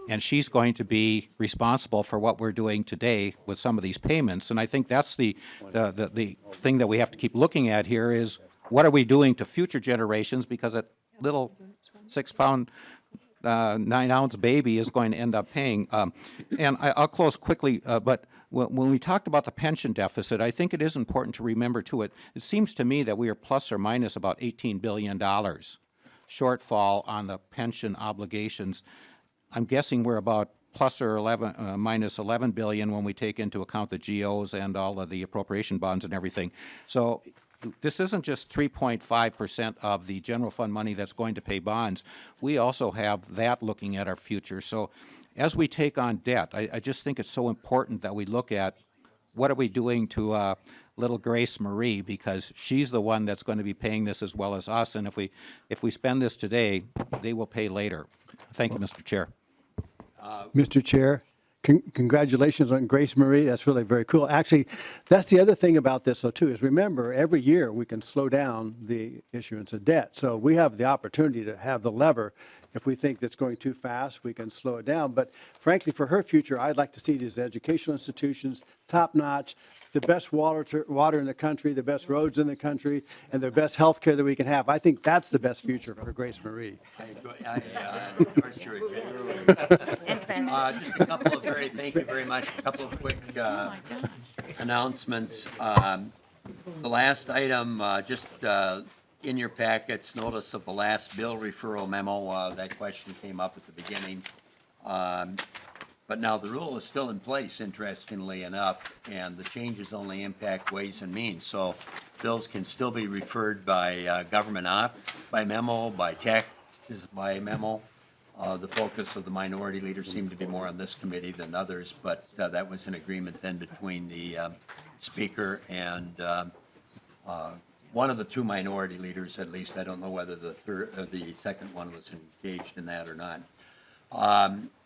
and she's going to be responsible for what we're doing today with some of these payments. And I think that's the thing that we have to keep looking at here is, what are we doing to future generations, because a little 6-pound, 9-ounce baby is going to end up paying. And I'll close quickly, but when we talked about the pension deficit, I think it is important to remember, too, it seems to me that we are plus or minus about $18 billion shortfall on the pension obligations. I'm guessing we're about plus or minus $11 billion when we take into account the GOs and all of the appropriation bonds and everything. So this isn't just 3.5% of the general fund money that's going to pay bonds. We also have that looking at our future. So as we take on debt, I just think it's so important that we look at what are we doing to little Grace Marie, because she's the one that's going to be paying this as well as us. And if we spend this today, they will pay later. Thank you, Mr. Chair. Mr. Chair, congratulations on Grace Marie. That's really very cool. Actually, that's the other thing about this, though, too, is remember, every year we can slow down the issuance of debt. So we have the opportunity to have the lever If we think that's going too fast, we can slow it down. But frankly, for her future, I'd like to see these educational institutions top-notch, the best water in the country, the best roads in the country, and the best health care that we can have. I think that's the best future for Grace Marie. I endorse your opinion. And Frans. Just a couple of thank you very much. A couple of quick announcements. The last item, just in your packets, notice of the last bill referral memo. That question came up at the beginning. But now the rule is still in place, interestingly enough, and the changes only impact Ways and Means. So bills can still be referred by government by memo, by text, by memo. The focus of the minority leader seemed to be more on this committee than others, but that was an agreement then between the speaker and one of the two minority leaders, at least. I don't know whether the second one was engaged in that or not.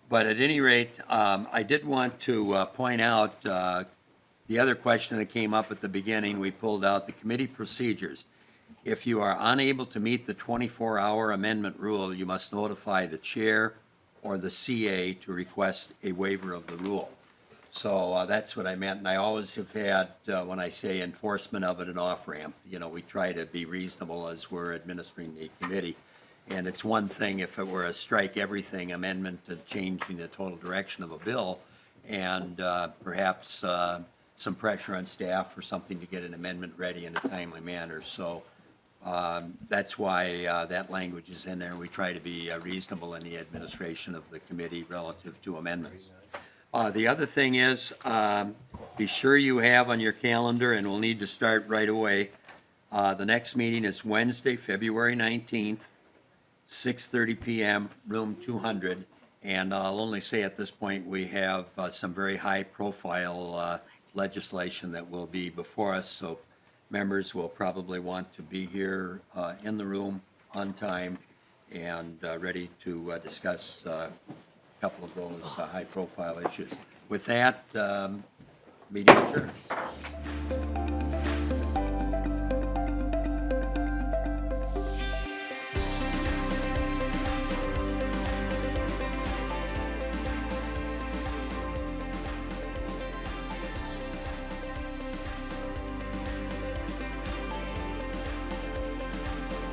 But at any rate, I did want to point out the other question that came up at the beginning. We pulled out the committee procedures. If you are unable to meet the 24-hour amendment rule, you must notify the chair or the CA to request a waiver of the rule. So that's what I meant, and I always have had, when I say enforcement of it, an off-ramp. We try to be reasonable as we're administering the committee. And it's one thing if it were a strike everything amendment to changing the total direction of a bill, and perhaps some pressure on staff for something to get an amendment ready in a timely manner. So that's why that language is in there. We try to be reasonable in the administration of the committee relative to amendments. The other thing is, be sure you have on your calendar, and we'll need to start right away. The next meeting is Wednesday, February 19th, 6:30 p.m., room 200. And I'll only say at this point we have some very high-profile legislation that will be before us, so members will probably want to be here in the room on time and ready to discuss couple of those high-profile issues. With that, meeting adjourned.